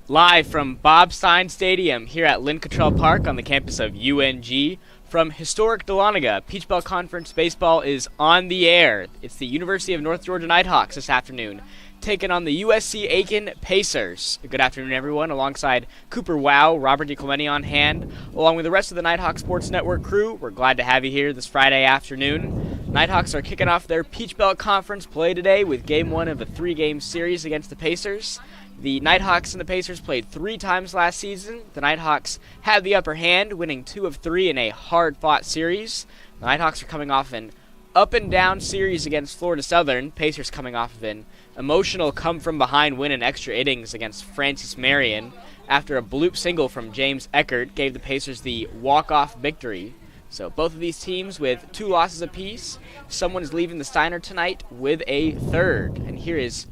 Live from Bob Stein Stadium here at Lynn Cottrell Park on the campus of UNG. From historic Dahlonega, Peach Belt Conference baseball is on the air. It's the University of North Georgia Nighthawks this afternoon, taking on the USC Aiken Pacers. Good afternoon, everyone. Alongside Cooper Wow, Robert DiClemente on hand, along with the rest of the Nighthawk Sports Network crew, we're glad to have you here this Friday afternoon. Nighthawks are kicking off their Peach Belt Conference play today with Game 1 of a 3-game series against the Pacers. The Nighthawks and the Pacers played 3 times last season. The Nighthawks had the upper hand, winning 2 of 3 in a hard-fought series. The Nighthawks are coming off an up-and-down series against Florida Southern. Pacers coming off of an emotional come-from-behind win in extra innings against Francis Marion after a bloop single from James Eckert gave the Pacers the walk-off victory. So both of these teams with 2 losses apiece. Someone is leaving the Steiner tonight with a third. And here is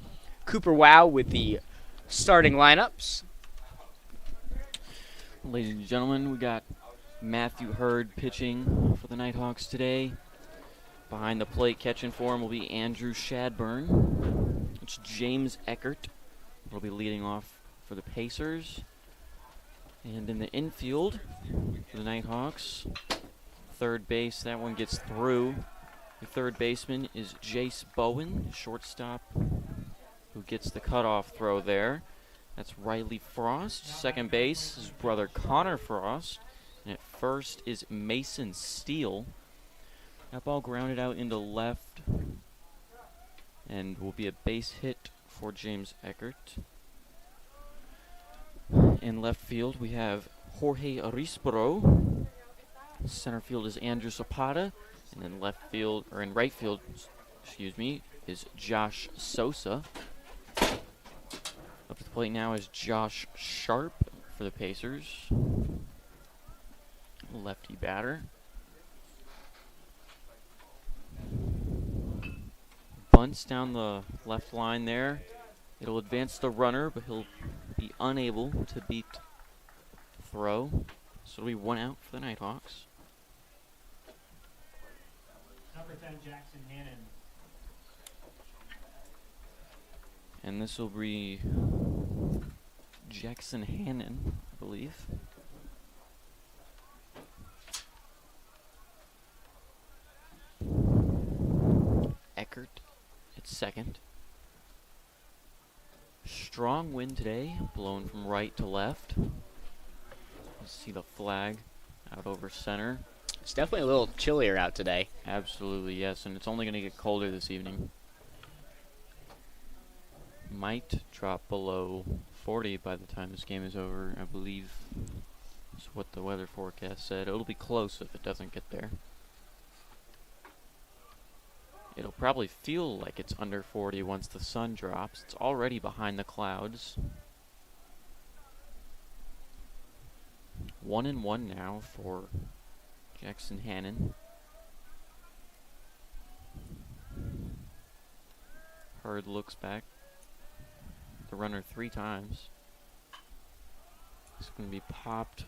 Cooper Wow with the starting lineups. Ladies and gentlemen, we got Matthew Hurd pitching for the Nighthawks today. Behind the plate catching for him will be Andrew Shadburn. It's James Eckert will be leading off for the Pacers. And in the infield for the Nighthawks, third base, that one gets through. The third baseman is Jace Bowen, shortstop, who gets the cutoff throw there. That's Riley Frost. Second base, his brother Connor Frost. And at first is Mason Steele. That ball grounded out into left and will be a base hit for James Eckert. In left field, we have Jorge Rispero. Center field is Andrew Zapata. And in right field, is Josh Sosa. Up to the plate now is Josh Sharp for the Pacers. Lefty batter. Bunts down the left line there. It'll advance the runner, but he'll be unable to beat the throw. So it'll be 1 out for the Nighthawks. Number 10, Jackson Hannon. And this will be Jackson Hannon, I believe. Eckert at second. Strong wind today, blowing from right to left. You see the flag out over center. It's definitely a little chillier out today. Absolutely, yes, and it's only going to get colder this evening. Might drop below 40 by the time this game is over, I believe. That's what the weather forecast said. It'll be close if it doesn't get there. It'll probably feel like it's under 40 once the sun drops. It's already behind the clouds. 1-1 now for Jackson Hannon. Hurd looks back. The runner 3 times. It's going to be popped.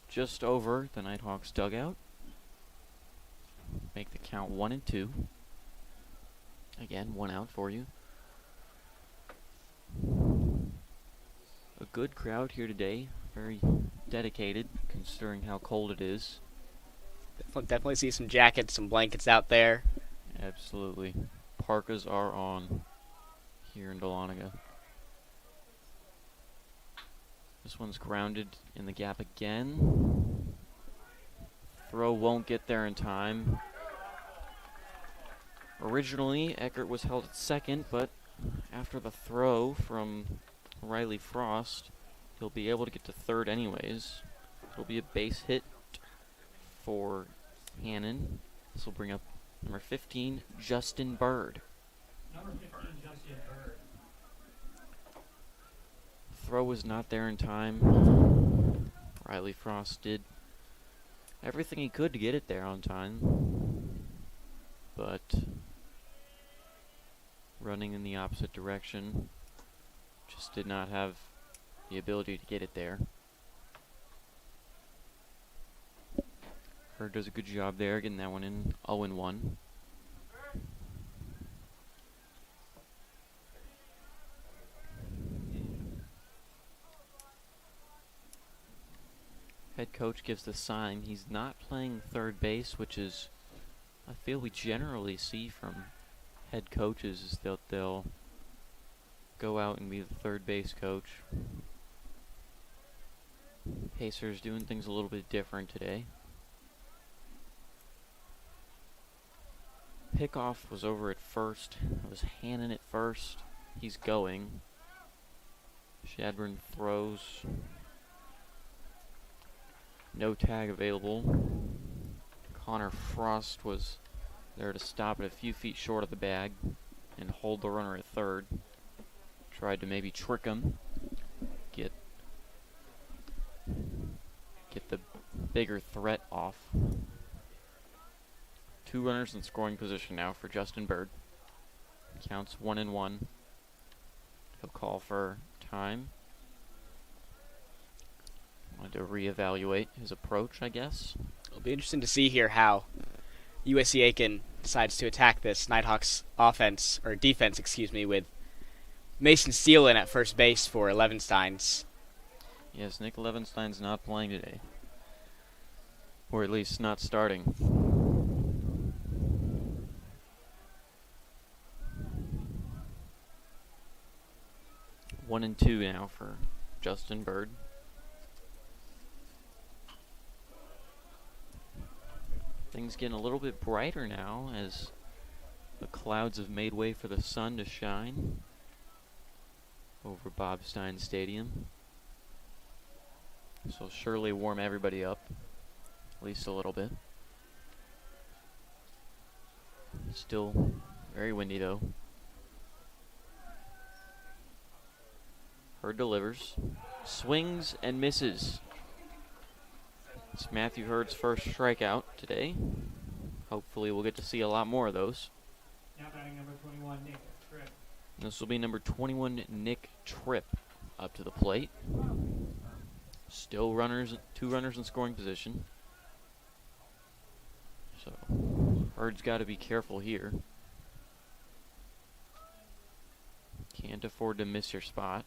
Just over the Nighthawks dugout. Make the count 1-2. Again, 1 out for you. A good crowd here today. Very dedicated, considering how cold it is. Definitely see some jackets, some blankets out there. Absolutely. Parkas are on here in Dahlonega. This one's grounded in the gap again. Throw won't get there in time. Originally, Eckert was held at second, but after the throw from Riley Frost, he'll be able to get to third anyways. It'll be a base hit for Hannon. This will bring up number 15, Justin Bird. Number 15, Justin Bird. Throw was not there in time. Riley Frost did everything he could to get it there on time, but running in the opposite direction, just did not have the ability to get it there. Hurd does a good job there, getting that one in 0-1. Head coach gives the sign. He's not playing third base, which is, I feel we generally see from head coaches, is that they'll go out and be the third base coach. Pacers doing things a little bit different today. Pickoff was over at first. It was Hannon at first. He's going. Shadburn throws. No tag available. Connor Frost was there to stop it a few feet short of the bag and hold the runner at third. Tried to maybe trick him. Get the bigger threat off. 2 runners in scoring position now for Justin Bird. Counts 1-1. He'll call for time. Wanted to reevaluate his approach, I guess. It'll be interesting to see here how USC Aiken decides to attack this Nighthawks defense, with Mason Steele in at first base for Levensteins. Yes, Nick Levenstein's not playing today. Or at least not starting. One and 2 now for Justin Bird. Things getting a little bit brighter now as the clouds have made way for the sun to shine over Bob Stein Stadium. This will surely warm everybody up, at least a little bit. Still very windy though. Hurd delivers, swings and misses. It's Matthew Hurd's first strikeout today. Hopefully we'll get to see a lot more of those. Now batting number 21, Nick Tripp. This will be number 21, Nick Tripp, up to the plate. Still 2 runners in scoring position. So Hurd's got to be careful here. Can't afford to miss your spot.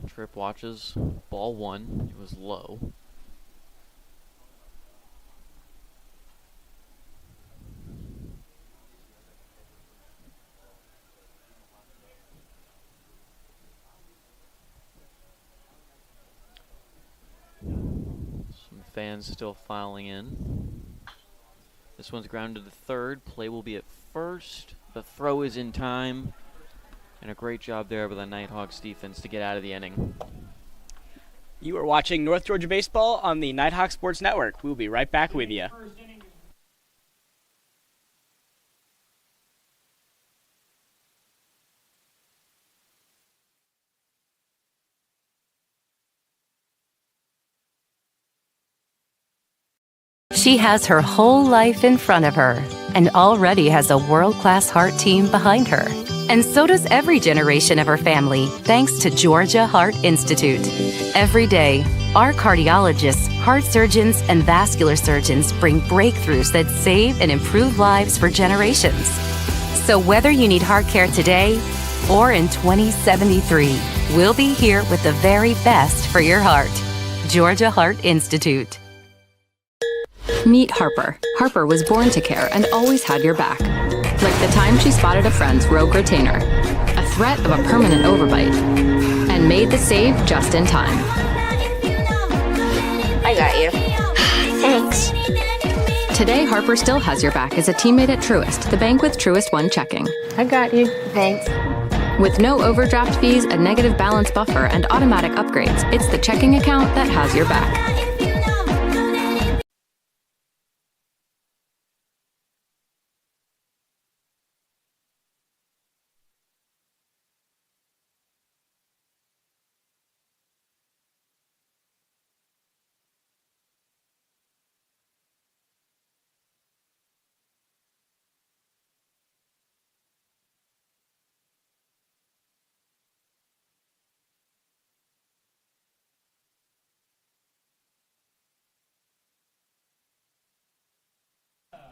Tripp watches. Ball 1. It was low. Some fans still filing in. This one's grounded to third. Play will be at first. The throw is in time. And a great job there by the Nighthawks defense to get out of the inning. You are watching North Georgia Baseball on the Nighthawk Sports Network. We'll be right back with you. First inning. She has her whole life in front of her and already has a world-class heart team behind her. And so does every generation of her family, thanks to Georgia Heart Institute. Every day, our cardiologists, heart surgeons, and vascular surgeons bring breakthroughs that save and improve lives for generations. So whether you need heart care today or in 2073, we'll be here with the very best for your heart. Georgia Heart Institute. Meet Harper. Harper was born to care and always had your back. Like the time she spotted a friend's rogue retainer, a threat of a permanent overbite, and made the save just in time. I got you. Thanks. Today, Harper still has your back as a teammate at Truist, the bank with Truist One checking. I got you. Thanks. With no overdraft fees, a negative balance buffer, and automatic upgrades, it's the checking account that has your back.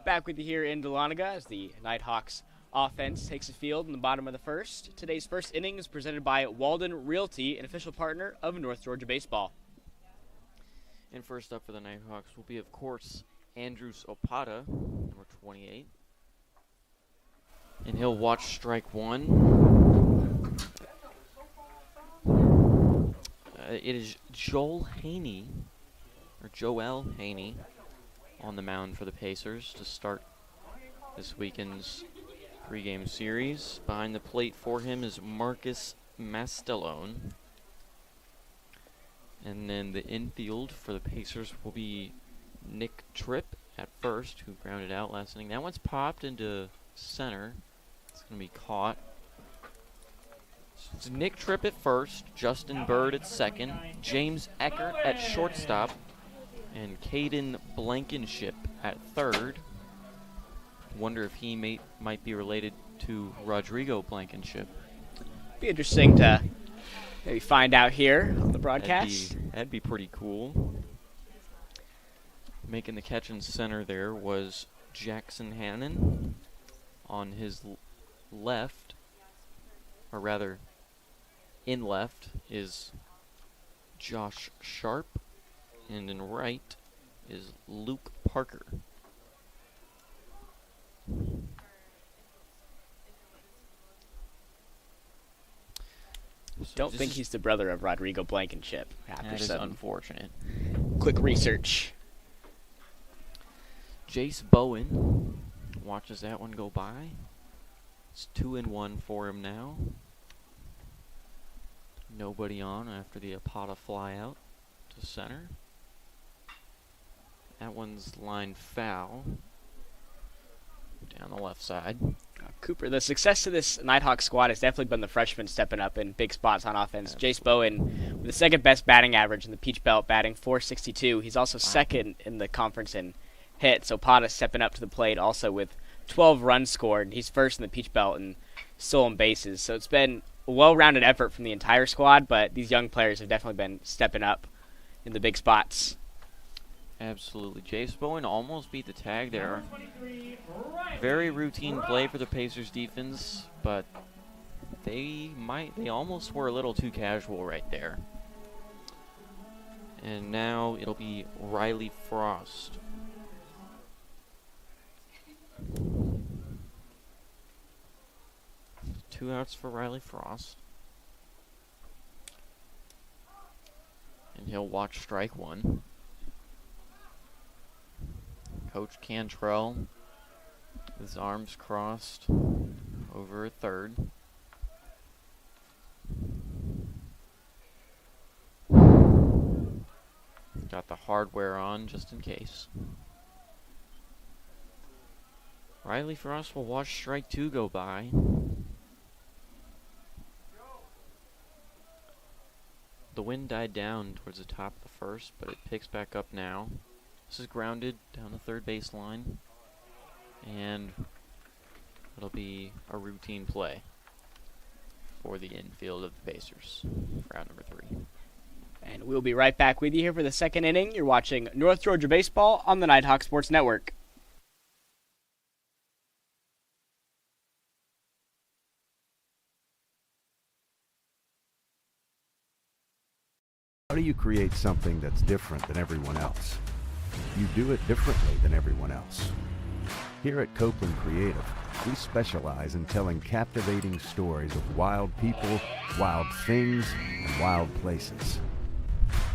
Back with you here in Dahlonega as the Nighthawks offense takes the field in the bottom of the first. Today's first inning is presented by Walden Realty, an official partner of North Georgia Baseball. And first up for the Nighthawks will be, of course, Andrew Opata, number 28. And he'll watch strike one. It is Joel Haney on the mound for the Pacers to start this weekend's 3-game series. Behind the plate for him is Marcus Mastellone. And then the infield for the Pacers will be Nick Tripp at first, who grounded out last inning. That one's popped into center. It's going to be caught. So it's Nick Tripp at first, Justin Bird at second, James Eckert at shortstop, and Caden Blankenship at third. Wonder if he might be related to Rodrigo Blankenship. Be interesting to maybe find out here on the broadcast. That'd be pretty cool. Making the catch in center there was Jackson Hannon. On his left, or rather, in left is Josh Sharp, and in right is Luke Parker. Don't think he's the brother of Rodrigo Blankenship. That is unfortunate. Quick research. Jace Bowen watches that one go by. It's 2-1 for him now. Nobody on after the Opata fly out to center. That one's lined foul down the left side. Cooper, the success of this Nighthawk squad has definitely been the freshmen stepping up in big spots on offense. Jace Bowen with the second best batting average in the Peach Belt, batting .462. He's also second in the conference in hits. Opata stepping up to the plate also with 12 runs scored. He's first in the Peach Belt in stolen bases. So it's been a well-rounded effort from the entire squad, but these young players have definitely been stepping up in the big spots. Absolutely. Jace Bowen almost beat the tag there. Very routine play for the Pacers defense, but they almost were a little too casual right there. And now it'll be Riley Frost. Two outs for Riley Frost. And he'll watch strike one. Coach Cantrell, his arms crossed over at third. Got the hardware on just in case. Riley Frost will watch strike two go by. The wind died down towards the top of the first, but it picks back up now. This is grounded down the third baseline, and it'll be a routine play for the infield of the Pacers for out number 3. And we'll be right back with you here for the second inning. You're watching North Georgia Baseball on the Nighthawk Sports Network. How do you create something that's different than everyone else? You do it differently than everyone else. Here at Copeland Creative, we specialize in telling captivating stories of wild people, wild things, and wild places.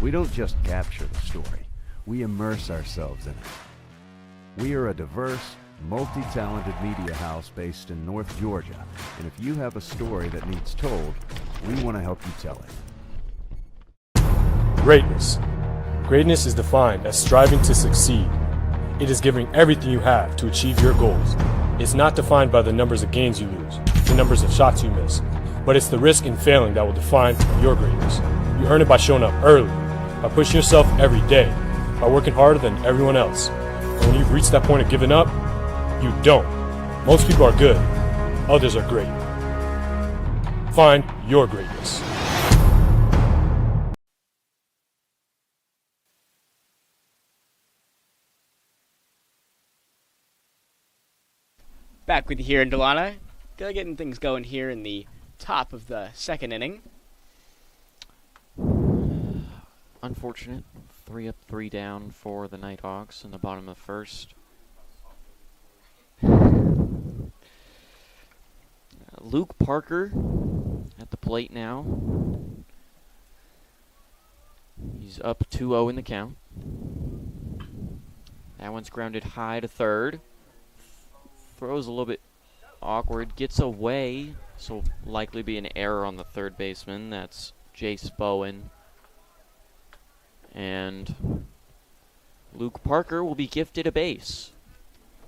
We don't just capture the story, we immerse ourselves in it. We are a diverse, multi-talented media house based in North Georgia, and if you have a story that needs told, we want to help you tell it. Greatness. Greatness is defined as striving to succeed. It is giving everything you have to achieve your goals. It's not defined by the numbers of games you lose, the numbers of shots you miss, but it's the risk in failing that will define your greatness. You earn it by showing up early, by pushing yourself every day, by working harder than everyone else. And when you've reached that point of giving up, you don't. Most people are good, others are great. Find your greatness. Back with you here in Delana. Getting things going here in the top of the second inning. Unfortunate. 3 up, 3 down for the Nighthawks in the bottom of the first. Luke Parker at the plate now. He's up 2-0 in the count. That one's grounded high to third. Throws a little bit awkward. Gets away. So likely be an error on the third baseman. That's Jace Bowen. And Luke Parker will be gifted a base.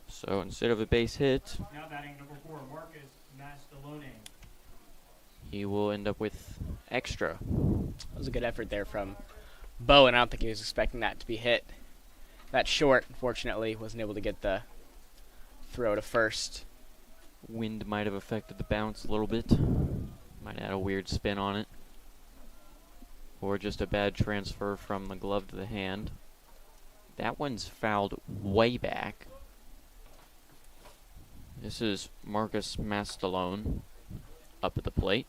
So instead of a base hit, Now batting number 4, Marcus Mastalone. he will end up with extra. That was a good effort there from Bowen. I don't think he was expecting that to be hit. That short, unfortunately, wasn't able to get the throw to first. Wind might have affected the bounce a little bit. Might add a weird spin on it. Or just a bad transfer from the glove to the hand. That one's fouled way back. This is Marcus Mastalone up at the plate.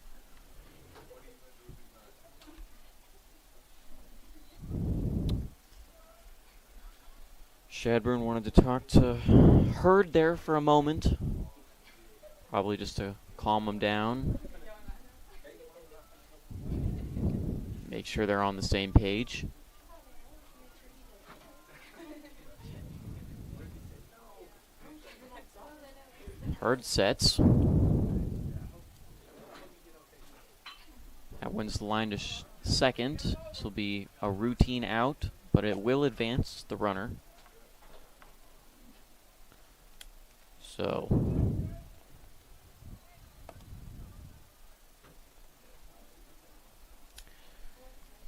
Shadburn wanted to talk to Hurd there for a moment. Probably just to calm him down. Make sure they're on the same page. Hurd sets. That one's lined to second. This will be a routine out, but it will advance the runner. So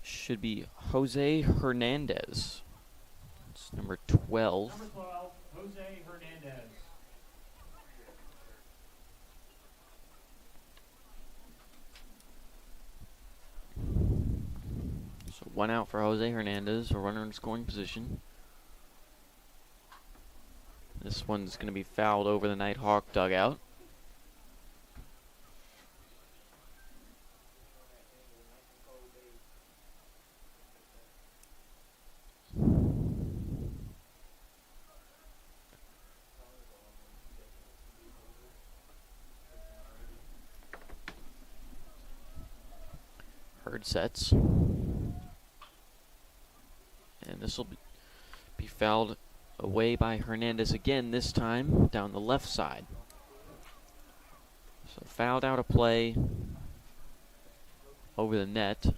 should be Jose Hernandez. It's number 12. Number 12, Jose Hernandez. So 1 out for Jose Hernandez, a runner in scoring position. This one's going to be fouled over the Nighthawk dugout. Hurd sets. And this will be fouled away by Hernandez again, this time down the left side. So fouled out of play over the net to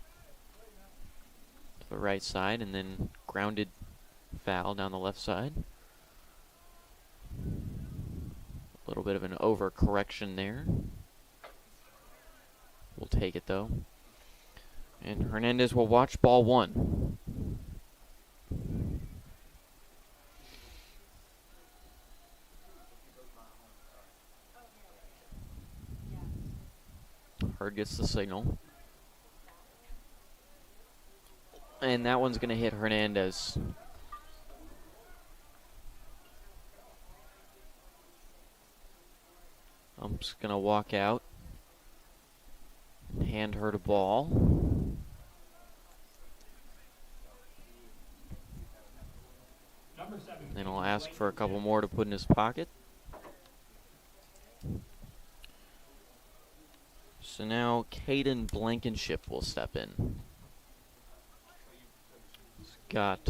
the right side, and then grounded foul down the left side. A little bit of an overcorrection there. We'll take it though. And Hernandez will watch ball 1. Hurd gets the signal. And that one's going to hit Hernandez. Ump's going to walk out and hand Hurd a ball. Number 7. Then I'll ask for a couple more to put in his pocket. So now Caden Blankenship will step in. He's got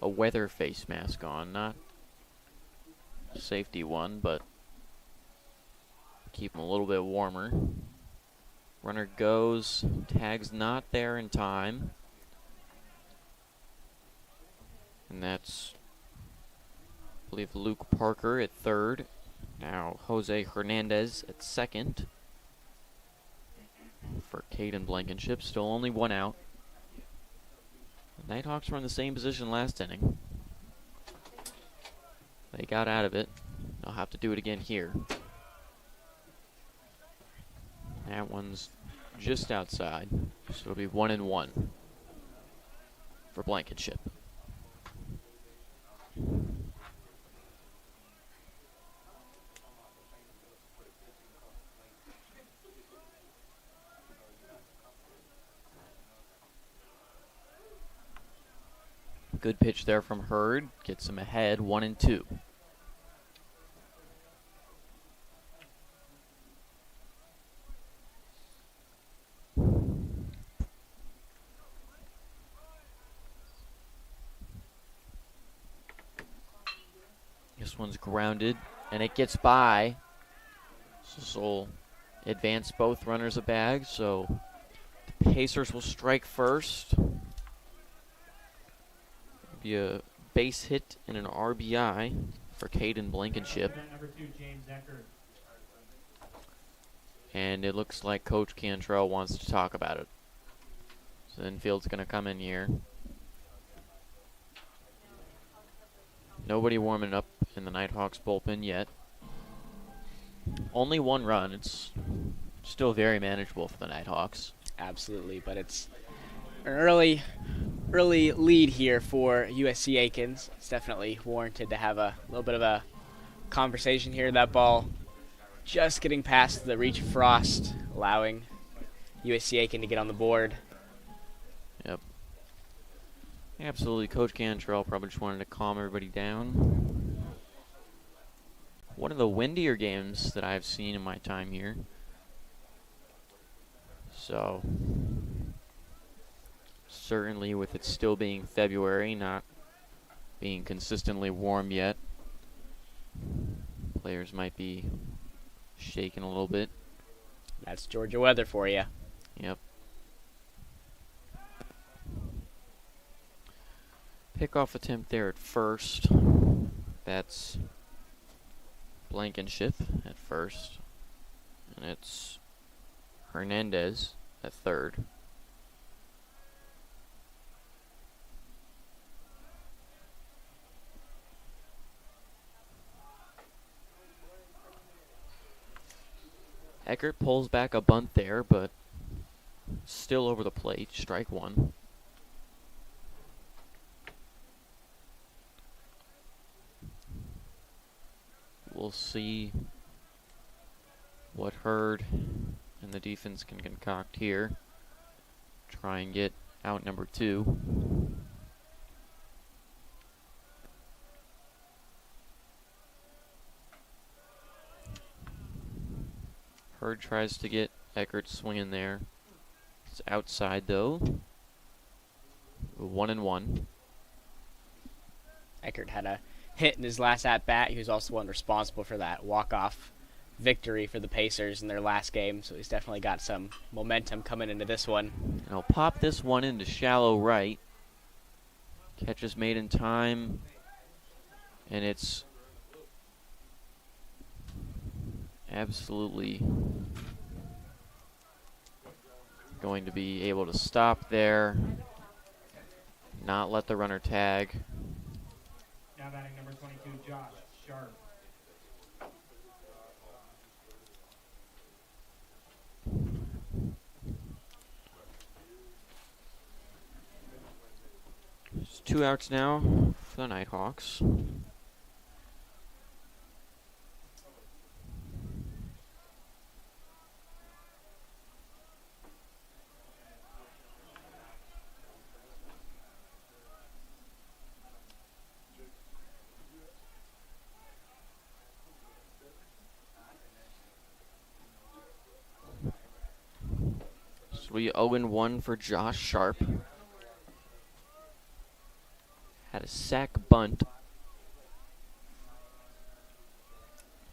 a weather face mask on, not a safety one, but keep him a little bit warmer. Runner goes, tag's not there in time. And that's, I believe, Luke Parker at third. Now Jose Hernandez at second for Caden Blankenship. Still only 1 out. The Nighthawks were in the same position last inning. They got out of it. They'll have to do it again here. That one's just outside, so it'll be 1-1 for Blankenship. Good pitch there from Hurd. Gets him ahead, 1-2. This one's grounded, and it gets by. So this will advance both runners a bag, so the Pacers will strike first. Be a base hit and an RBI for Caden Blankenship. Number 2, James Eckert. And it looks like Coach Cantrell wants to talk about it. So infield's going to come in here. Nobody warming up in the Nighthawks bullpen yet. Only 1 run. It's still very manageable for the Nighthawks. Absolutely, but it's an early lead here for USC Aikens. It's definitely warranted to have a little bit of a conversation here. That ball just getting past the reach of Frost, allowing USC Aiken to get on the board. Yep. Absolutely. Coach Cantrell probably just wanted to calm everybody down. One of the windier games that I've seen in my time here. So, certainly with it still being February, not being consistently warm yet, players might be shaking a little bit. That's Georgia weather for you. Yep. Pickoff attempt there at first. That's Blankenship at first. And it's Hernandez at third. Eckert pulls back a bunt there, but still over the plate. Strike 1. We'll see what Hurd and the defense can concoct here. Try and get out number 2. Hurd tries to get Eckert swinging there. It's outside though. 1-1. Eckert had a hit in his last at-bat. He was also one responsible for that walk-off victory for the Pacers in their last game, so he's definitely got some momentum coming into this one. And I'll pop this one into shallow right. Catch is made in time, and it's absolutely going to be able to stop there, not let the runner tag. Now batting number 22, Josh Sharp. There's 2 outs now for the Nighthawks. So we 0-1 for Josh Sharp. Had a sack bunt.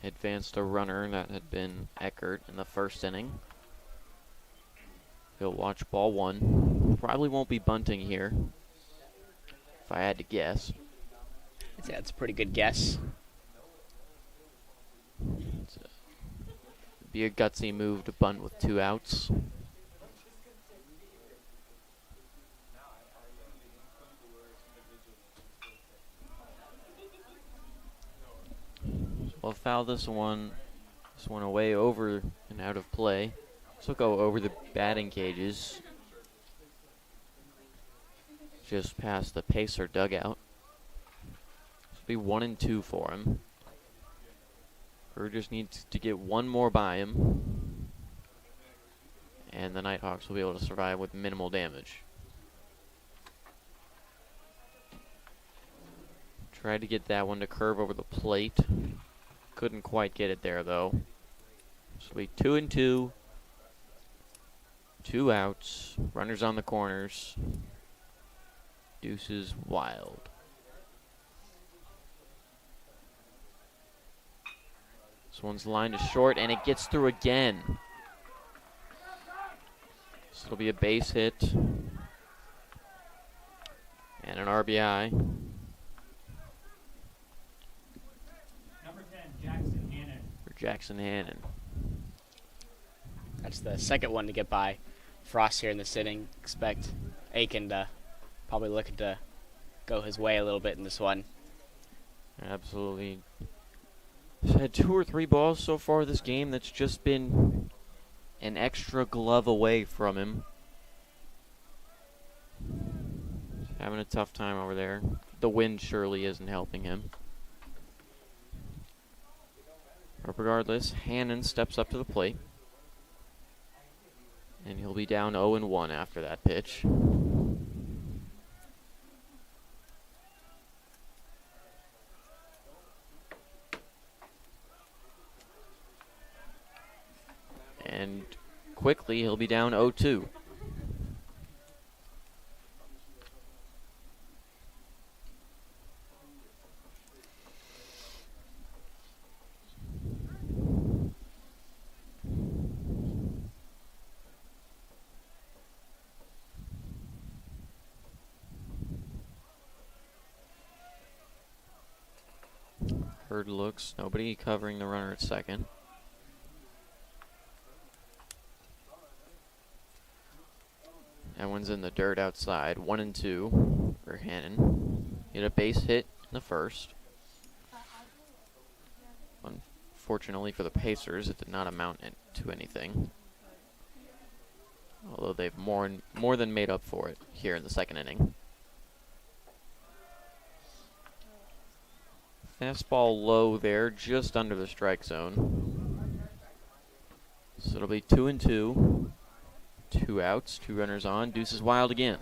Advanced a runner that had been Eckert in the first inning. He'll watch ball 1. Probably won't be bunting here, if I had to guess. Yeah, that's a pretty good guess. Be a gutsy move to bunt with 2 outs. We'll foul this one away over and out of play. This will go over the batting cages, just past the Pacer dugout. This will be 1-2 for him. Bird just needs to get 1 more by him, and the Nighthawks will be able to survive with minimal damage. Tried to get that one to curve over the plate. Couldn't quite get it there, though. So we 2-2. 2 outs. Runners on the corners. Deuces wild. This one's lined to short, and it gets through again. So it'll be a base hit. And an RBI. Number 10, Jackson Hannon. For Jackson Hannon. That's the second one to get by Frost here in this inning. Expect Aiken to probably looking to go his way a little bit in this one. Absolutely. He's had 2 or 3 balls so far this game that's just been an extra glove away from him. He's having a tough time over there. The wind surely isn't helping him. But regardless, Hannon steps up to the plate. And he'll be down 0-1 after that pitch. And quickly, he'll be down 0-2. Hurd looks, nobody covering the runner at second. That one's in the dirt outside. 1-2 for Hannon. He had a base hit in the first. Unfortunately for the Pacers, it did not amount to anything. Although they've more than made up for it here in the second inning. Fastball low there, just under the strike zone. So it'll be 2-2. 2 outs, 2 runners on. Deuces wild again.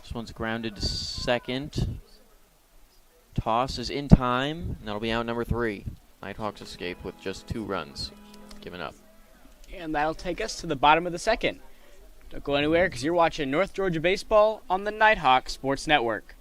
This one's grounded to second. Toss is in time, and that'll be out number 3. Nighthawks escape with just 2 runs given up. And that'll take us to the bottom of the second. Don't go anywhere because you're watching North Georgia Baseball on the Nighthawk Sports Network.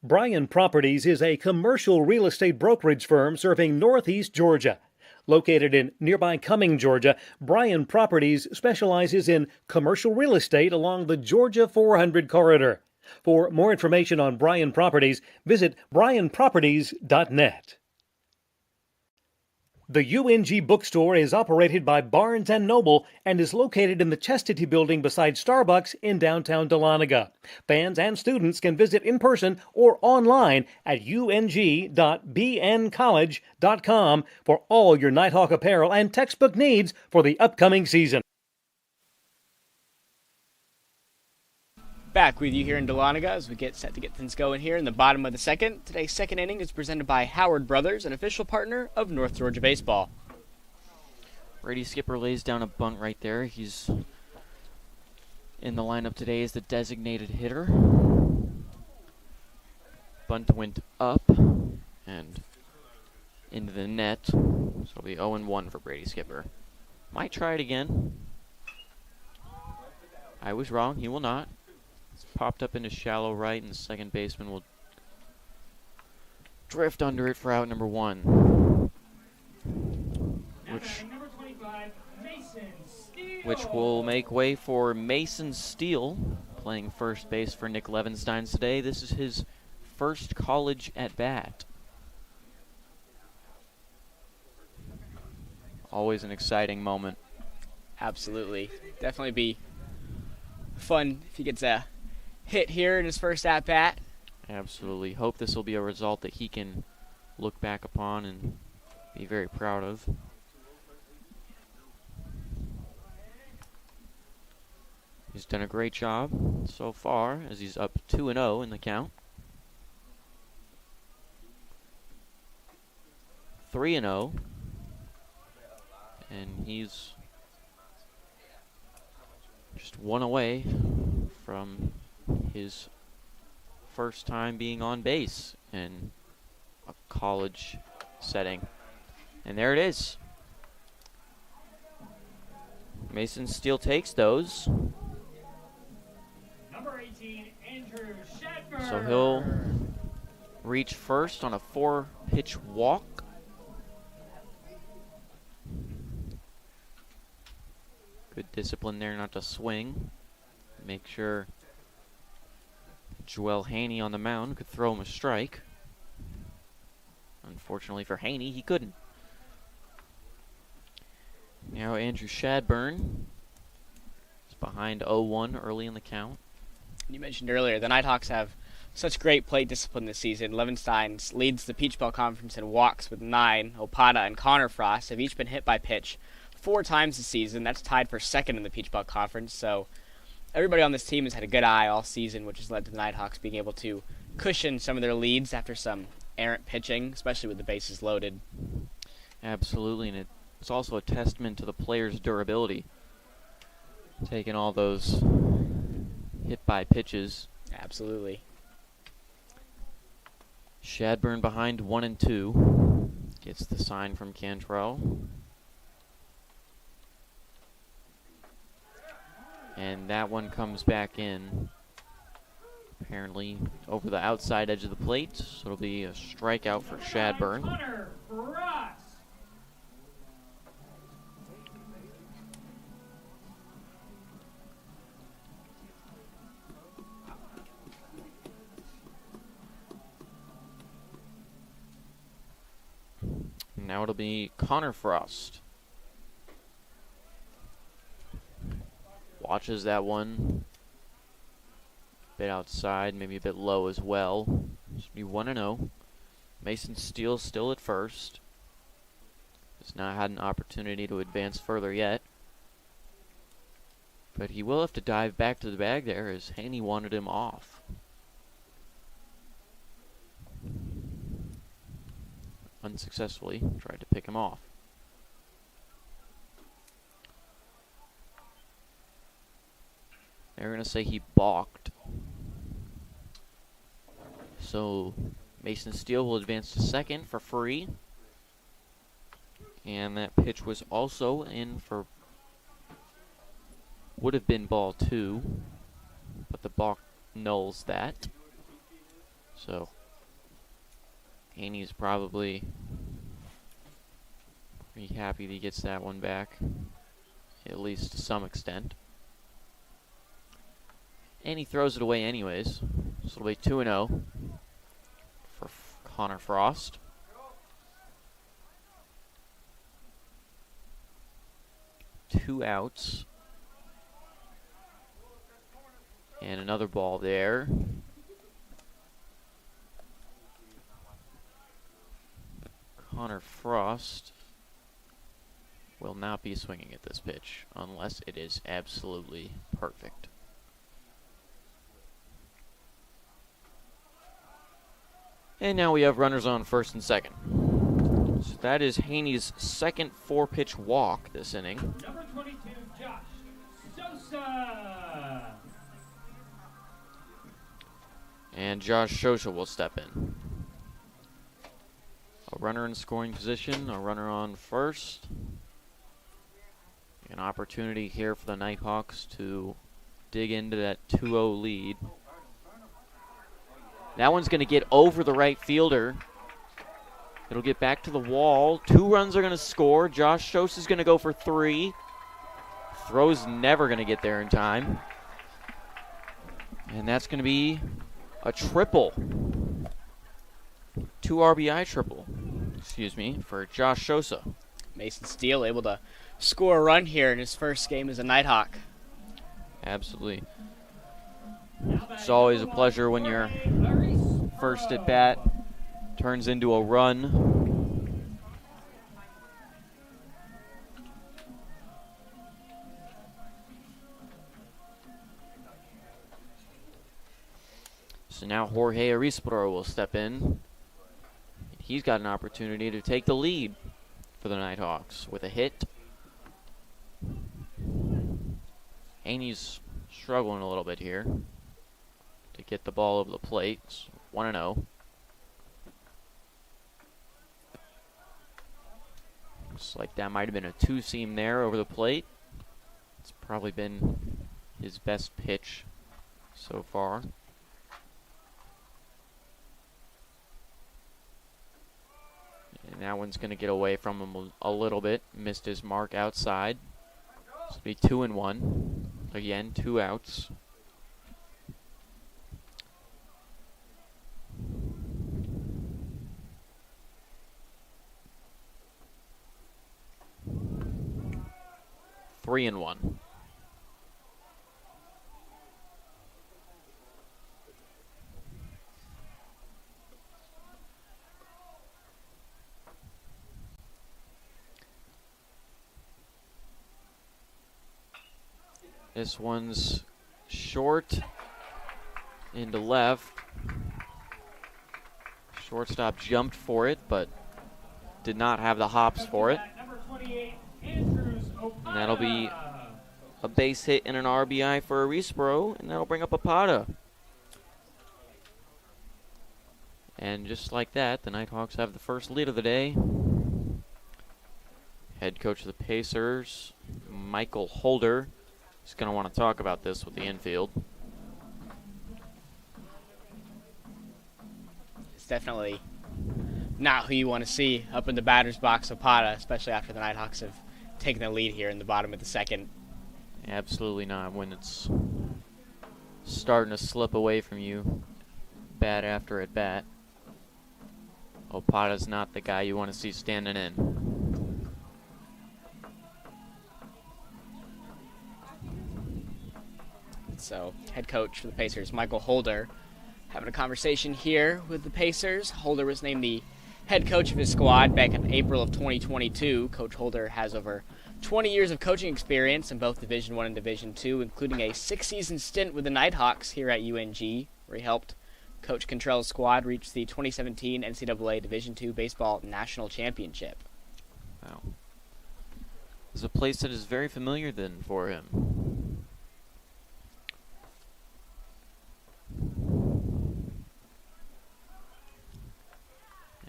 Bryan Properties is a commercial real estate brokerage firm serving Northeast Georgia. Located in nearby Cumming, Georgia, Bryan Properties specializes in commercial real estate along the Georgia 400 corridor. For more information on Bryan Properties, visit bryanproperties.net. The UNG bookstore is operated by Barnes & Noble and is located in the Chastity Building beside Starbucks in downtown Dahlonega. Fans and students can visit in person or online at ung.bncollege.com for all your Nighthawk apparel and textbook needs for the upcoming season. Back with you here in Dahlonega as we get set to get things going here in the bottom of the second. Today's second inning is presented by Howard Brothers, an official partner of North Georgia Baseball. Brady Skipper lays down a bunt right there. He's in the lineup today as the designated hitter. Bunt went up and into the net. So it'll be 0-1 for Brady Skipper. Might try it again. I was wrong. He will not. Popped up into shallow right, and the second baseman will drift under it for out number 1. Which will make way for Mason Steele, playing first base for Nick Levenstein today. This is his first college at-bat. always an exciting moment. Absolutely. Definitely be fun if he gets a hit here in his first at-bat. Absolutely. Hope this will be a result that he can look back upon and be very proud of. He's done a great job so far as he's up 2-0 in the count. 3-0. And he's just one away from his first time being on base in a college setting. And there it is. Mason Steele takes those. Number 18, Andrew Shadburn. So he'll reach first on a 4-pitch walk. Good discipline there not to swing. Make sure Joel Haney on the mound could throw him a strike. Unfortunately for Haney, he couldn't. Now Andrew Shadburn is behind 0-1 early in the count. You mentioned earlier, the Nighthawks have such great plate discipline this season. Levenstein leads the Peach Belt Conference in walks with 9. Opada and Connor Frost have each been hit by pitch 4 times this season. That's tied for second in the Peach Belt Conference. So everybody on this team has had a good eye all season, which has led to the Nighthawks being able to cushion some of their leads after some errant pitching, especially with the bases loaded. Absolutely, and it's also a testament to the players' durability. Taking all those hit-by pitches. Absolutely. Shadburn behind 1-2. Gets the sign from Cantrell. And that one comes back in. Apparently over the outside edge of the plate. So it'll be a strikeout for Shadburn. Connor Frost. Now it'll be Connor Frost. Watches that one. Bit outside, maybe a bit low as well. Should be 1-0. Mason Steele still at first. Has not had an opportunity to advance further yet. But he will have to dive back to the bag there as Haney wanted him off. Unsuccessfully tried to pick him off. They're going to say he balked. So Mason Steele will advance to second for free. And that pitch was also in for, would have been ball 2, but the balk nulls that. So Haney's probably pretty happy that he gets that one back, at least to some extent. And he throws it away anyways. So it'll be 2-0 for Connor Frost. Two outs. And another ball there. Connor Frost will not be swinging at this pitch unless it is absolutely perfect. And now we have runners on first and second. So that is Haney's second 4-pitch walk this inning. Number 22, Josh Sosa. And Josh Sosa will step in. A runner in scoring position, a runner on first. An opportunity here for the Nighthawks to dig into that 2-0 lead. That one's going to get over the right fielder. It'll get back to the wall. 2 runs are going to score. Josh Sosa's going to go for 3. Throw's never going to get there in time. And that's going to be a triple. 2 RBI triple, for Josh Sosa. Mason Steele able to score a run here in his first game as a Nighthawk. Absolutely. It's always a pleasure when your first at bat turns into a run. So now Jorge Arispro will step in. He's got an opportunity to take the lead for the Nighthawks with a hit. Haney's struggling a little bit here to get the ball over the plate. It's 1-0. Looks like that might have been a two-seam there over the plate. It's probably been his best pitch so far. And that one's going to get away from him a little bit. Missed his mark outside. This will be 2-1. Again, 2 outs. Three and one. This one's short into left. Shortstop jumped for it, but did not have the hops for it. And that'll be a base hit and an RBI for Arispro, and that'll bring up Apata. And just like that, the Nighthawks have the first lead of the day. Head coach of the Pacers, Michael Holder, is going to want to talk about this with the infield. It's definitely not who you want to see up in the batter's box, Apata, especially after the Nighthawks have taken the lead here in the bottom of the second. Absolutely not when it's starting to slip away from you bat after at bat. Opata's not the guy you want to see standing in. So, head coach for the Pacers, Michael Holder, having a conversation here with the Pacers. Holder was named the head coach of his squad back in April of 2022. Coach Holder has over 20 years of coaching experience in both Division I and Division II, including a 6-season stint with the Nighthawks here at UNG, where he helped Coach Cantrell's squad reach the 2017 NCAA Division II Baseball National Championship. Wow. It's a place that is very familiar then for him.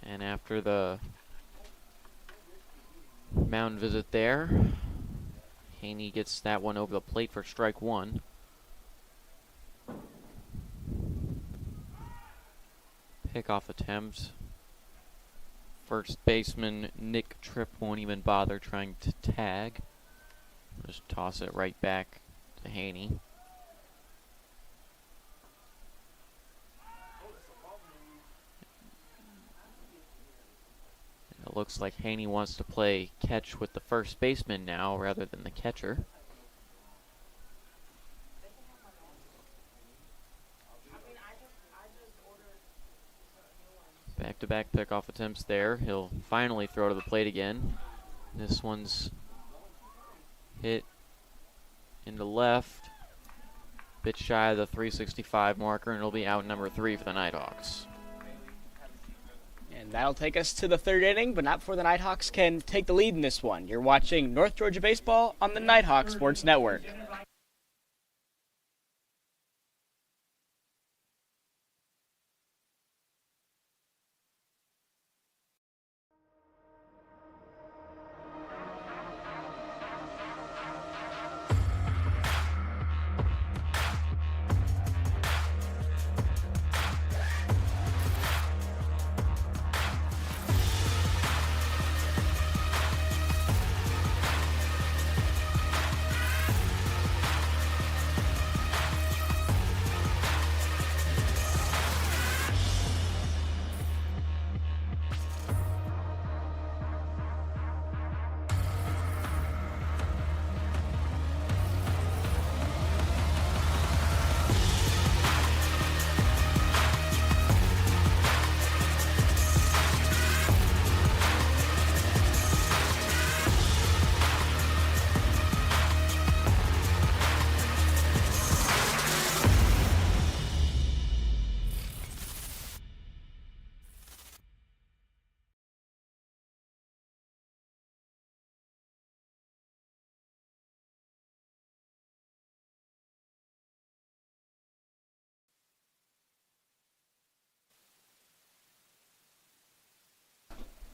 And after the mound visit there, Haney gets that one over the plate for strike one. Pickoff attempt. First baseman Nick Tripp won't even bother trying to tag. Just toss it right back to Haney. It looks like Haney wants to play catch with the first baseman now rather than the catcher. Back-to-back pickoff attempts there. He'll finally throw to the plate again. This one's hit into left. Bit shy of the 365 marker, and it'll be out number 3 for the Nighthawks. And that'll take us to the third inning, but not before the Nighthawks can take the lead in this one. You're watching North Georgia Baseball on the Nighthawk Sports Network.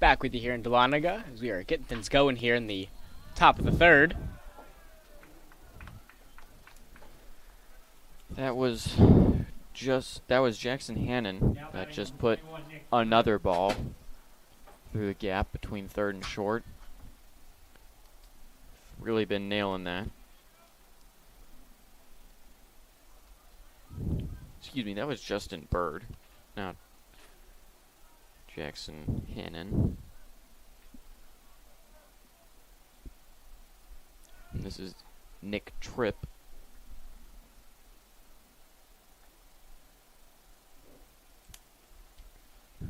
Back with you here in Dahlonega as we are getting things going here in the top of the third. That was Jackson Hannon that just put another ball through the gap between third and short. Really been nailing that. Excuse me, that was Justin Bird, not Jackson Hannon. And this is Nick Tripp.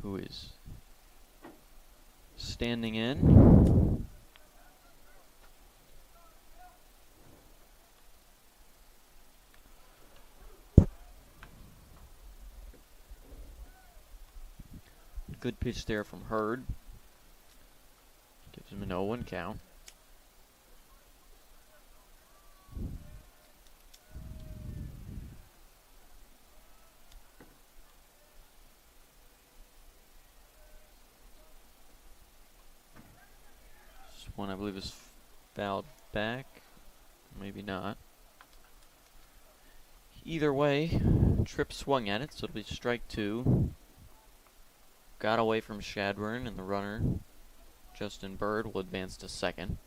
Who is standing in. Good pitch there from Hurd. Gives him an 0-1 count. This one I believe is fouled back. Maybe not. Either way, Tripp swung at it, so it'll be strike 2. Got away from Shadburn, and the runner, Justin Bird, will advance to second.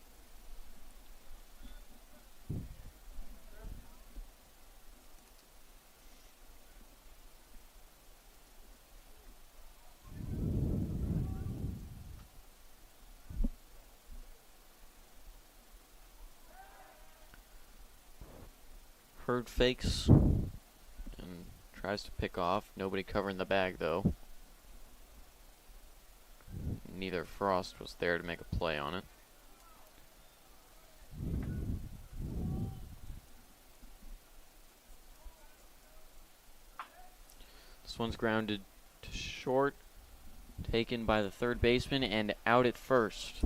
Hurd fakes and tries to pick off. Nobody covering the bag, though. Neither Frost was there to make a play on it. This one's grounded to short, taken by the third baseman, and out at first.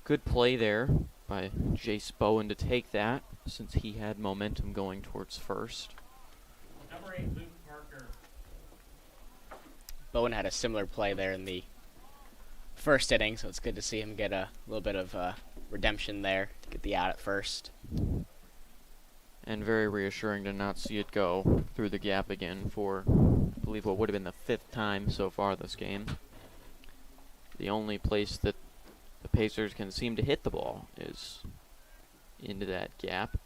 Good play there by Jace Bowen to take that, since he had momentum going towards first. Number 8, Luke Parker. Bowen had a similar play there in the first inning, so it's good to see him get a little bit of redemption there to get the out at first. And very reassuring to not see it go through the gap again for, I believe, what would have been the 5th time so far this game. The only place that the Pacers can seem to hit the ball is into that gap.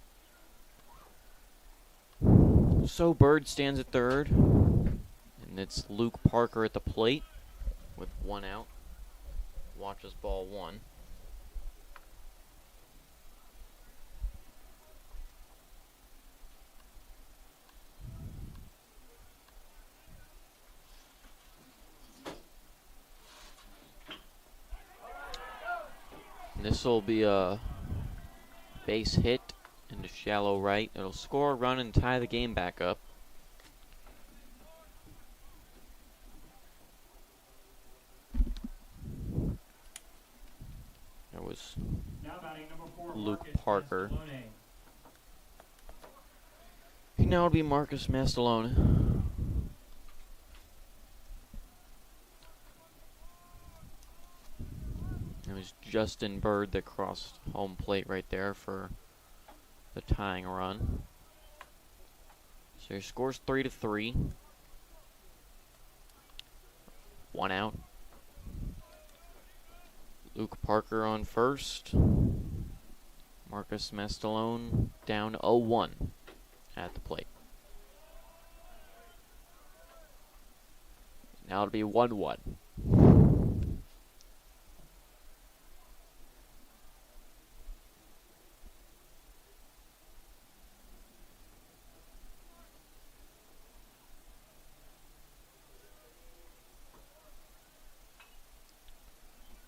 So Bird stands at third. And it's Luke Parker at the plate with 1 out. Watches ball 1. This will be a base hit into shallow right. It'll score a run and tie the game back up. That was Luke Parker. Now it'll be Marcus Mastalone. It was Justin Bird that crossed home plate right there for the tying run. So he scores 3-3. 1 out. Luke Parker on first. Marcus Mastalone down 0-1 at the plate. Now it'll be 1-1.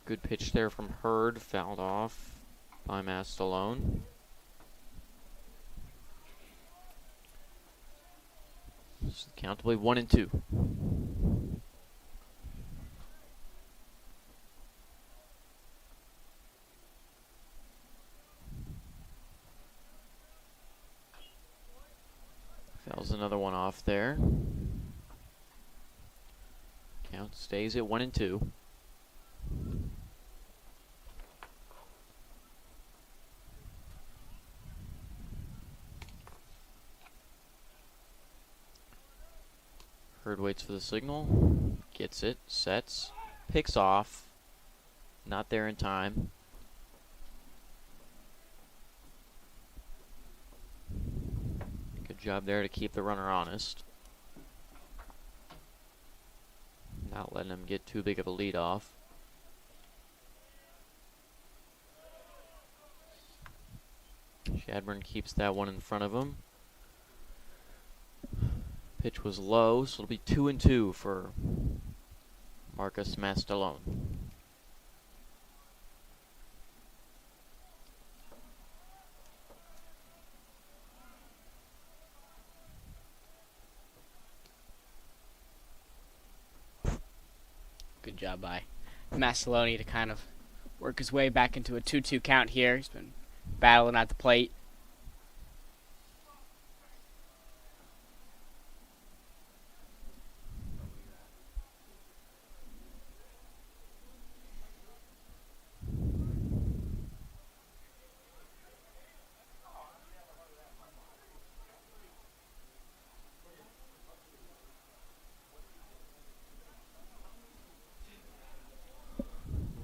Good pitch there from Hurd, fouled off by Mastalone. So the count will be 1-2. Fouls another one off there. Count stays at 1-2. Hurd waits for the signal, gets it, sets, picks off, not there in time. Good job there to keep the runner honest. Not letting him get too big of a lead off. Shadburn keeps that one in front of him. Pitch was low, so it'll be 2-2 for Marcus Mastalone. Good job by Mastalone to kind of work his way back into a 2-2 count here. He's been battling at the plate.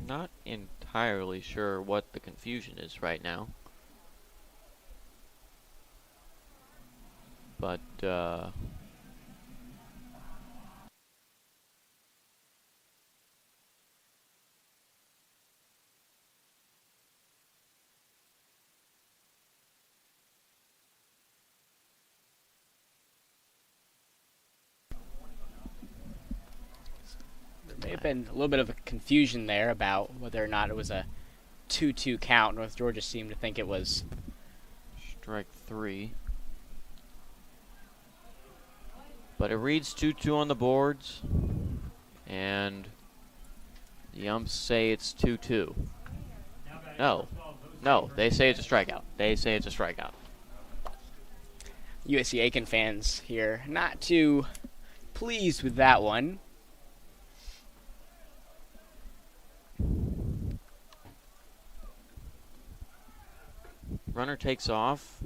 Not entirely sure what the confusion is right now. But, There may have been a little bit of a confusion there about whether or not it was a 2-2 count. North Georgia seemed to think it was. strike 3. But it reads 2-2 on the boards, and the umps say it's 2-2. No, they say it's a strikeout. USC Aiken fans here not too pleased with that one. Runner takes off.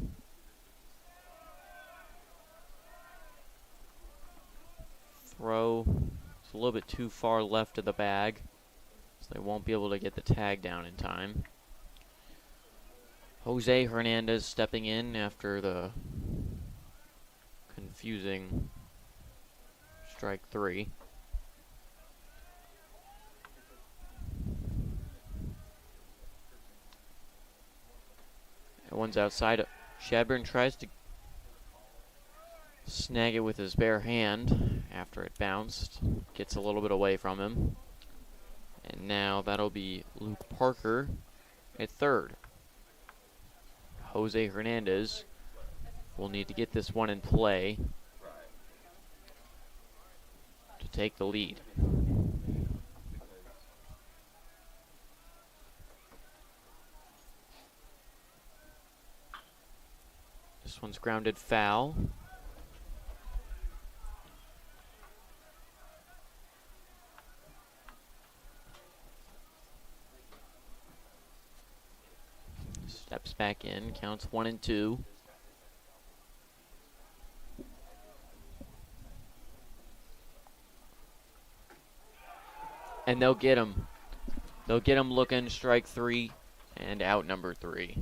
Throw is a little bit too far left of the bag, so they won't be able to get the tag down in time. Jose Hernandez stepping in after the confusing strike 3. That one's outside. Shadburn tries to snag it with his bare hand after it bounced. Gets a little bit away from him. And now that'll be Luke Parker at third. Jose Hernandez will need to get this one in play to take the lead. This one's grounded foul. Steps back in, counts 1-2. And they'll get him. They'll get him looking strike 3 and out number 3.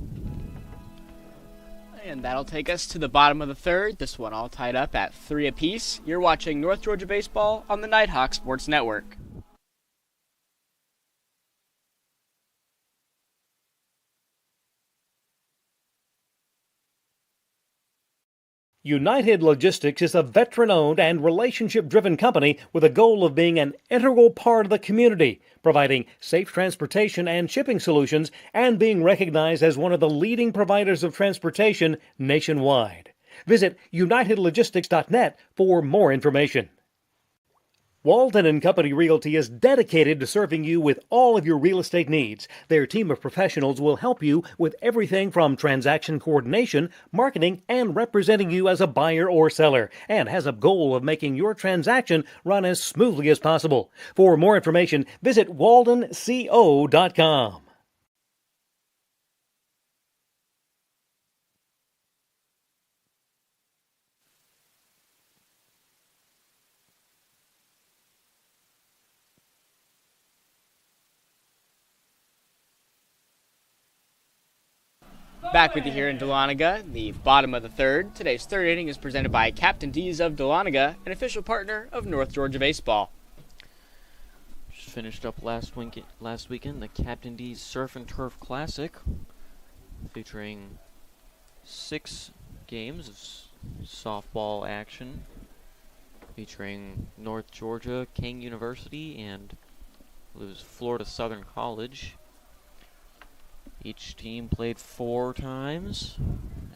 And that'll take us to the bottom of the third. This one all tied up at 3 apiece. You're watching North Georgia Baseball on the Nighthawk Sports Network. United Logistics is a veteran-owned and relationship-driven company with a goal of being an integral part of the community, providing safe transportation and shipping solutions, and being recognized as one of the leading providers of transportation nationwide. Visit unitedlogistics.net for more information. Walton & Company Realty is dedicated to serving you with all of your real estate needs. Their team of professionals will help you with everything from transaction coordination, marketing, and representing you as a buyer or seller, and has a goal of making your transaction run as smoothly as possible. For more information, visit waldenco.com. Back with you here in Dahlonega, the bottom of the third. Today's third inning is presented by Captain D's of Dahlonega, an official partner of North Georgia Baseball. Just finished up last weekend, the Captain D's Surf and Turf Classic, featuring 6 games of softball action, featuring North Georgia, King University, and it was Florida Southern College. Each team played 4 times,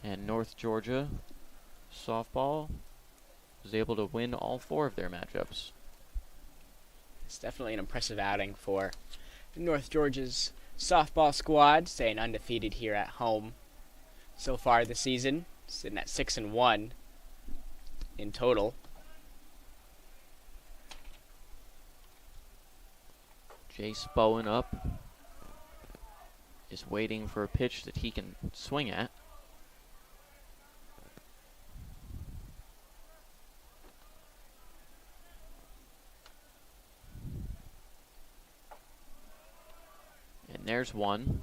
and North Georgia softball was able to win all 4 of their matchups. It's definitely an impressive outing for North Georgia's softball squad, staying undefeated here at home so far this season, sitting at 6-1 in total. Jace Bowen up, is waiting for a pitch that he can swing at. And there's one.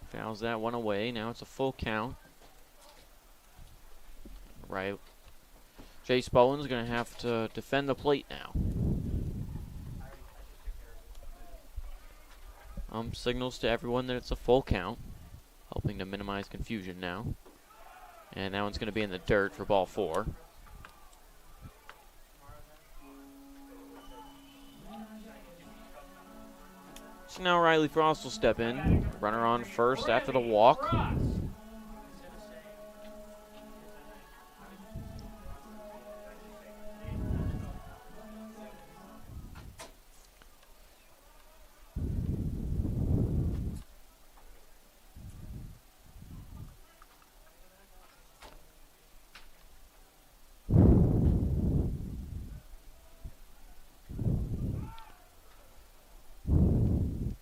Fouls that one away. Now it's a full count. Right. Jace Bowen's going to have to defend the plate now. Signals to everyone that it's a full count, helping to minimize confusion now. And that one's going to be in the dirt for ball 4. So now Riley Frost will step in. Runner on first after the walk.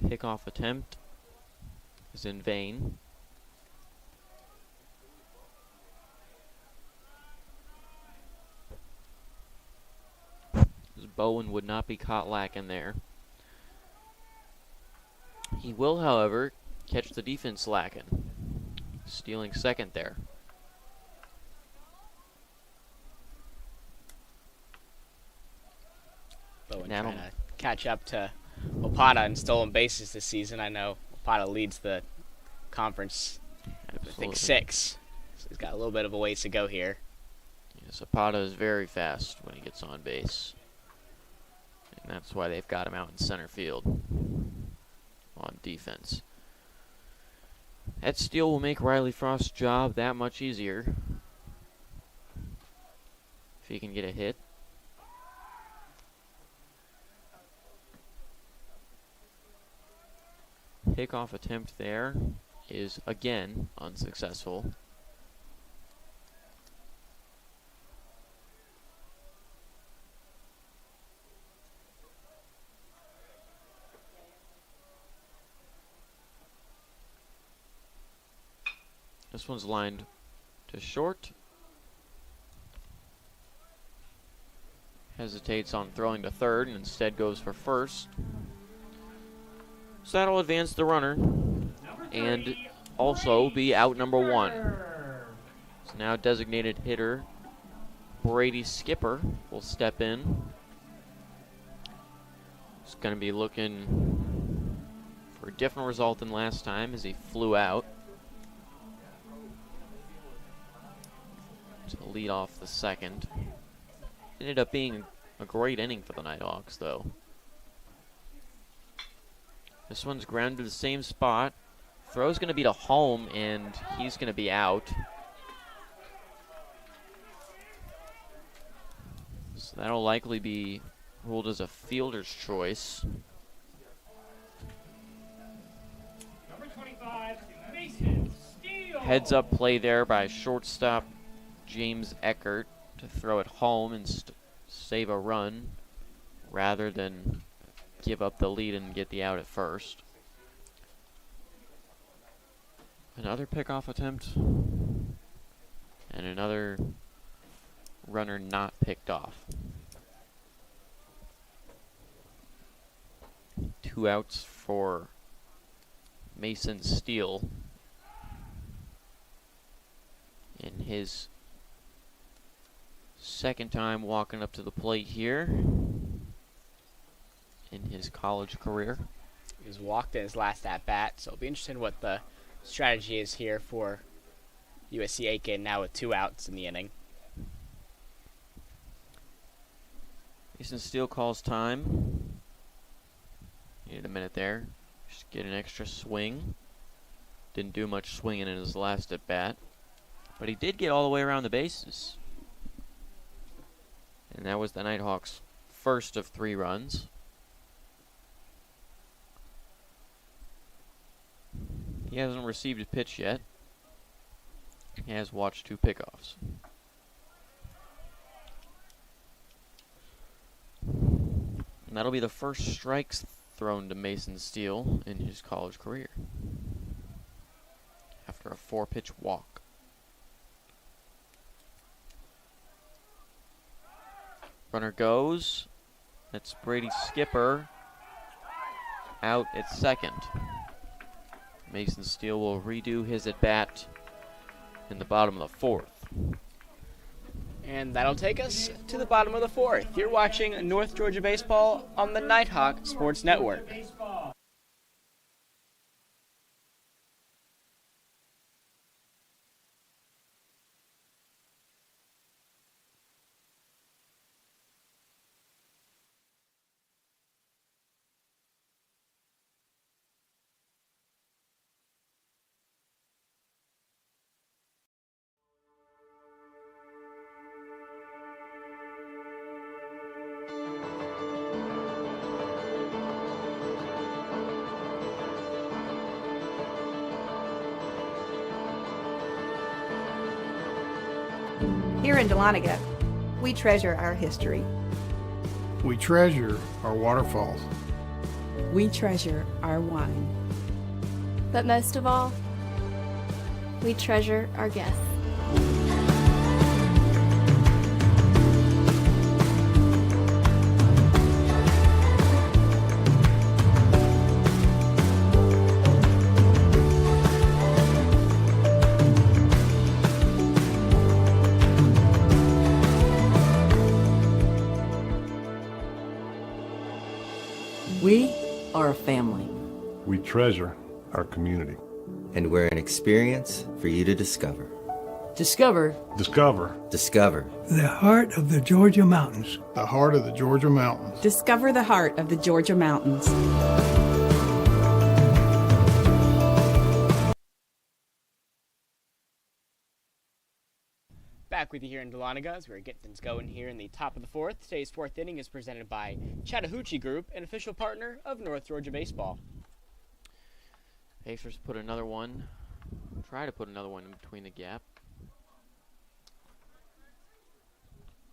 Pickoff attempt is in vain. Bowen would not be caught lacking there. He will, however, catch the defense lacking, stealing second there. Bowen trying to catch up to Opata in stolen bases this season. I know Opata leads the conference, I think 6. So he's got a little bit of a ways to go here. Yes, Opata is very fast when he gets on base. And that's why they've got him out in center field on defense. That steal will make Riley Frost's job that much easier if he can get a hit. Pickoff attempt there is again unsuccessful. This one's lined to short. Hesitates on throwing to third and instead goes for first. So that'll advance the runner and also be out number 1. So now designated hitter Brady Skipper will step in. He's going to be looking for a different result than last time as he flew out to lead off the second. Ended up being a great inning for the Nighthawks, though. This one's grounded to the same spot. Throw's going to be to home, and he's going to be out. So that'll likely be ruled as a fielder's choice. Number 25, Mason Steele. Heads up play there by shortstop James Eckert to throw it home and save a run rather than give up the lead and get the out at first. Another pickoff attempt. And And another runner not picked off. 2 outs for Mason Steele in his second time walking up to the plate here in his college career. He was walked in his last at-bat, so it'll be interesting what the strategy is here for USC Aiken now with 2 outs in the inning. Mason Steele calls time. Needed a minute there. Just get an extra swing. Didn't do much swinging in his last at-bat, but he did get all the way around the bases. And that was the Nighthawks' first of 3 runs. He hasn't received a pitch yet. He has watched 2 pickoffs. And that'll be the first strikes thrown to Mason Steele in his college career, after a 4-pitch walk. Runner goes. That's Brady Skipper out at second. Mason Steele will redo his at-bat in the bottom of the 4th. And that'll take us to the bottom of the 4th. You're watching North Georgia Baseball on the Nighthawk Sports Network. Here in Dahlonega, we treasure our history. We treasure our waterfalls. We treasure our wine. But most of all, we treasure our guests. We are a family. We treasure our community. And we're an experience for you to discover. Discover. Discover. Discover. The heart of the Georgia mountains. The heart of the Georgia mountains. Discover the heart of the Georgia mountains. Back with you here in Dahlonega as we're getting things going here in the top of the 4th. Today's 4th inning is presented by Chattahoochee Group, an official partner of North Georgia Baseball. Pacers try to put another one in between the gap.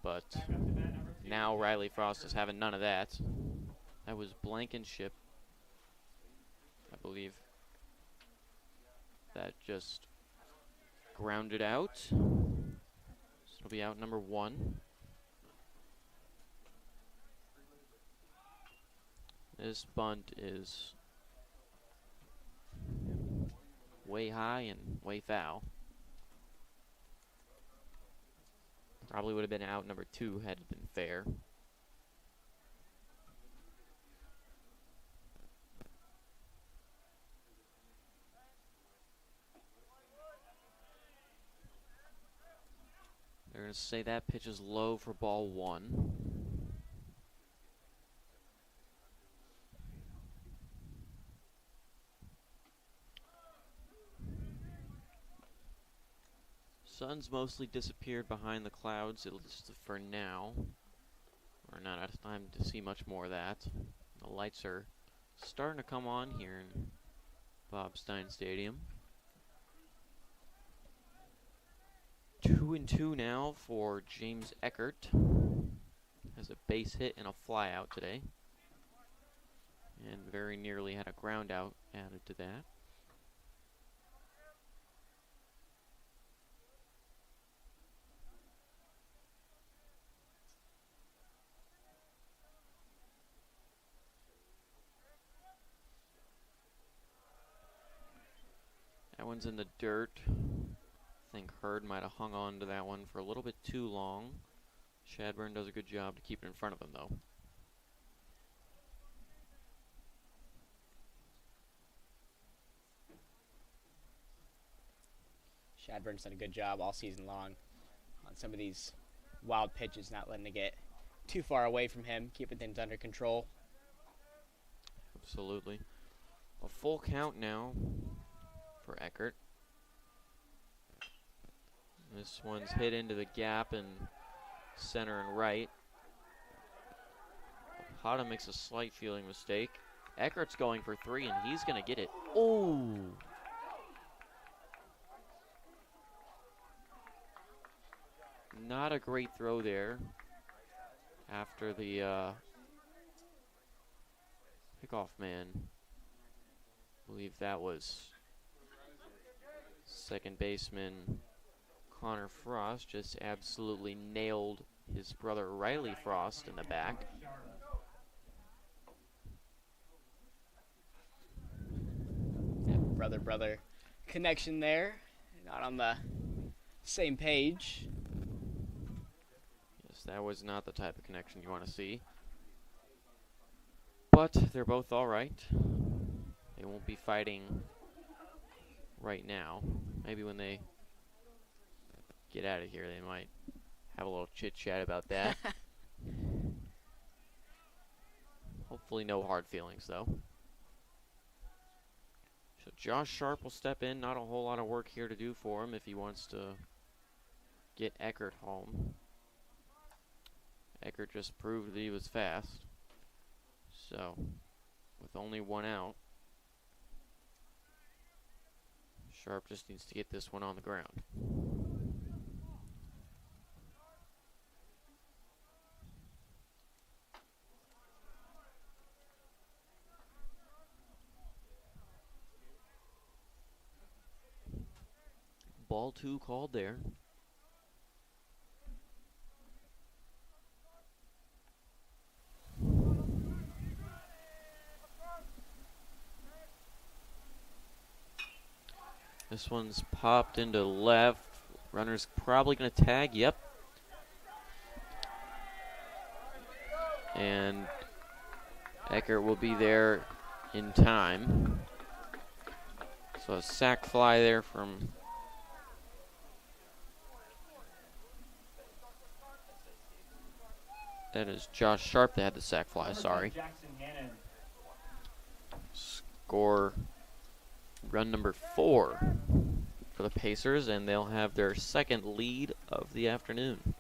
But now Riley Frost is having none of that. That was Blankenship, I believe, that just grounded out. So it'll be out number 1. This bunt is way high and way foul. Probably would have been out number 2 had it been fair. They're going to say that pitch is low for ball 1. Sun's mostly disappeared behind the clouds, at least for now. We're not out of time to see much more of that. The lights are starting to come on here in Bob Stein Stadium. 2-2 now for James Eckert. Has a base hit and a fly out today. And very nearly had a ground out added to that. one's in the dirt. I think Hurd might have hung on to that one for a little bit too long. Shadburn does a good job to keep it in front of him, though. Shadburn's done a good job all season long on some of these wild pitches, not letting it get too far away from him, keeping things under control. Absolutely. A full count now for Eckert. This one's hit into the gap in center and right. Hada makes a slight fielding mistake. Eckert's going for 3, and he's going to get it. Oh! Not a great throw there after the pickoff man. I believe that was second baseman Connor Frost just absolutely nailed his brother Riley Frost in the back. That brother connection there, not on the same page. Yes, that was not the type of connection you want to see. But they're both all right. They won't be fighting right now. Maybe when they get out of here, they might have a little chit-chat about that. Hopefully no hard feelings, though. So Josh Sharp will step in. Not a whole lot of work here to do for him if he wants to get Eckert home. Eckert just proved that he was fast. So, with only one out, Sharp just needs to get this one on the ground. Ball 2 called there. This one's popped into left. Runner's probably going to tag. Yep. And Eckert will be there in time. So a sac fly there from that is Josh Sharp that had the sac fly, sorry. Score run number 4 for the Pacers, and they'll have their second lead of the afternoon.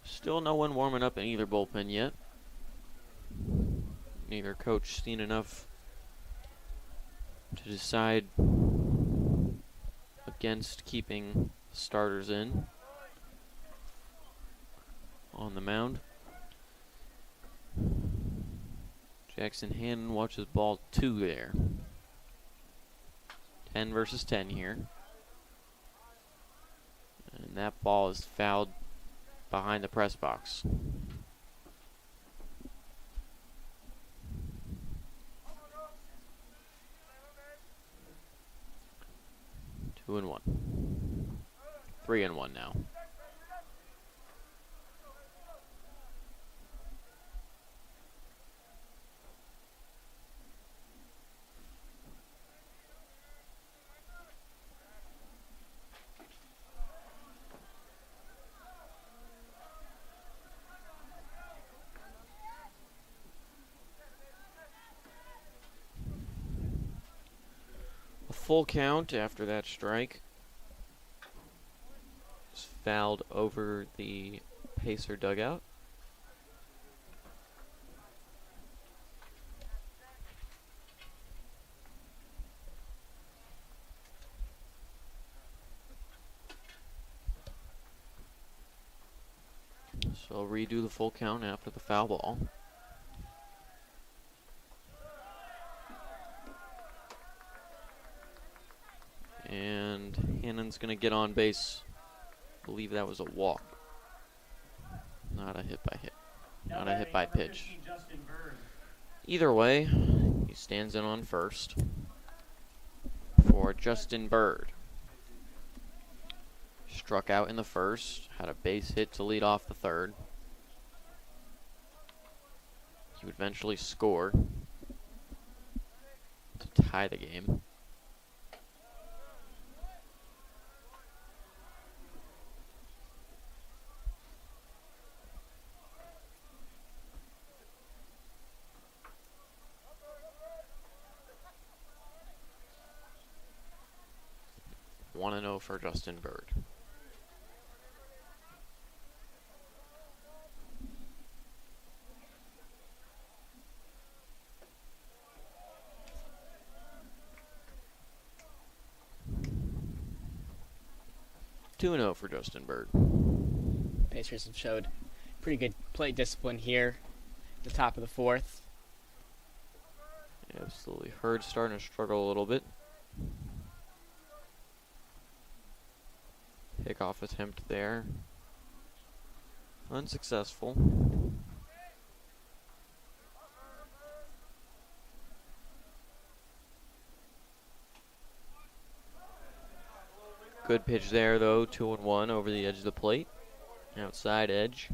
Still no one warming up in either bullpen yet. Neither coach seen enough to decide against keeping starters in on the mound. Jackson Hannon watches ball 2 there. 10 versus 10 here. And that ball is fouled behind the press box. Two and 1. 3 and 1 now. Full count after that strike. It's fouled over the Pacer dugout. So I'll redo the full count after the foul ball. And Hannon's going to get on base. I believe that was a walk. Not a hit by hit. Not a hit by pitch. Either way, he stands in on first for Justin Bird. Struck out in the first, had a base hit to lead off the third. He would eventually score to tie the game. Want to know for Justin Bird. Two and 0 for Justin Bird. Pacers have showed pretty good plate discipline here at the top of the fourth. Absolutely. Hurd starting to struggle a little bit. Pickoff attempt there. Unsuccessful. Good pitch there, though. 2-1 over the edge of the plate. Outside edge.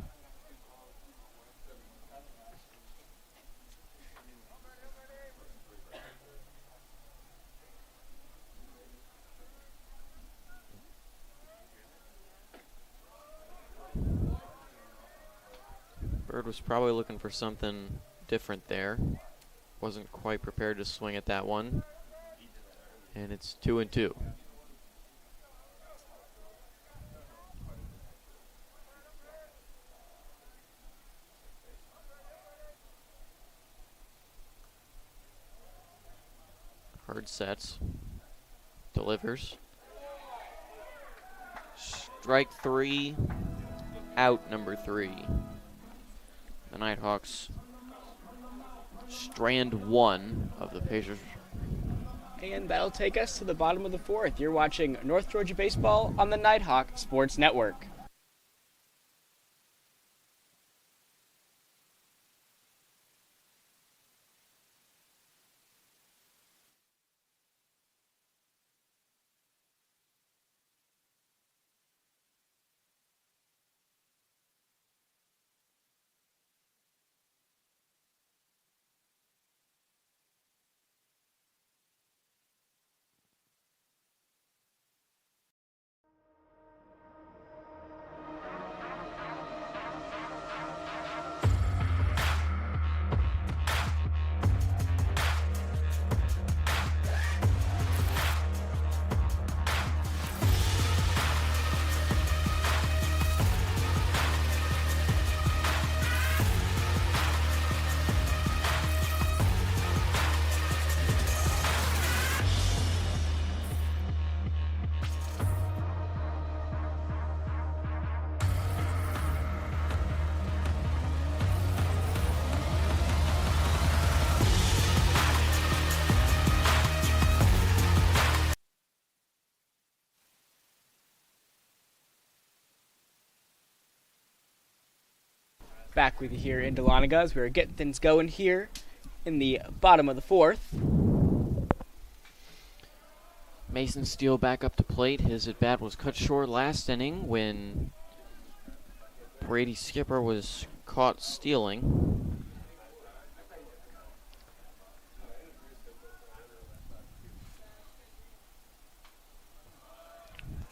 Bird was probably looking for something different there. Wasn't quite prepared to swing at that one. And it's 2-2. Hurd sets. Delivers. Strike three. Out number 3. The Nighthawks strand one of the Pacers. And that'll take us to the bottom of the fourth. You're watching North Georgia Baseball on the Nighthawk Sports Network. Back with you here in Dahlonega as we're getting things going here in the bottom of the fourth. Mason Steele back up to plate. His at-bat was cut short last inning when Brady Skipper was caught stealing.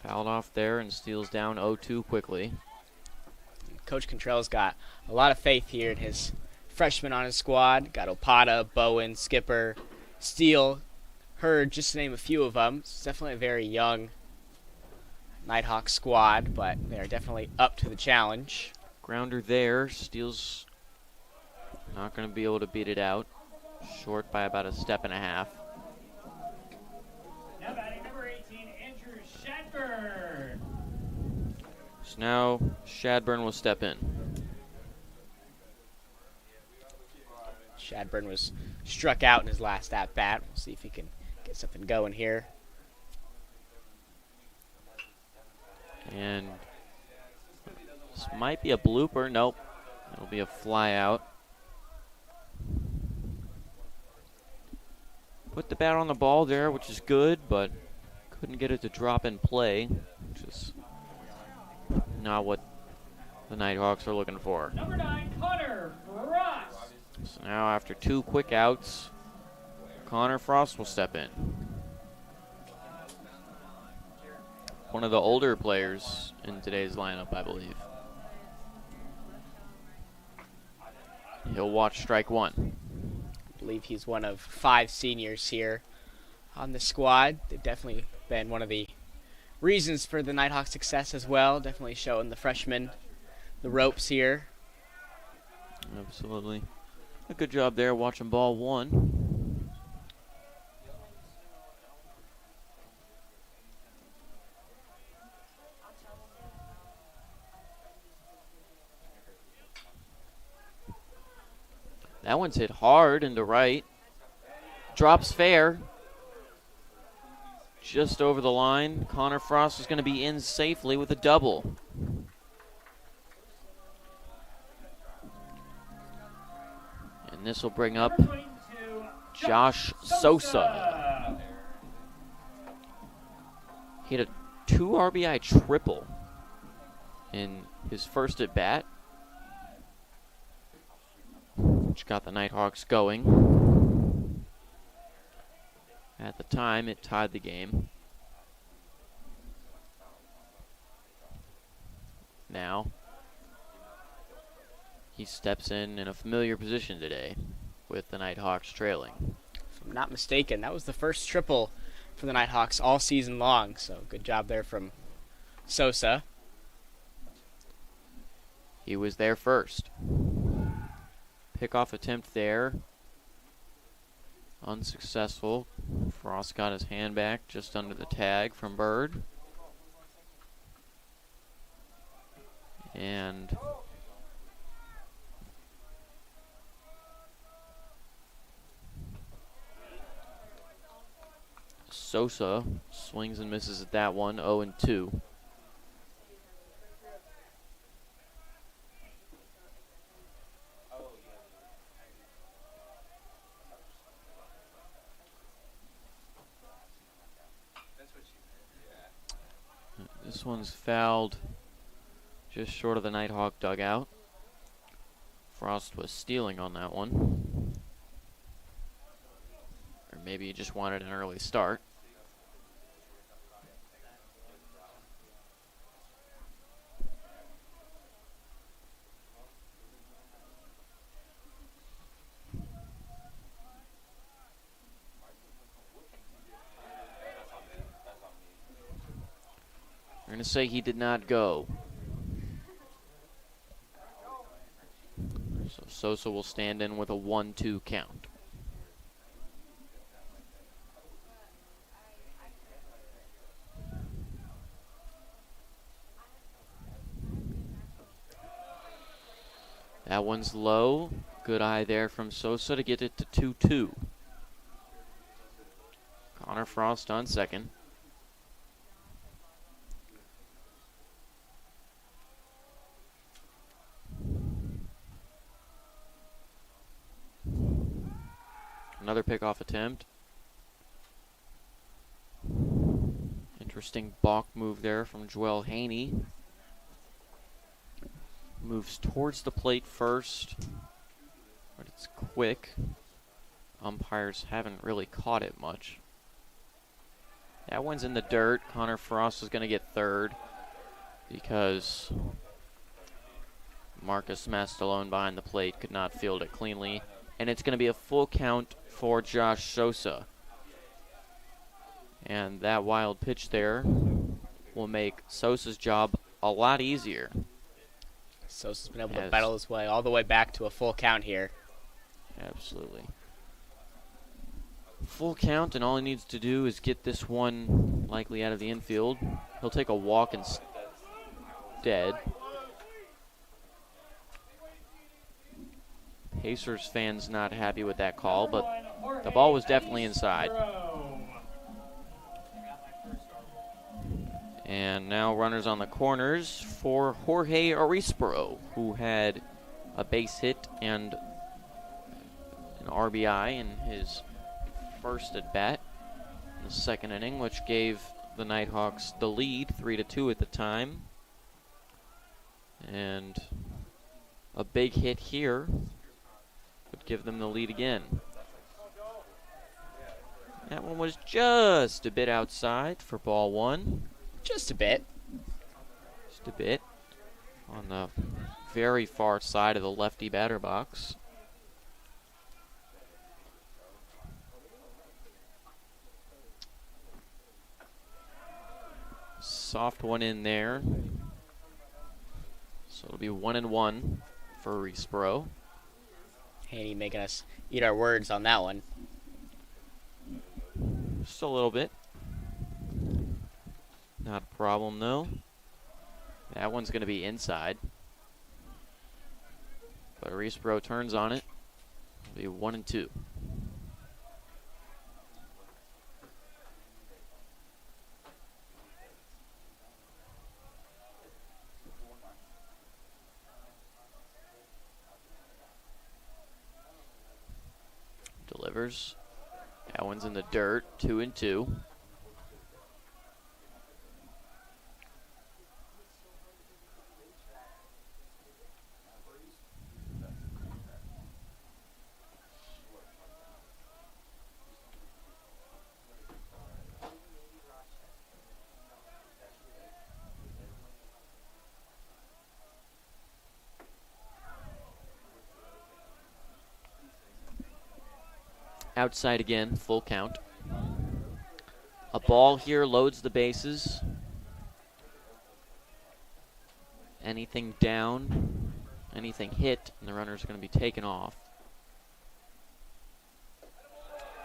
Fouled off there and Steele's down 0-2 quickly. Coach Contrell's got a lot of faith here in his freshmen on his squad. Got Opata, Bowen, Skipper, Steele, Hurd, just to name a few of them. It's definitely a very young Nighthawk squad, but they're definitely up to the challenge. Grounder there. Steele's not going to be able to beat it out. Short by about a step and a half. Now batting number 18, Andrew Shadburn. So now Shadburn will step in. Shadburn was struck out in his last at-bat. We'll see if he can get something going here. And this might be a blooper. Nope. It'll be a fly out. Put the bat on the ball there, which is good, but couldn't get it to drop in play, which is not what the Nighthawks are looking for. Number 9, Connor Frost. So now after 2 quick outs, Connor Frost will step in. One of the older players in today's lineup, I believe. He'll watch strike 1. I believe he's one of 5 seniors here on the squad. They've definitely been one of the reasons for the Nighthawks' success as well. Definitely showing the freshmen the ropes here. Absolutely. A good job there watching ball 1. That one's hit hard into right. Drops fair. Just over the line. Connor Frost is going to be in safely with a double. And this will bring up Josh Sosa. He had a 2 RBI triple in his first at bat, which got the Nighthawks going. At the time, it tied the game. Now, he steps in a familiar position today with the Nighthawks trailing. If I'm not mistaken, that was the first triple for the Nighthawks all season long, so good job there from Sosa. He was there first. Pickoff attempt there. Unsuccessful. Frost got his hand back just under the tag from Bird. And Sosa swings and misses at that one, 0-2. This one's fouled just short of the Nighthawk dugout. Frost was stealing on that one. Or maybe he just wanted an early start. We're going to say he did not go. So Sosa will stand in with a 1-2 count. That one's low. Good eye there from Sosa to get it to 2-2. Connor Frost on second. Another pickoff attempt. Interesting balk move there from Joel Haney. Moves towards the plate first, but it's quick. Umpires haven't really caught it much. That one's in the dirt. Connor Frost is going to get third because Marcus Mastalone behind the plate could not field it cleanly. And it's going to be a full count for Josh Sosa. And that wild pitch there will make Sosa's job a lot easier. Sosa's been able to battle his way all the way back to a full count here. Absolutely. Full count, and all he needs to do is get this one likely out of the infield. He'll take a walk instead. Pacers fans not happy with that call, but the ball was definitely inside. And now runners on the corners for Jorge Arispro, who had a base hit and an RBI in his first at bat in the second inning, which gave the Nighthawks the lead, 3-2 at the time. And a big hit here would give them the lead again. That one was just a bit outside for ball one. Just a bit. Just a bit. On the very far side of the lefty batter box. Soft one in there. So it'll be 1-1 for Respro. Haney making us eat our words on that one. Just a little bit. Not a problem, though. That one's going to be inside. But Respro turns on it. It'll be 1-2. Delivers. That one's in the dirt. 2-2. Outside again, full count. A ball here loads the bases. Anything down, anything hit, and the runners are going to be taken off.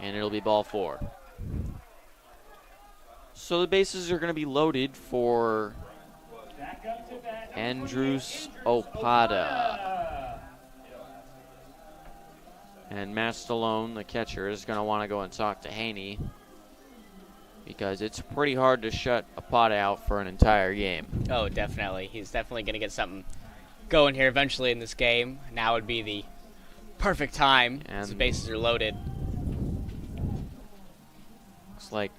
And it'll be ball four. So the bases are going to be loaded for Andrews Opada. And Matt Stallone, the catcher, is going to want to go and talk to Haney because it's pretty hard to shut a pot out for an entire game. Oh, definitely. He's definitely going to get something going here eventually in this game. Now would be the perfect time as the bases are loaded. Looks like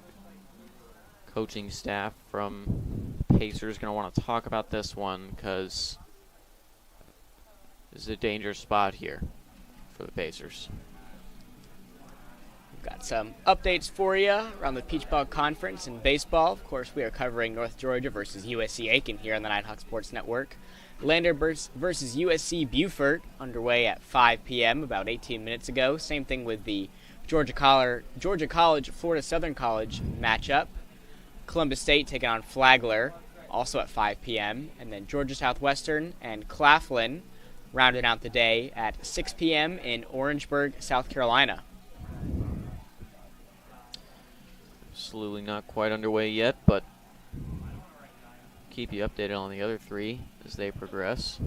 coaching staff from Pacers going to want to talk about this one because this is a dangerous spot here for the Pacers. We've got some updates for you around the Peach Bog Conference in baseball. Of course, we are covering North Georgia versus USC Aiken here on the Nighthawk Sports Network. Lander versus USC Beaufort underway at 5 p.m. about 18 minutes ago. Same thing with the Georgia College, Florida Southern College matchup. Columbus State taking on Flagler, also at 5 p.m. And then Georgia Southwestern and Claflin rounding out the day at 6 p.m. in Orangeburg, South Carolina. Absolutely not quite underway yet, but keep you updated on the other three as they progress.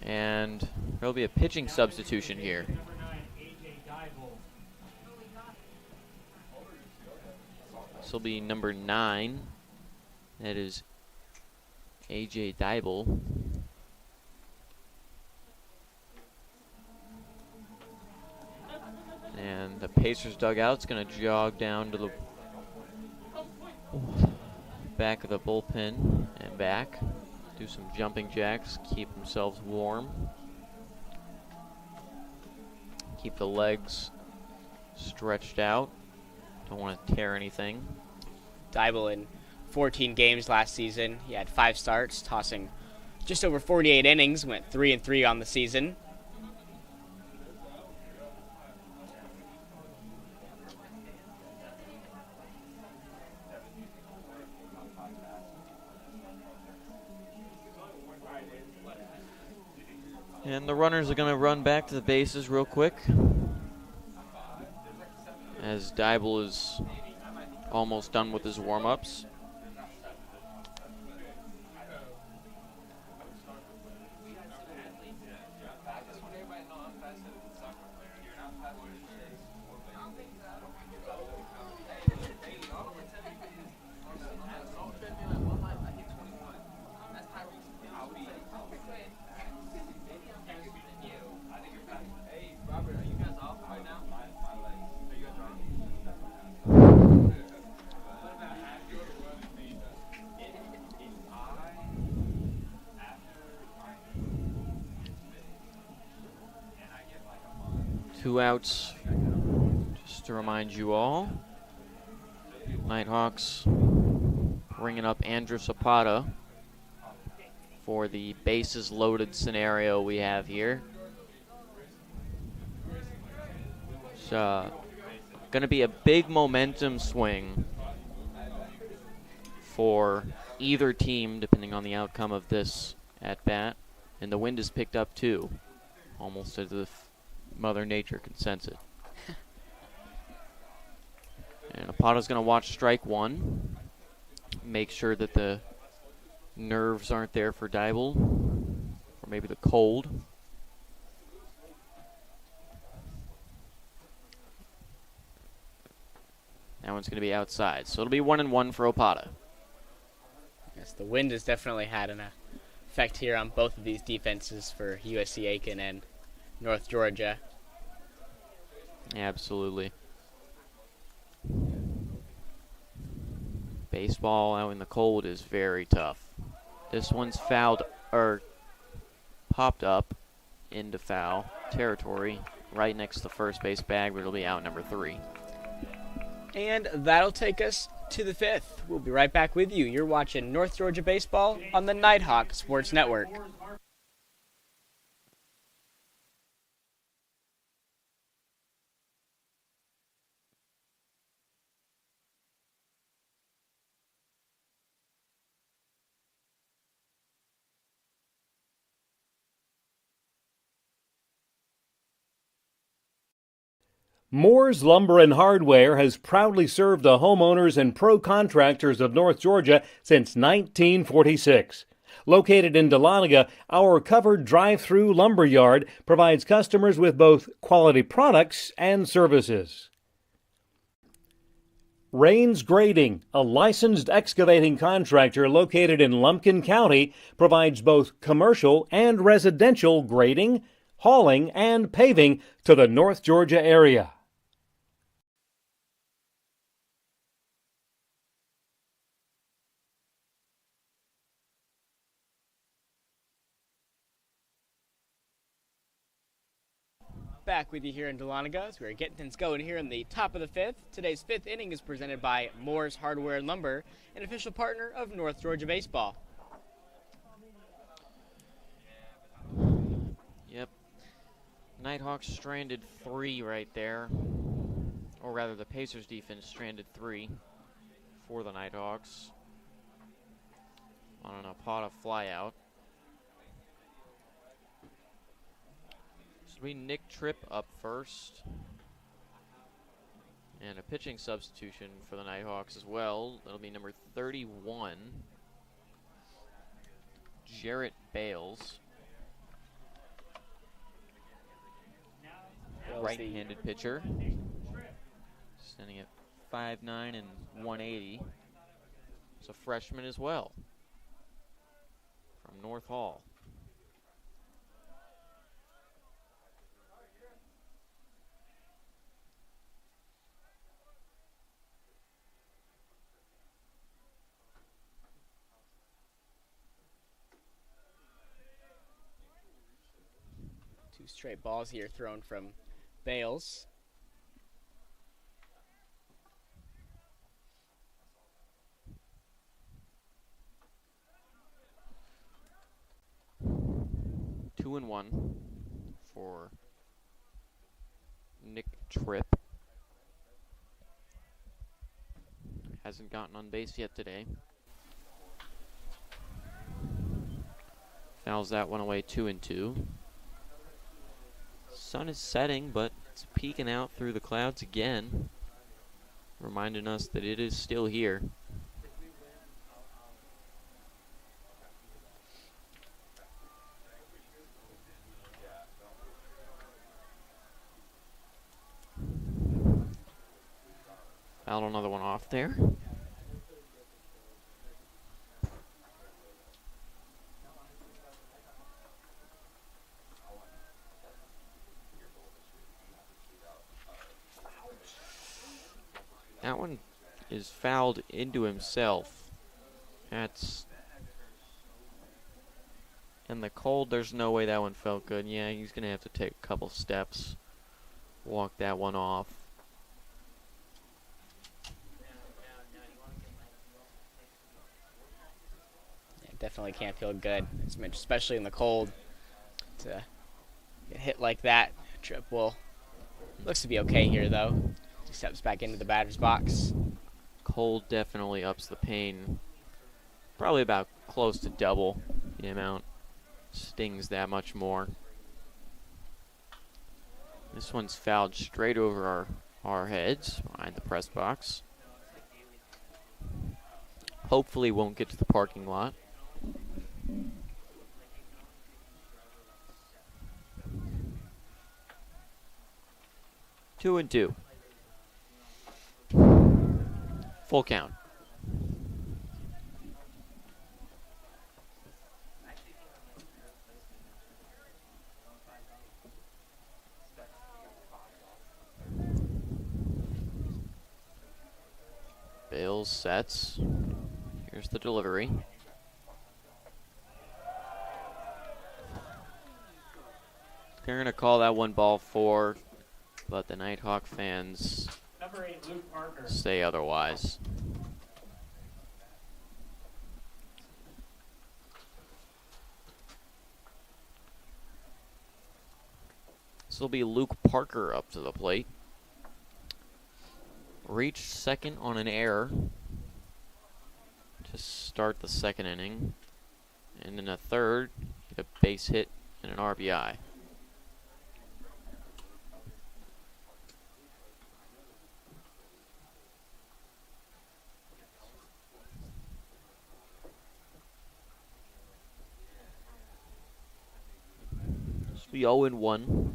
And there'll be a pitching substitution here. This will be number 9. That is A.J. Dybel. And the Pacers dugout's going to jog down to the back of the bullpen and back. Do some jumping jacks, keep themselves warm. Keep the legs stretched out. Don't want to tear anything. Dybel in 14 games last season. He had 5 starts, tossing just over 48 innings, went 3-3 on the season. And the runners are going to run back to the bases real quick as Dybel is almost done with his warm-ups. 2 outs, just to remind you all. Nighthawks bringing up Andrew Zapata for the bases loaded scenario we have here. It's going to be a big momentum swing for either team, depending on the outcome of this at-bat. And the wind is picked up, too, almost as if Mother Nature can sense it. And Apato's going to watch strike 1, make sure that the nerves aren't there for Dibble, or maybe the cold. That one's going to be outside, so it'll be 1-1 for Opata. Yes, the wind has definitely had an effect here on both of these defenses for USC Aiken and North Georgia. Absolutely. Baseball out in the cold is very tough. This one's fouled, or popped up into foul territory right next to the first base bag, but it'll be out number 3. And that'll take us to the 5th. We'll be right back with you. You're watching North Georgia Baseball on the Nighthawk Sports Network. Moore's Lumber and Hardware has proudly served the homeowners and pro contractors of North Georgia since 1946. Located in Dahlonega, our covered drive-through lumber yard provides customers with both quality products and services. Rains Grading, a licensed excavating contractor located in Lumpkin County, provides both commercial and residential grading, hauling, and paving to the North Georgia area. Back with you here in Dahlonega as we're getting things going here in the top of the 5th. Today's 5th inning is presented by Moore's Hardware and Lumber, an official partner of North Georgia Baseball. Yep. Nighthawks stranded 3 right there. Or rather, the Pacers defense stranded 3 for the Nighthawks on an Apata flyout. We Nick Tripp up first. And a pitching substitution for the Nighthawks as well. That'll be number 31, Jarrett Bales. Right-handed pitcher. Standing at 5'9" and 180. It's a freshman as well from North Hall. Two straight balls here thrown from Bales. Two and 1 for Nick Tripp. Hasn't gotten on base yet today. Fouls that one away, 2-2. Sun is setting, but it's peeking out through the clouds again, reminding us that it is still here. Fouled another one off there. That one is fouled into himself. That's... In the cold, there's no way that one felt good. Yeah, he's going to have to take a couple steps walk that one off. Yeah, definitely can't feel good, especially in the cold. To get hit like that. Triple looks to be okay here, though. He steps back into the batter's box. Cold definitely ups the pain. Probably about close to double the amount. Stings that much more. This one's fouled straight over our heads behind the press box. Hopefully won't get to the parking lot. Two and two. Full count. Bales sets. Here's the delivery. They're going to call that one ball 4, but the Nighthawk fans Number 8, Luke Parker. say otherwise. This will be Luke Parker up to the plate. Reached second on an error to start the second inning. And in the third, hit a base hit and an RBI. This will be 0-1.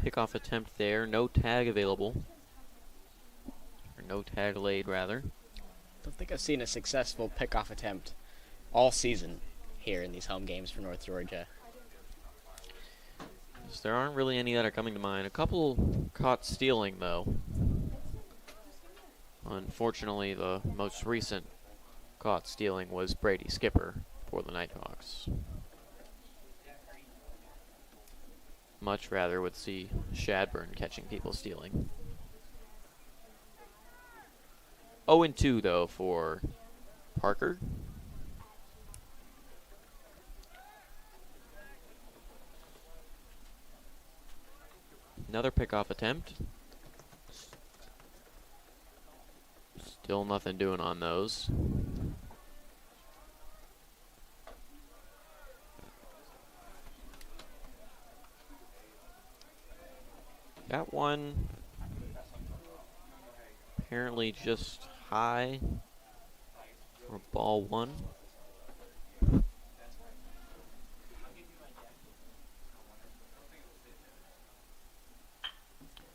Pickoff attempt there. No tag available. Or no tag laid, rather. Don't think I've seen a successful pickoff attempt all season here in these home games for North Georgia. There aren't really any that are coming to mind. A couple caught stealing, though. Unfortunately, the most recent caught stealing was Brady Skipper for the Nighthawks. Much rather would see Shadburn catching people stealing. 0-2, though, for Parker. Another pickoff attempt. Still nothing doing on those. Got one apparently just high for ball 1.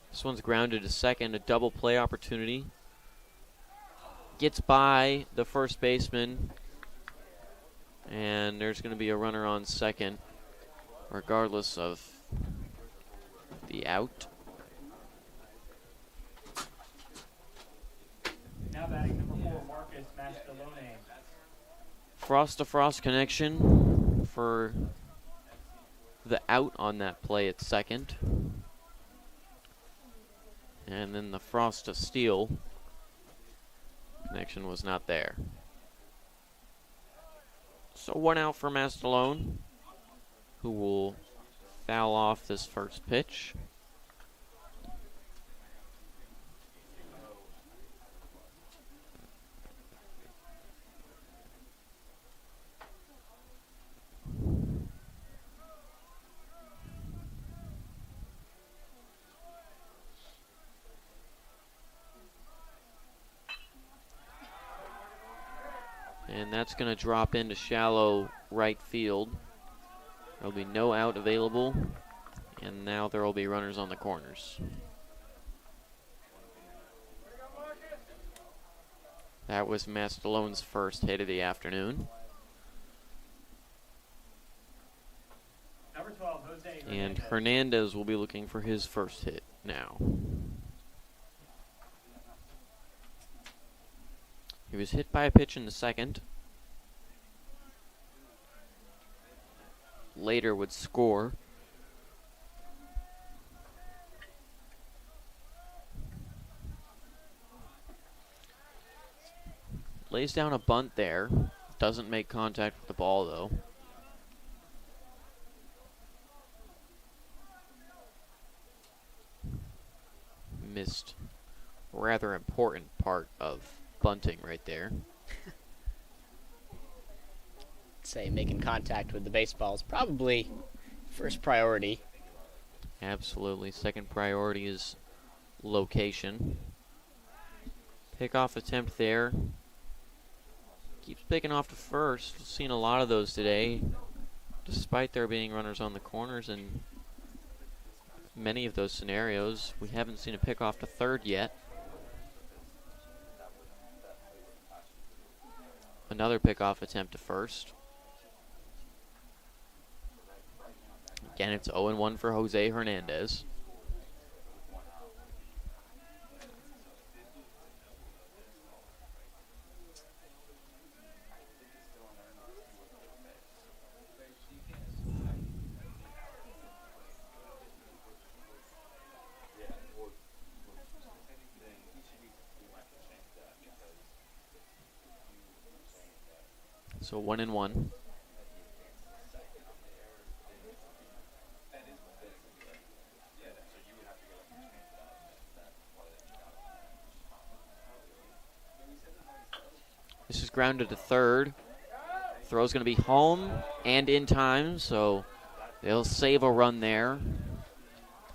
This one's grounded to second, a double play opportunity. Gets by the first baseman, and there's going to be a runner on second, regardless of the out. Now batting number 4, Marcus Mastalone. Frost-to-frost connection for the out on that play at second. And then the frost-to-steal connection was not there. So 1 out for Mastalone, who will foul off this first pitch. And that's going to drop into shallow right field. There'll be no out available, and now there will be runners on the corners. That was Mastalone's first hit of the afternoon. Number 12, Jose And Hernandez will be looking for his first hit now. He was hit by a pitch in the second. Later would score Lays down a bunt there. Doesn't make contact with the ball, though. Missed rather important part of bunting right there. Say making contact with the baseball is probably first priority. Absolutely. Second priority is location. Pickoff attempt there. Keeps picking off to first. Seen a lot of those today, despite there being runners on the corners in many of those scenarios. We haven't seen a pickoff to third yet. Another pickoff attempt to first. Again, it's 0-1 for Jose Hernandez. So 1-1. This is grounded to third. Throw's going to be home and in time, so they'll save a run there.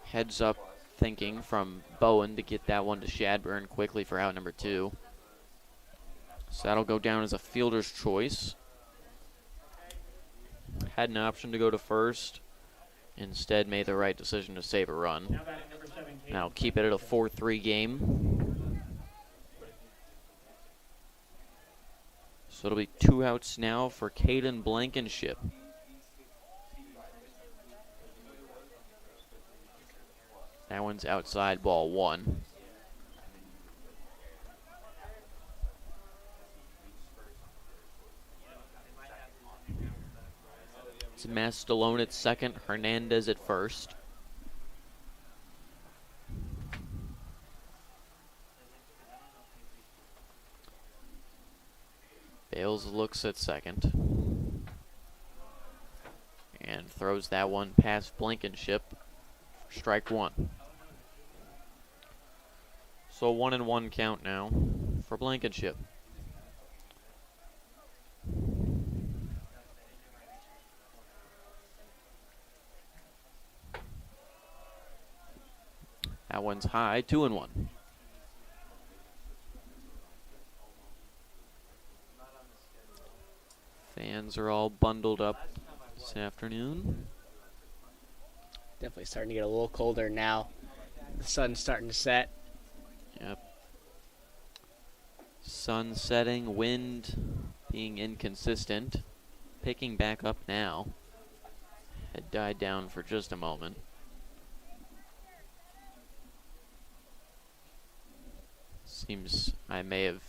Heads up thinking from Bowen to get that one to Shadburn quickly for out number 2. So that'll go down as a fielder's choice. Had an option to go to first. Instead made the right decision to save a run. Now keep it at a 4-3 game. So it'll be 2 outs now for Caden Blankenship. That one's outside, ball 1. It's Mastalone at second, Hernandez at first. Bales looks at second. And throws that one past Blankenship for strike 1. So 1-1 count now for Blankenship. That one's high, 2-1. Fans are all bundled up this afternoon. Definitely starting to get a little colder now. The sun's starting to set. Yep. Sun setting, wind being inconsistent. Picking back up now. Had died down for just a moment. Seems I may have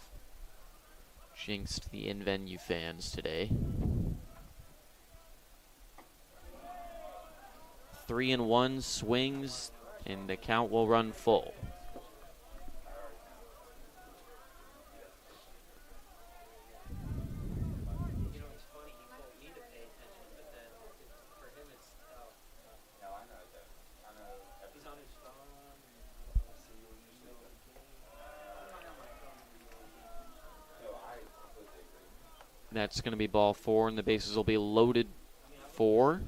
jinxed the in-venue fans today. 3-1 swings, and the count will run full. That's going to be ball 4, and the bases will be loaded for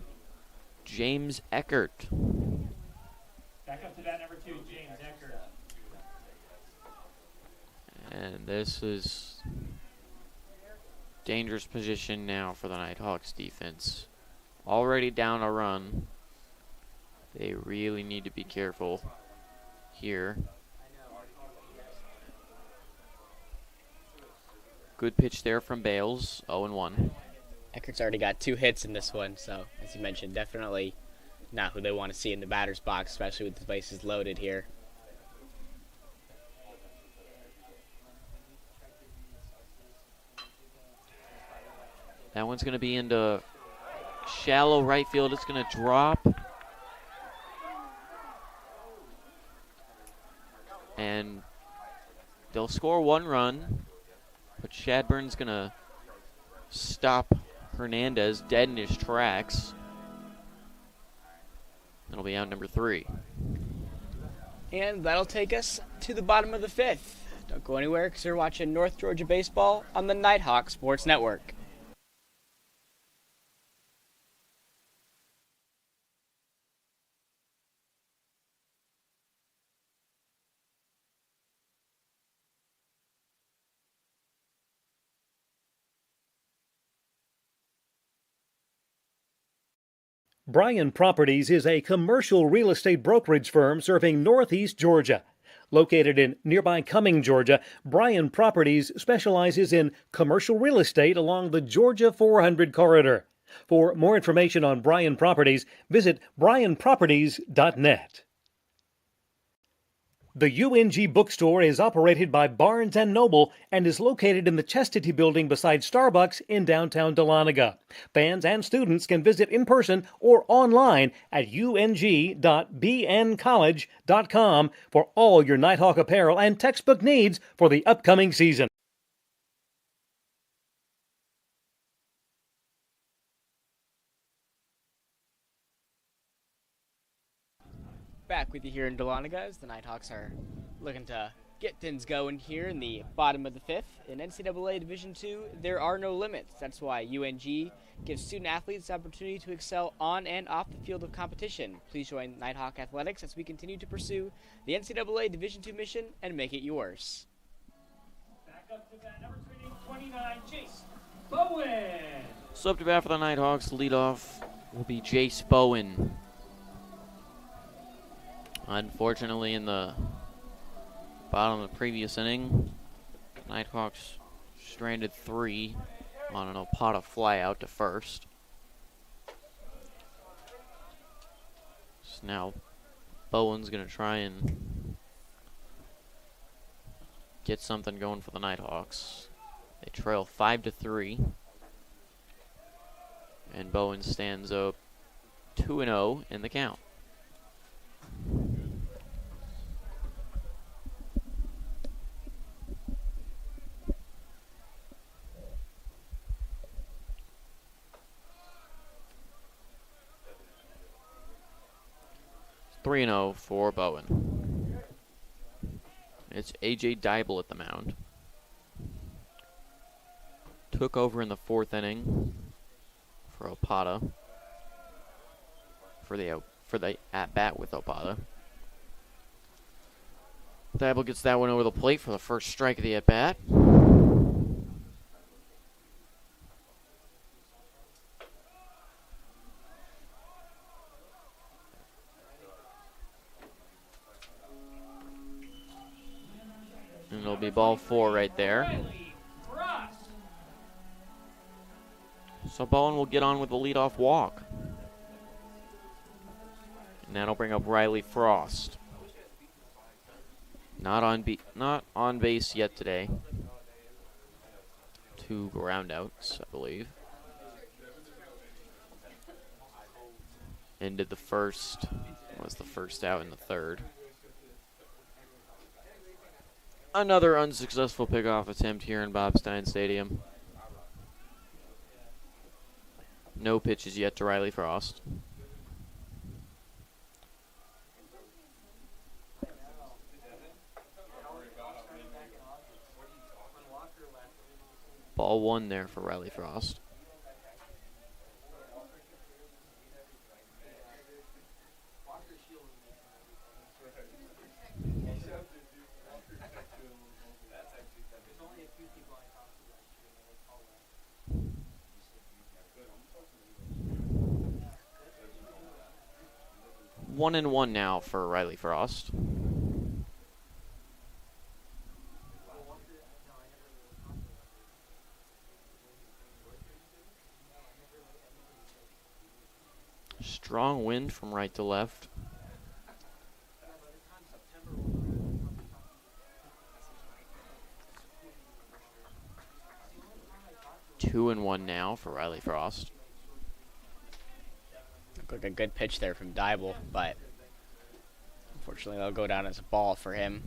James Eckert. Back up to bat number 2, James Eckert. And this is dangerous position now for the Nighthawks defense. Already down a run. They really need to be careful here. Good pitch there from Bales, 0-1. Eckert's already got 2 hits in this one, so as you mentioned, definitely not who they want to see in the batter's box, especially with the bases loaded here. That one's going to be into shallow right field. It's going to drop. And they'll score 1 run. But Shadburn's going to stop Hernandez dead in his tracks. That'll be out number 3. And that'll take us to the bottom of the 5th. Don't go anywhere because you're watching North Georgia Baseball on the Nighthawk Sports Network. Bryan Properties is a commercial real estate brokerage firm serving Northeast Georgia. Located in nearby Cumming, Georgia, Bryan Properties specializes in commercial real estate along the Georgia 400 corridor. For more information on Bryan Properties, visit bryanproperties.net. The UNG bookstore is operated by Barnes & Noble and is located in the Chastity Building beside Starbucks in downtown Dahlonega. Fans and students can visit in person or online at ung.bncollege.com for all your Nighthawk apparel and textbook needs for the upcoming season. Back with you here in Dahlonega as the Nighthawks are looking to get things going here in the bottom of the 5th. In NCAA Division II, there are no limits. That's why UNG gives student athletes the opportunity to excel on and off the field of competition. Please join Nighthawk Athletics as we continue to pursue the NCAA Division II mission and make it yours. Back up to bat, number 29, Jace Bowen. So up to bat for the Nighthawks, leadoff will be Jace Bowen. Unfortunately, in the bottom of the previous inning, Nighthawks stranded 3 on an Opata flyout to first. So now Bowen's going to try and get something going for the Nighthawks. They trail 5-3, and Bowen stands up 2-0 in the count. It's 3-0 for Bowen. It's A.J. Dybel at the mound. Took over in the 4th inning for Opata. For the at-bat with Opata. Dybel gets that one over the plate for the first strike of the at-bat. And it'll be ball 4 right there. So Bowen will get on with the leadoff walk. And that'll bring up Riley Frost. Not on base yet today. 2 ground outs, I believe. Ended the first. Was the first out in the 3rd. Another unsuccessful pickoff attempt here in Bob Stein Stadium. No pitches yet to Riley Frost. Ball 1 there for Riley Frost. One and one now for Riley Frost. Strong wind from right to left. Two and one now for Riley Frost. Looked like a good pitch there from Dybel, but unfortunately that'll go down as a ball for him.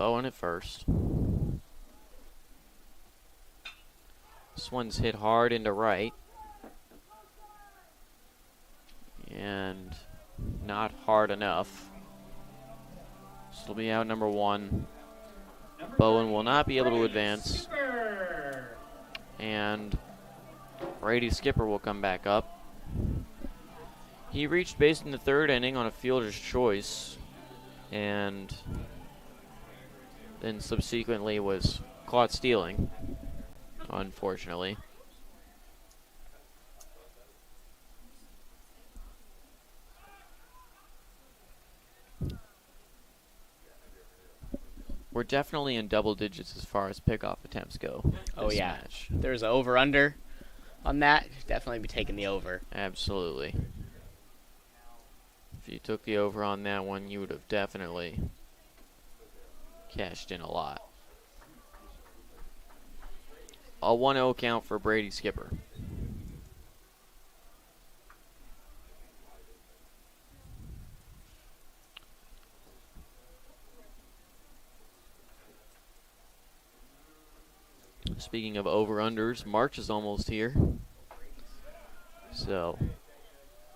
Bowen at first. This one's hit hard into right. And not hard enough. This will be out number 1. Bowen will not be able to advance. And Brady Skipper will come back up. He reached base in the 3rd inning on a fielder's choice, and then subsequently was caught stealing, unfortunately. We're definitely in double digits as far as pickoff attempts go. Oh, yeah. Match. There's an over-under on that. Definitely be taking the over. Absolutely. If you took the over on that one, you would have definitely cashed in a lot. A 1-0 count for Brady Skipper. Speaking of over-unders, March is almost here. So,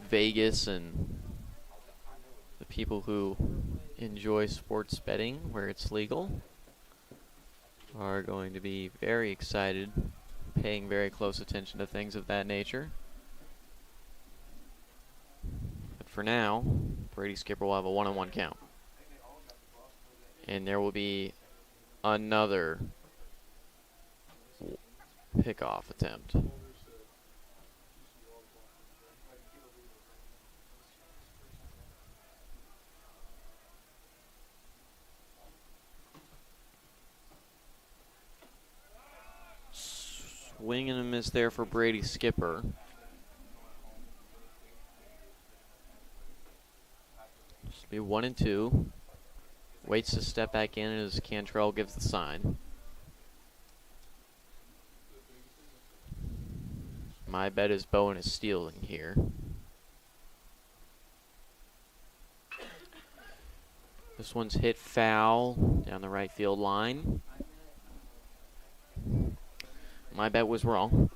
Vegas and the people who enjoy sports betting where it's legal are going to be very excited, paying very close attention to things of that nature. But for now, Brady Skipper will have a 1-on-1 count. And there will be another pickoff attempt. Swing and a miss there for Brady Skipper. This will be 1-2. Waits to step back in as Cantrell gives the sign. My bet is Bowen is stealing here. This one's hit foul down the right field line. My bet was wrong.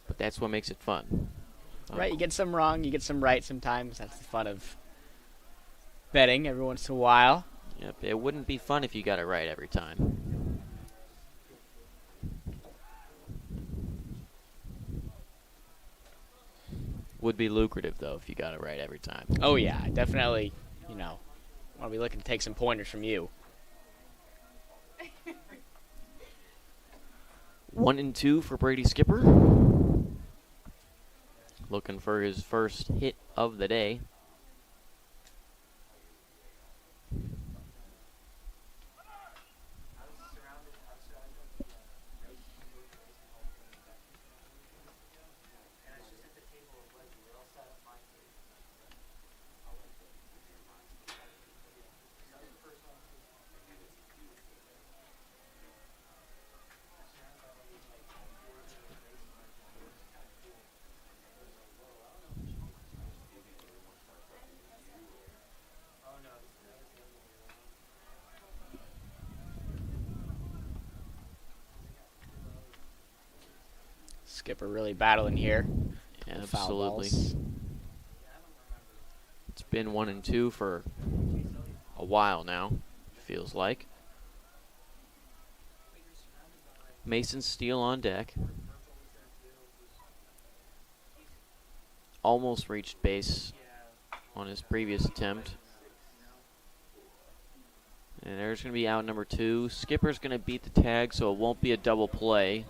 But that's what makes it fun. Right, you get some wrong, you get some right sometimes. That's the fun of betting every once in a while. Yep, it wouldn't be fun if you got it right every time. Would be lucrative, though, if you got it right every time. Oh, yeah, definitely, you know, I'll be looking to take some pointers from you. 1-2 for Brady Skipper. Looking for his first hit of the day. Skipper really battling here. Absolutely. It's been 1-2 for a while now, feels like. Mason Steele on deck. Almost reached base on his previous attempt. And there's going to be out number 2. Skipper's going to beat the tag, so it won't be a double play.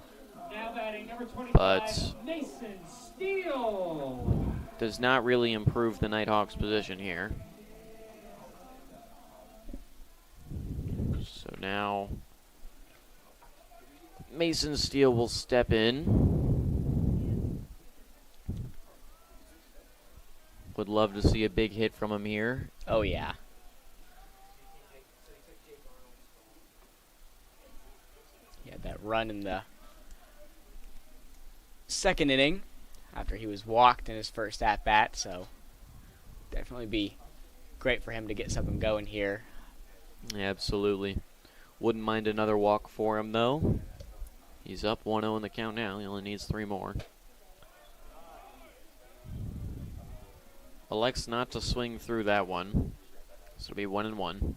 Now batting number 25, But Mason Steele. Does not really improve the Nighthawks' position here. So now Mason Steele will step in. Would love to see a big hit from him here. Oh, yeah. Yeah, that run in the second inning after he was walked in his first at-bat, so definitely be great for him to get something going here. Absolutely. Wouldn't mind another walk for him, though. He's up 1-0 in the count now. He only needs 3 more. Elects not to swing through that one. So it'll be 1-1.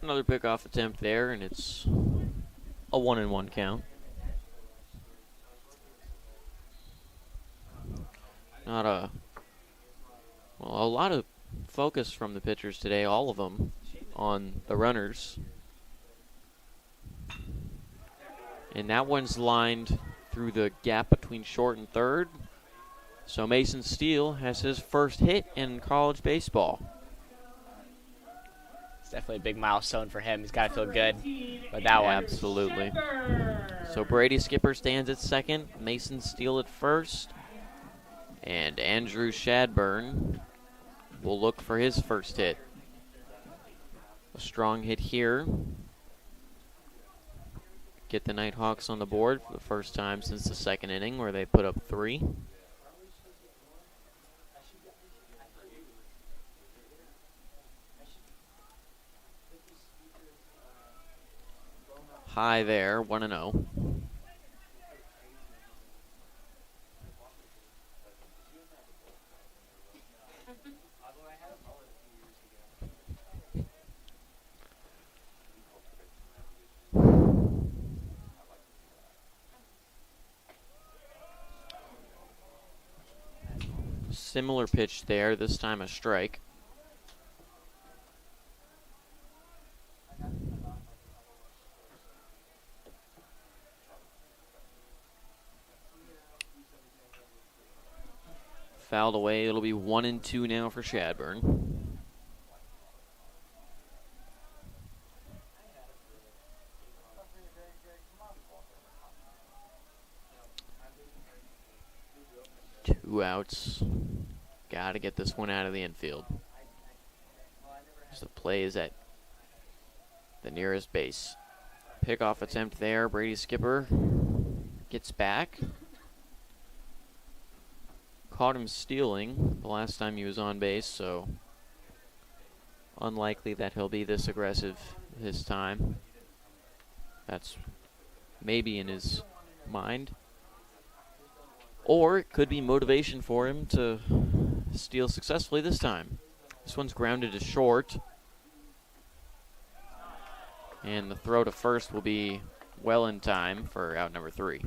Another pickoff attempt there, and it's a 1-1 count. A lot of focus from the pitchers today, all of them, on the runners. And that one's lined through the gap between short and third. So Mason Steele has his first hit in college baseball. Definitely a big milestone for him. He's got to feel good with that one. Absolutely. So Brady Skipper stands at second, Mason Steele at first, and Andrew Shadburn will look for his first hit. A strong hit here. Get the Nighthawks on the board for the first time since the second inning, where they put up 3. High there, 1-0. Similar pitch there, this time a strike. Fouled away. It'll be 1-2 now for Shadburn. Two outs. Got to get this one out of the infield. So the play is at the nearest base. Pickoff attempt there. Brady Skipper gets back. Caught him stealing the last time he was on base, so unlikely that he'll be this aggressive this time. That's maybe in his mind. Or it could be motivation for him to steal successfully this time. This one's grounded to short. And the throw to first will be well in time for out number 3.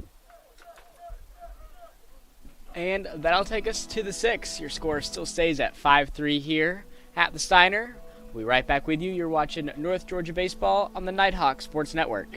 And that'll take us to the 6th. Your score still stays at 5-3 here at the Steiner. We'll be right back with you. You're watching North Georgia Baseball on the Nighthawk Sports Network.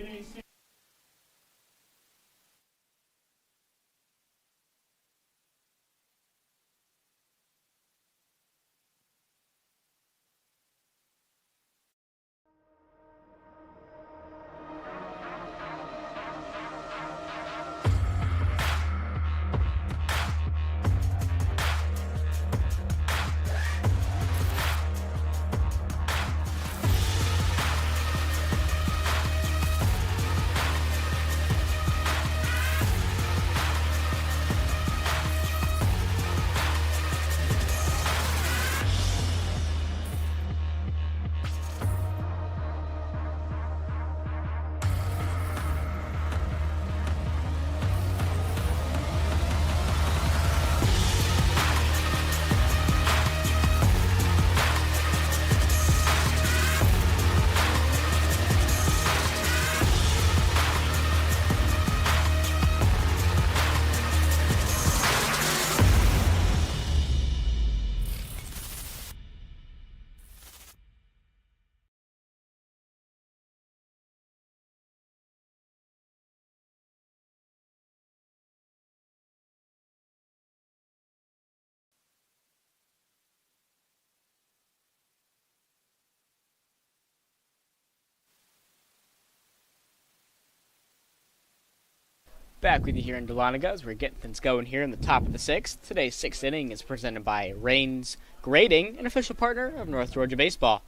Back with you here in Dahlonega as we're getting things going here in the top of the sixth. Today's sixth inning is presented by Rains Grading, an official partner of North Georgia Baseball.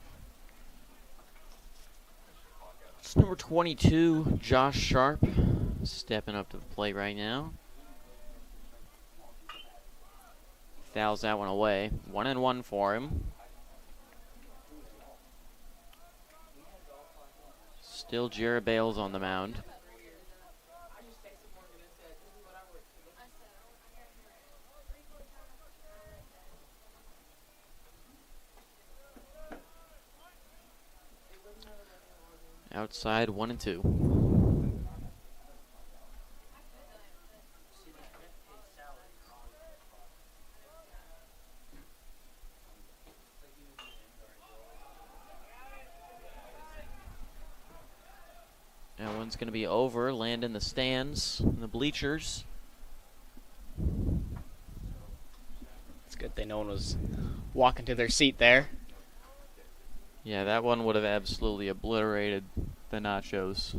It's number 22, Josh Sharp, stepping up to the plate right now. Fouls that one away. 1-1 for him. Still Jared Bales on the mound. Outside 1-2. That one's going to be over, land in the stands, in the bleachers. It's good that no one was walking to their seat there. Yeah, that one would have absolutely obliterated the nachos.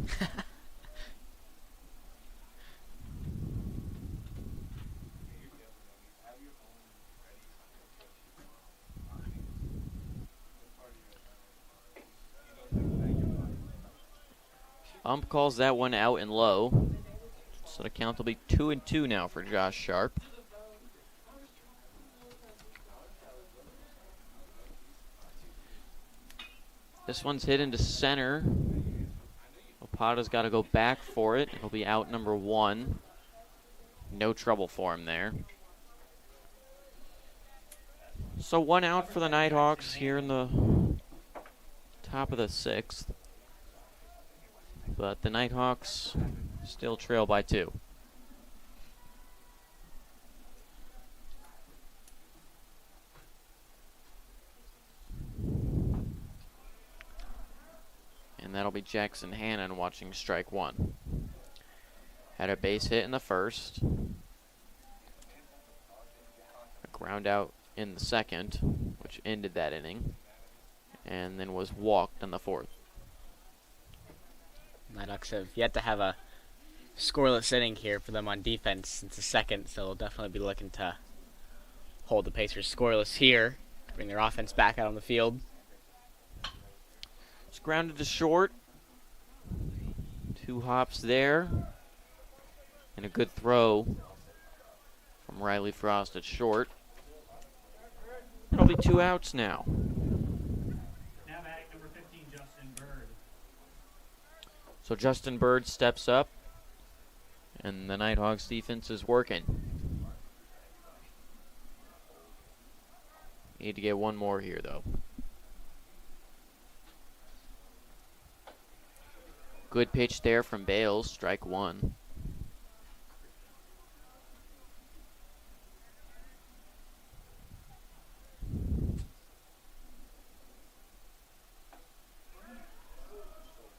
Ump calls that one out and low. So the count will be 2-2 now for Josh Sharp. This one's hit into center. Opada's got to go back for it. It'll be out number 1. No trouble for him there. So 1 out for the Nighthawks here in the top of the 6th. But the Nighthawks still trail by 2. And that'll be Jackson Hannon watching strike 1. Had a base hit in the first. A ground out in the second, which ended that inning. And then was walked in the fourth. Nighthawks have yet to have a scoreless inning here for them on defense since the second, so they'll definitely be looking to hold the Pacers scoreless here, bring their offense back out on the field. It's grounded to short. 2 hops there. And a good throw from Riley Frost at short. It'll be 2 outs now. Now batting number 15, Justin Bird. So Justin Bird steps up, and the Nighthawks defense is working. Need to get one more here, though. Good pitch there from Bales, strike 1.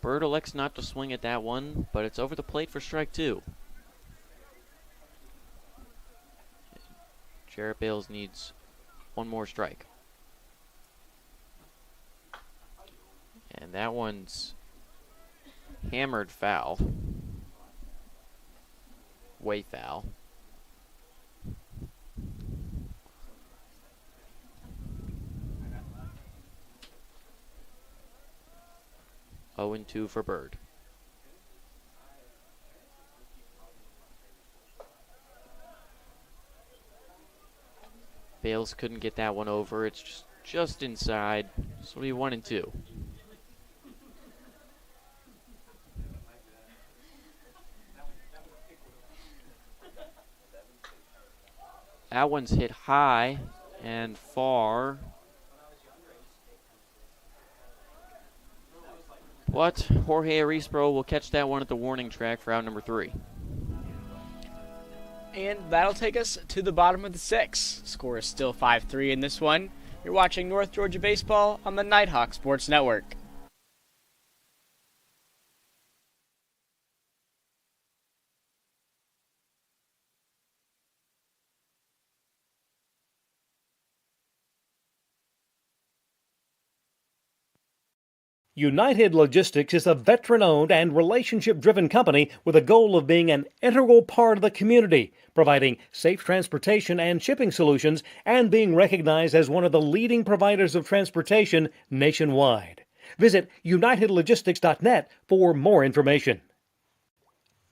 Bird elects not to swing at that one, but it's over the plate for strike 2. Jarrett Bales needs one more strike. And that one's hammered foul. Way foul. Oh and 2 for Bird. Bales couldn't get that one over. It's just inside. So it'll be 1 and 2. That one's hit high and far. But Jorge Arisbro will catch that one at the warning track for out number 3. And that'll take us to the bottom of the 6th. Score is still 5-3 in this one. You're watching North Georgia Baseball on the Nighthawk Sports Network. United Logistics is a veteran-owned and relationship-driven company with a goal of being an integral part of the community, providing safe transportation and shipping solutions and being recognized as one of the leading providers of transportation nationwide. Visit unitedlogistics.net for more information.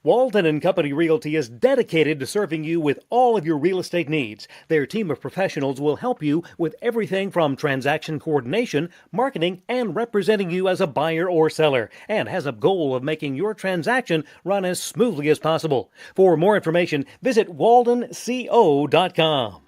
Walton & Company Realty is dedicated to serving you with all of your real estate needs. Their team of professionals will help you with everything from transaction coordination, marketing, and representing you as a buyer or seller, and has a goal of making your transaction run as smoothly as possible. For more information, visit waltonco.com.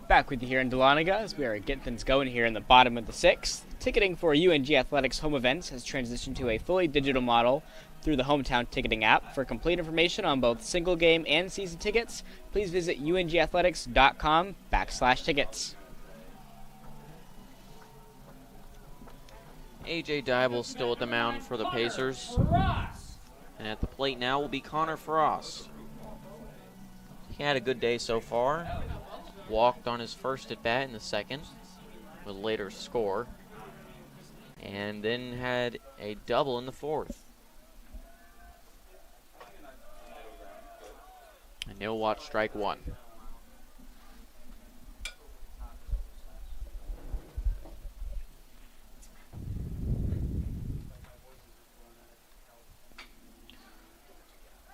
Back with you here in Dahlonega as we are getting things going here in the bottom of the sixth. Ticketing for UNG Athletics home events has transitioned to a fully digital model through the Hometown Ticketing app. For complete information on both single game and season tickets, please visit ungathletics.com/tickets. A.J. Dybel still at the mound for the Pacers. And at the plate now will be Connor Frost. He had a good day so far. Walked on his first at bat in the second, would later score, and then had a double in the fourth. And he'll watch strike one.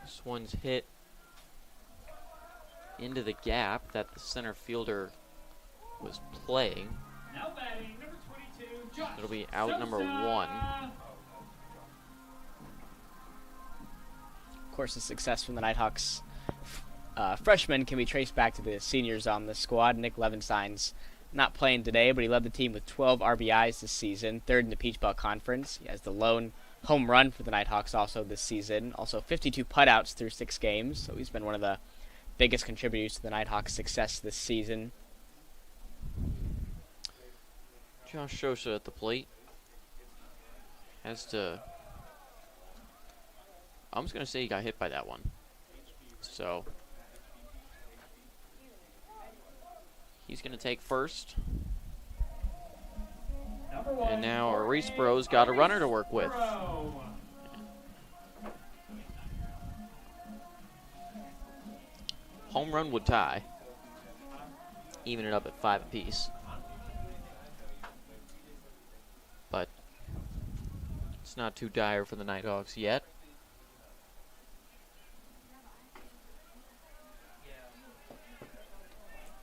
This one's hit into the gap that the center fielder was playing. Now batting, number 22, Josh. It'll be out number one. Of course, the success from the Nighthawks freshmen can be traced back to the seniors on the squad. Nick Levenstein's not playing today, but he led the team with 12 RBIs this season, third in the Peach Belt Conference. He has the lone home run for the Nighthawks also this season. Also 52 putouts through 6 games, so he's been one of the biggest contributors to the Nighthawks' success this season. Josh Shosha at the plate. Has to... I'm just going to say he got hit by that one. So... he's going to take first. And now Reese Bro's got a runner to work with. Home run would tie. Even it up at 5 apiece. But it's not too dire for the Nighthawks yet.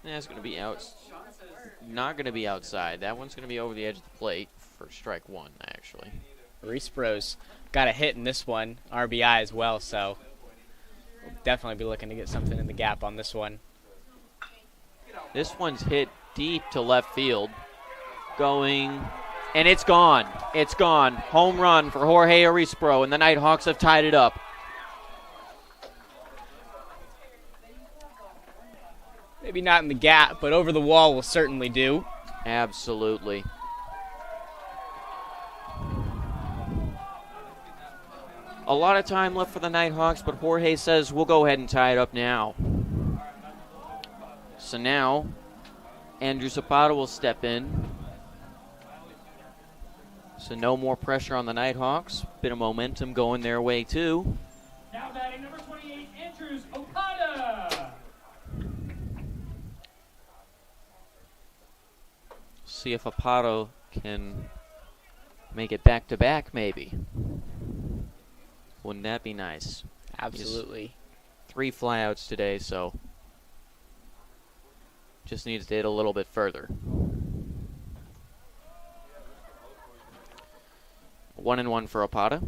That's going to be out. Not going to be outside. That one's going to be over the edge of the plate for strike one, actually. Reese Bros got a hit in this one, RBI as well, so we'll definitely be looking to get something in the gap on this one. This one's hit deep to left field. Going, and it's gone. It's gone. Home run for Jorge Arisbro, and the Nighthawks have tied it up. Maybe not in the gap, but over the wall will certainly do. Absolutely. A lot of time left for the Nighthawks, but Jorge says we'll go ahead and tie it up now. So now, Andrew Zapata will step in. So no more pressure on the Nighthawks. Bit of momentum going their way, too. Now batting number 28, Andrews Okada. See if Aparo can make it back-to-back, maybe. Wouldn't that be nice? Absolutely. 3 flyouts today, so just needs to hit a little bit further. 1-1 for Apata.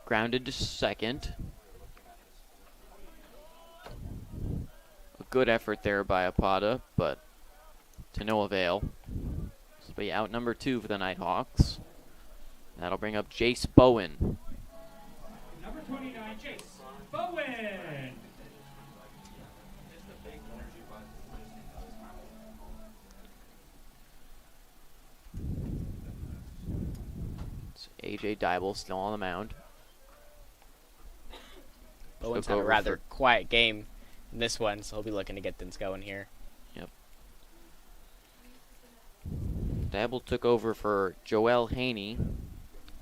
Grounded to second. A good effort there by Apata, but to no avail. This will be out number 2 for the Nighthawks. That'll bring up Jace Bowen. Number 29, Jace Bowen. A.J. Dybel still on the mound. Bowen's Took had a over rather for- quiet game in this one, so he'll be looking to get things going here. Yep. Dybel took over for Joel Haney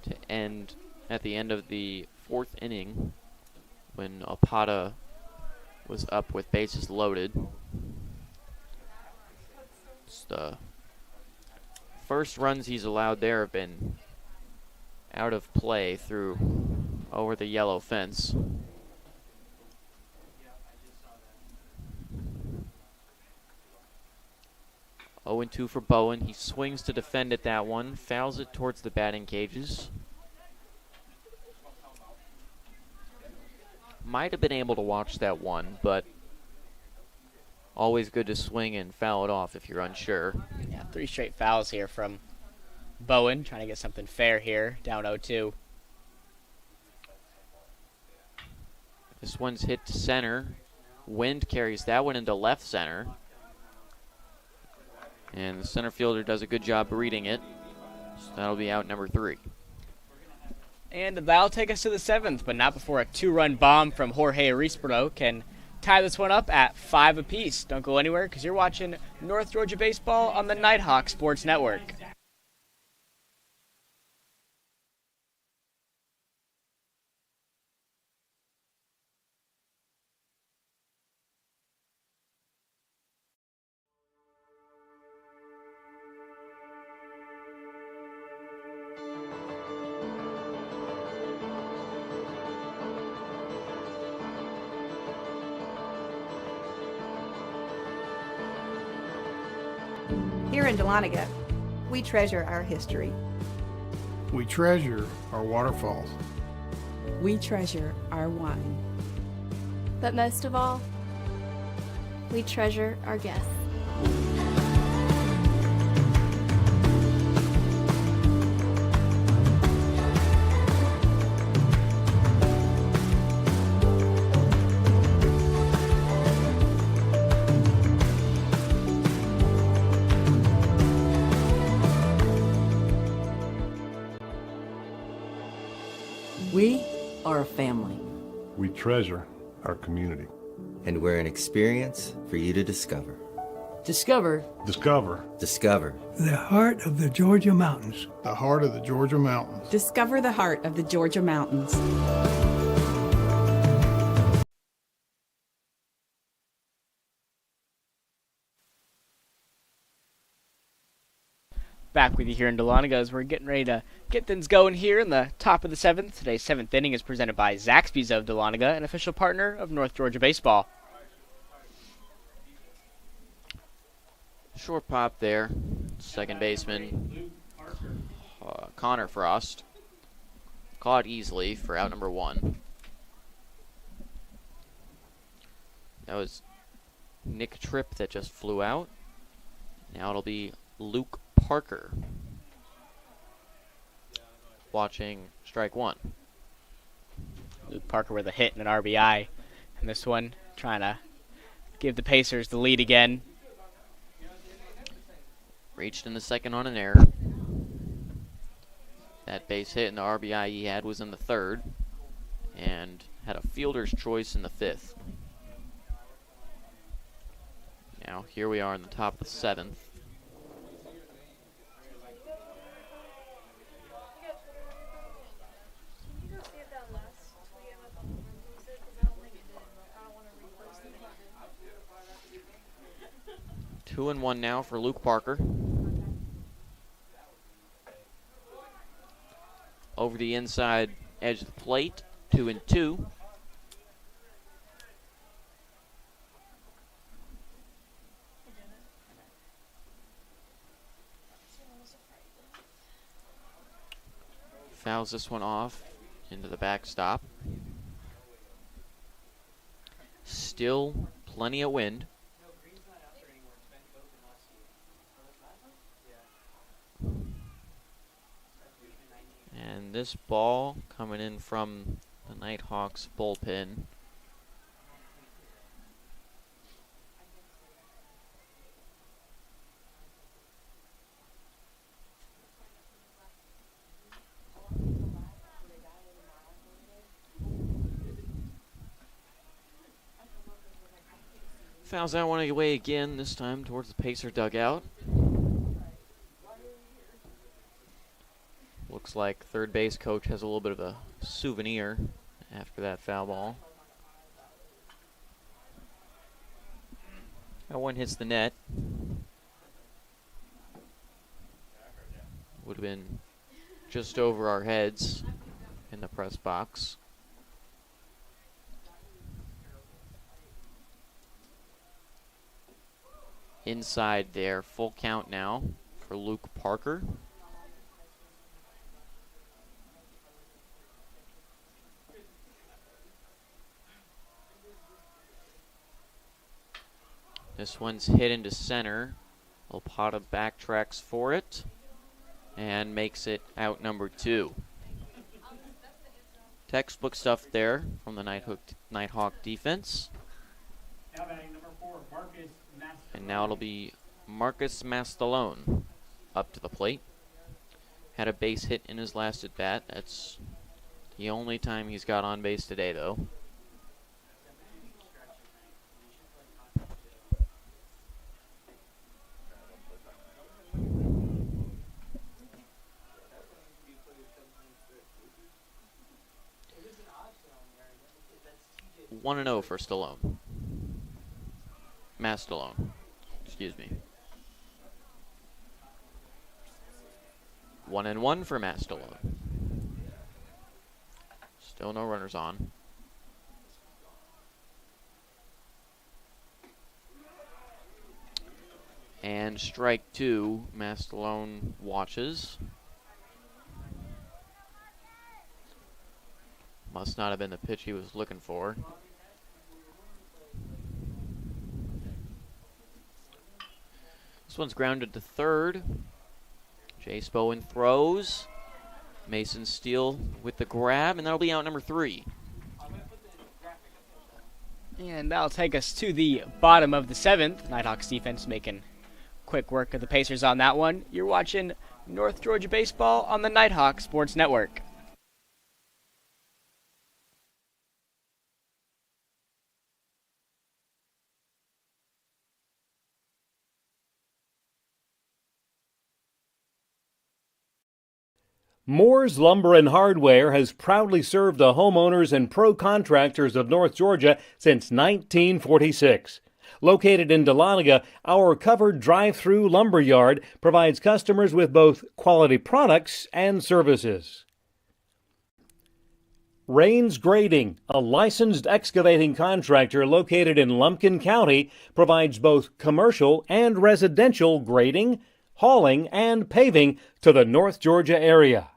to end at the end of the 4th inning when Opata was up with bases loaded. It's the first runs he's allowed there have been out of play through over the yellow fence. Oh and 2 for Bowen. He swings to defend at that one, fouls it towards the batting cages. Might have been able to watch that one, but always good to swing and foul it off if you're unsure. Yeah, 3 straight fouls here from Bowen, trying to get something fair here, down 0-2. This one's hit to center. Wind carries that one into left center. And the center fielder does a good job reading it. So that'll be out number 3. And that'll take us to the 7th, but not before a 2-run bomb from Jorge Arisbro can tie this one up at 5 apiece. Don't go anywhere because you're watching North Georgia Baseball on the Nighthawk Sports Network. Here in Dahlonega, we treasure our history. We treasure our waterfalls. We treasure our wine. But most of all, we treasure our guests. We are a family. We treasure our community. And we're an experience for you to discover. Discover. Discover. Discover. The heart of the Georgia mountains. The heart of the Georgia mountains. Discover the heart of the Georgia mountains. Back with you here in Dahlonega as we're getting ready to get things going here in the top of the 7th. Today's 7th inning is presented by Zaxby's of Dahlonega, an official partner of North Georgia Baseball. Short pop there. Second baseman Connor Frost caught easily for out number 1. That was Nick Tripp that just flew out. Now it'll be Luke Parker watching strike 1. Luke Parker with a hit and an RBI. And this one trying to give the Pacers the lead again. Reached in the second on an error. That base hit and the RBI he had was in the 3rd. And had a fielder's choice in the 5th. Now here we are in the top of the 7th. Two and 1 now for Luke Parker. Over the inside edge of the plate, 2 and 2. Fouls this one off into the backstop. Still plenty of wind. And this ball coming in from the Nighthawks bullpen. Fouls that one away again, this time towards the Pacer dugout. Looks like third base coach has a little bit of a souvenir after that foul ball. That one hits the net. Would have been just over our heads in the press box. Inside there, full count now for Luke Parker. This one's hit into center. Lopata backtracks for it and makes it out number 2. Textbook stuff there from the Nighthawk defense. Now batting number 4, Marcus Master. And now it'll be Marcus Mastalone up to the plate. Had a base hit in his last at bat. That's the only time he's got on base today, though. One and 0 for Stallone. Mastalone. Excuse me. 1 and 1 for Mastalone. Still no runners on. And strike 2, Mastalone watches. Must not have been the pitch he was looking for. This one's grounded to third. Jace Bowen throws. Mason Steele with the grab, and that'll be out number 3. And that'll take us to the bottom of the 7th. Nighthawks defense making quick work of the Pacers on that one. You're watching North Georgia Baseball on the Nighthawk Sports Network. Moore's Lumber and Hardware has proudly served the homeowners and pro contractors of North Georgia since 1946. Located in Dahlonega, our covered drive-through lumber yard provides customers with both quality products and services. Rains Grading, a licensed excavating contractor located in Lumpkin County, provides both commercial and residential grading, hauling, and paving to the North Georgia area.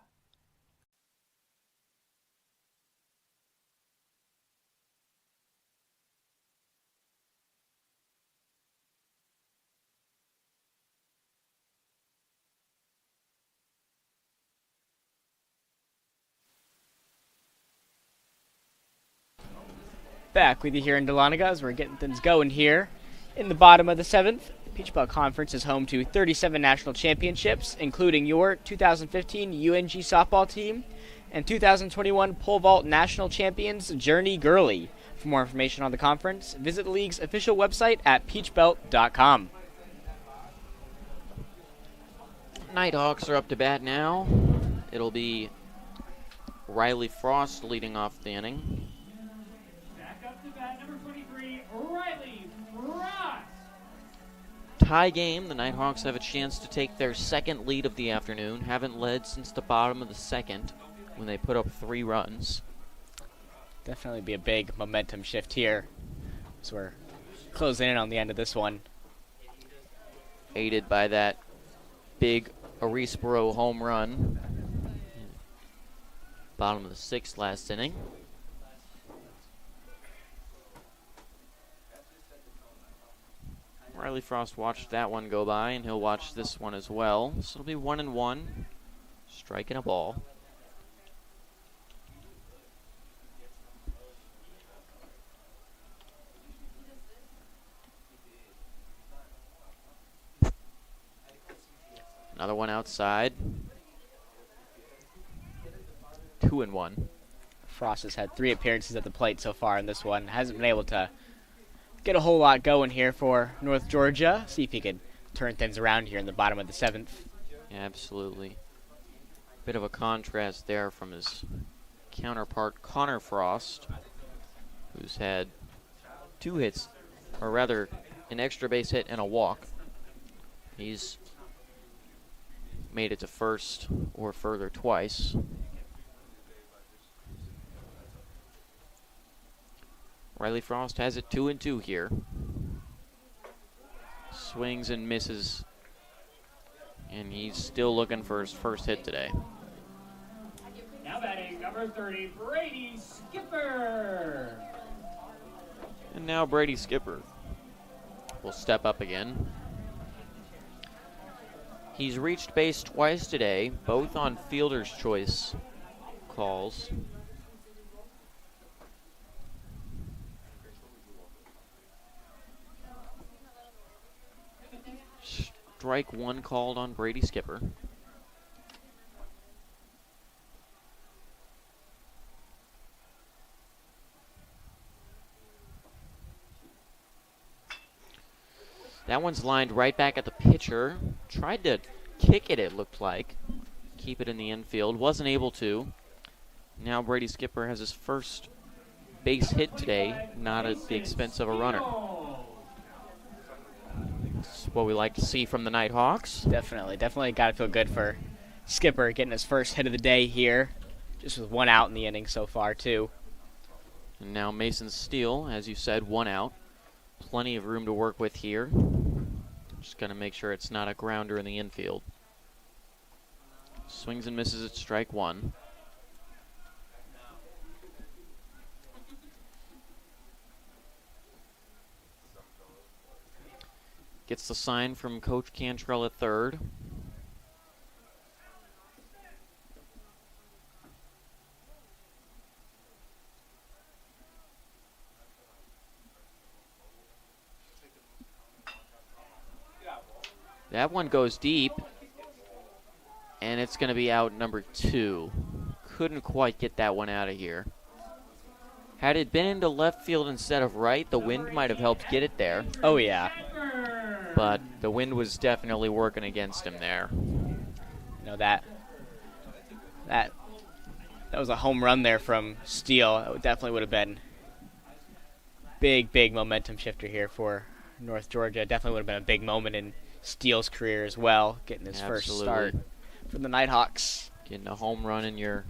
Back with you here in Dahlonega as we're getting things going here. In the bottom of the 7th, the Peach Belt Conference is home to 37 national championships, including your 2015 UNG softball team and 2021 pole vault national champions Journey Gurley. For more information on the conference, visit the league's official website at peachbelt.com. Nighthawks are up to bat now. It'll be Riley Frost leading off the inning. Number 23, Riley Frost. Tie game. The Nighthawks have a chance to take their second lead of the afternoon. Haven't led since the bottom of the 2nd when they put up 3 runs. Definitely be a big momentum shift here as we're closing in on the end of this one. Aided by that big Arisboro home run. Bottom of the 6th last inning. Riley Frost watched that one go by, and he'll watch this one as well. So it'll be 1 and 1. Strike and a ball. Another one outside. 2 and 1. Frost has had 3 appearances at the plate so far in this one. Hasn't been able to get a whole lot going here for North Georgia. See if he can turn things around here in the bottom of the 7th. Absolutely. Bit of a contrast there from his counterpart, Connor Frost, who's had 2 hits, or rather an extra base hit and a walk. He's made it to first or further twice. Riley Frost has it 2-2 here. Swings and misses, and he's still looking for his first hit today. Now batting number 30, Brady Skipper. And now Brady Skipper will step up again. He's reached base twice today, both on fielder's choice calls. Strike 1 called on Brady Skipper. That one's lined right back at the pitcher. Tried to kick it looked like. Keep it in the infield. Wasn't able to. Now Brady Skipper has his first base hit today, not at the expense of a runner. That's what we like to see from the Nighthawks. Definitely got to feel good for Skipper getting his first hit of the day here. Just with 1 out in the inning so far, too. And now Mason Steele, as you said, 1 out. Plenty of room to work with here. Just going to make sure it's not a grounder in the infield. Swings and misses at strike 1. Gets the sign from Coach Cantrell at third. That one goes deep, and it's going to be out number 2. Couldn't quite get that one out of here. Had it been into left field instead of right, the wind might have helped get it there. Oh, yeah. But the wind was definitely working against him there. You know, that was a home run there from Steele. It definitely would have been big momentum shifter here for North Georgia. Definitely would have been a big moment in Steele's career as well, getting his first start for the Nighthawks. Getting a home run in your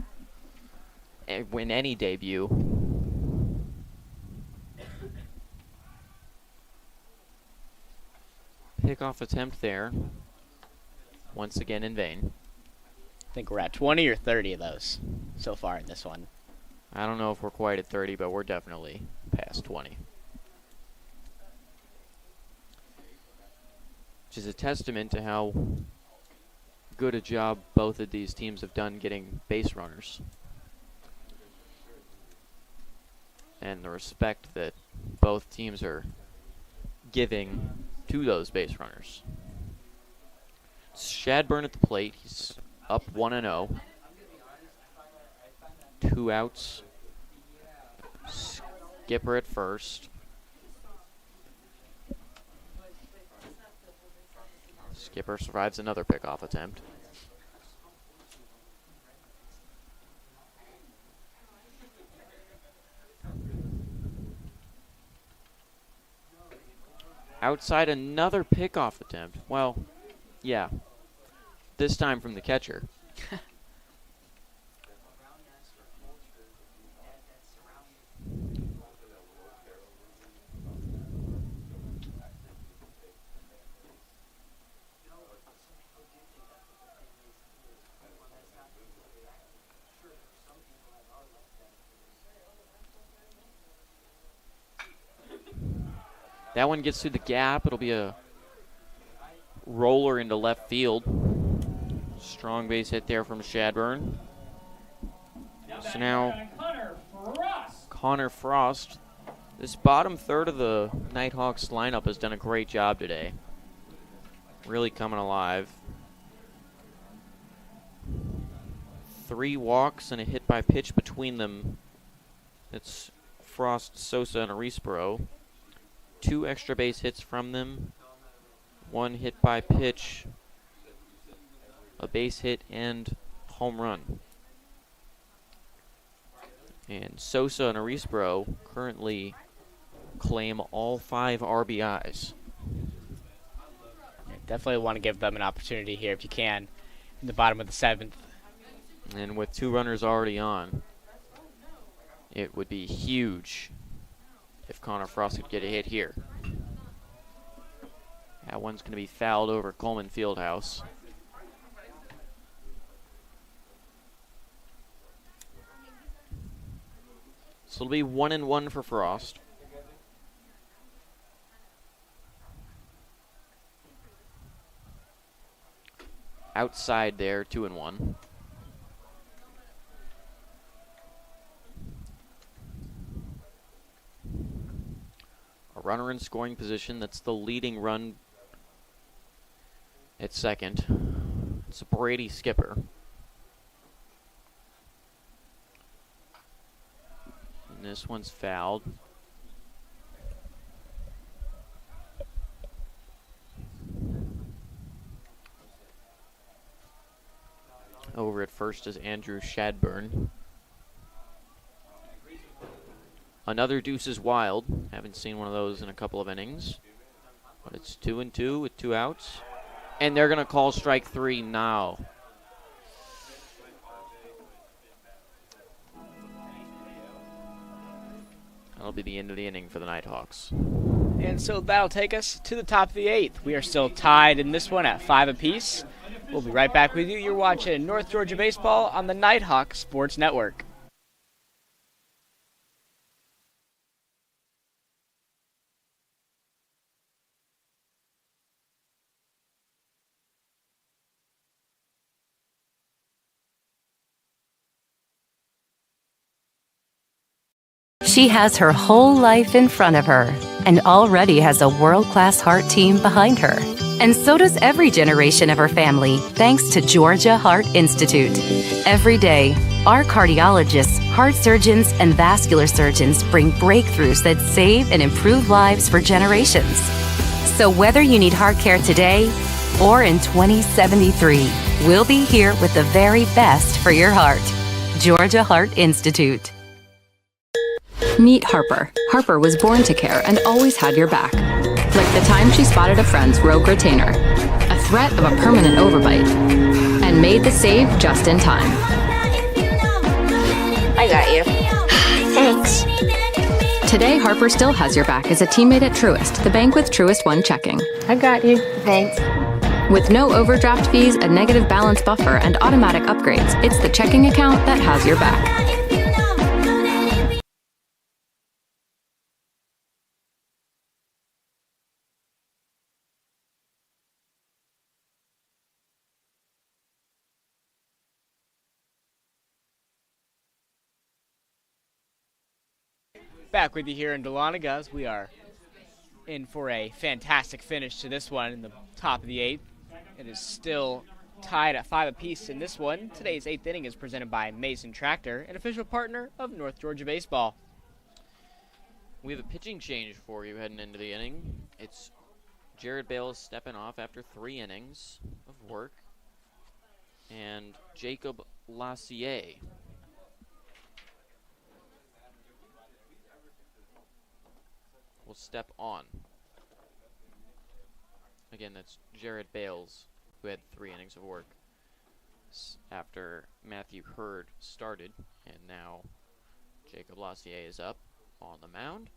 any debut. Pickoff attempt there. Once again in vain. I think we're at 20 or 30 of those so far in this one. I don't know if we're quite at 30, but we're definitely past 20. Which is a testament to how good a job both of these teams have done getting base runners. And the respect that both teams are giving to those base runners. It's Shadburn at the plate. He's up 1-0. 2 outs. Skipper at first. Skipper survives another pickoff attempt. Outside, another pickoff attempt. Well, yeah. This time from the catcher. That one gets through the gap. It'll be a roller into left field. Strong base hit there from Shadburn. So now Connor Frost. This bottom third of the Nighthawks lineup has done a great job today. Really coming alive. 3 walks and a hit by pitch between them. It's Frost, Sosa, and Arispero. 2 extra base hits from them, 1 hit by pitch, a base hit, and home run. And Sosa and Arisbro currently claim all 5 RBIs. Definitely want to give them an opportunity here if you can in the bottom of the 7th. And with 2 runners already on, it would be huge if Connor Frost could get a hit here. That one's going to be fouled over Coleman Fieldhouse. So it'll be 1-1 for Frost. Outside there, 2-1. A runner in scoring position. That's the leading run at second. It's Brady Skipper. And this one's fouled. Over at first is Andrew Shadburn. Another Deuces Wild. Haven't seen one of those in a couple of innings. But it's 2-2 with 2 outs. And they're going to call strike 3 now. That'll be the end of the inning for the Nighthawks. And so that'll take us to the top of the 8th. We are still tied in this one at 5 apiece. We'll be right back with you. You're watching North Georgia Baseball on the Nighthawk Sports Network. She has her whole life in front of her and already has a world-class heart team behind her. And so does every generation of her family, thanks to Georgia Heart Institute. Every day, our cardiologists, heart surgeons, and vascular surgeons bring breakthroughs that save and improve lives for generations. So whether you need heart care today or in 2073, we'll be here with the very best for your heart. Georgia Heart Institute. Meet Harper. Harper was born to care and always had your back. Like the time she spotted a friend's rogue retainer, a threat of a permanent overbite, and made the save just in time. I got you. Thanks. Today, Harper still has your back as a teammate at Truist, the bank with Truist One checking. I got you. Thanks. With no overdraft fees, a negative balance buffer, and automatic upgrades, it's the checking account that has your back. Back with you here in Dahlonega as we are in for a fantastic finish to this one in the top of the 8th. It is still tied at 5 apiece in this one. Today's 8th inning is presented by Mason Tractor, an official partner of North Georgia Baseball. We have a pitching change for you heading into the inning. It's Jared Bales stepping off after 3 innings of work. And Jacob Lassier will step on. Again, that's Jared Bales, who had 3 innings of work after Matthew Hurd started, and now Jacob Lassier is up on the mound.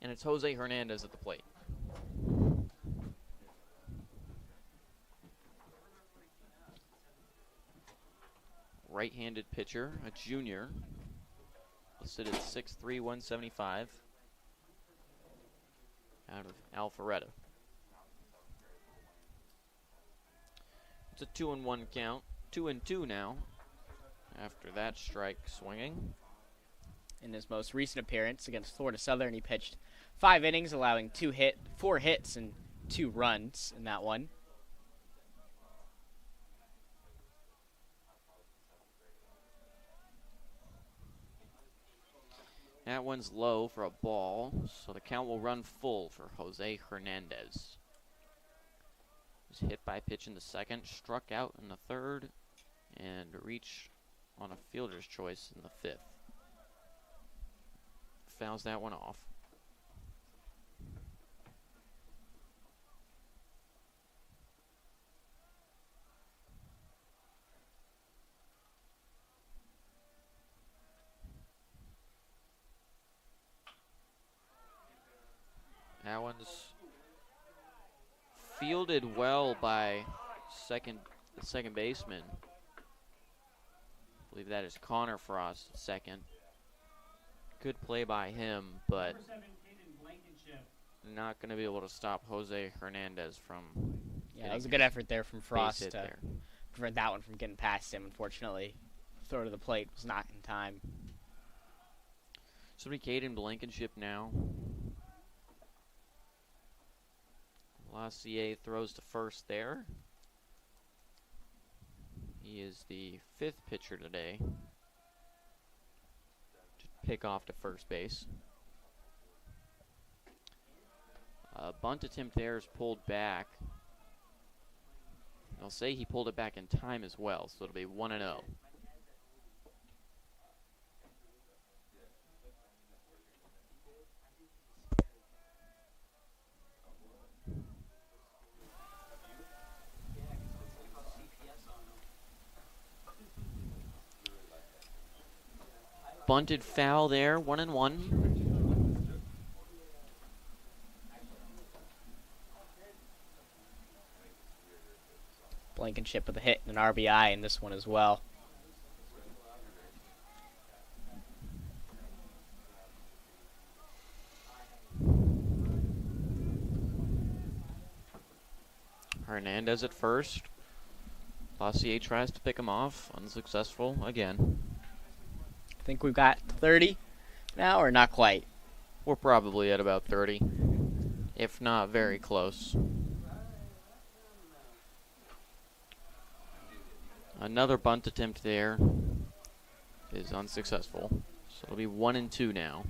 And it's Jose Hernandez at the plate. Right-handed pitcher, a junior, listed at 6'3", 175, out of Alpharetta. It's a 2-1 count, 2-2 now, after that strike swinging. In his most recent appearance against Florida Southern, he pitched 5 innings, allowing 4 hits and 2 runs in that one. That one's low for a ball, so the count will run full for Jose Hernandez. Was hit by a pitch in the second, struck out in the third, and reached on a fielder's choice in the fifth. Fouls that one off. That one's fielded well by the second baseman. I believe that is Connor Frost, second. Good play by him, but not going to be able to stop Jose Hernandez from. Yeah, that was a good effort there from Frost to prevent that one from getting past him. Unfortunately, throw to the plate was not in time. Somebody Caden Blankenship now. Lassier throws to first there. He is the 5th pitcher today to pick off to first base. Bunt attempt there is pulled back. I'll say he pulled it back in time as well, so it'll be 1-0. Bunted foul there, 1-1. Blankenship with a hit and an RBI in this one as well. Hernandez at first. Lassier tries to pick him off, unsuccessful again. I think we've got 30 now, or not quite? We're probably at about 30, if not very close. Another bunt attempt there is unsuccessful, so it'll be 1-2 now.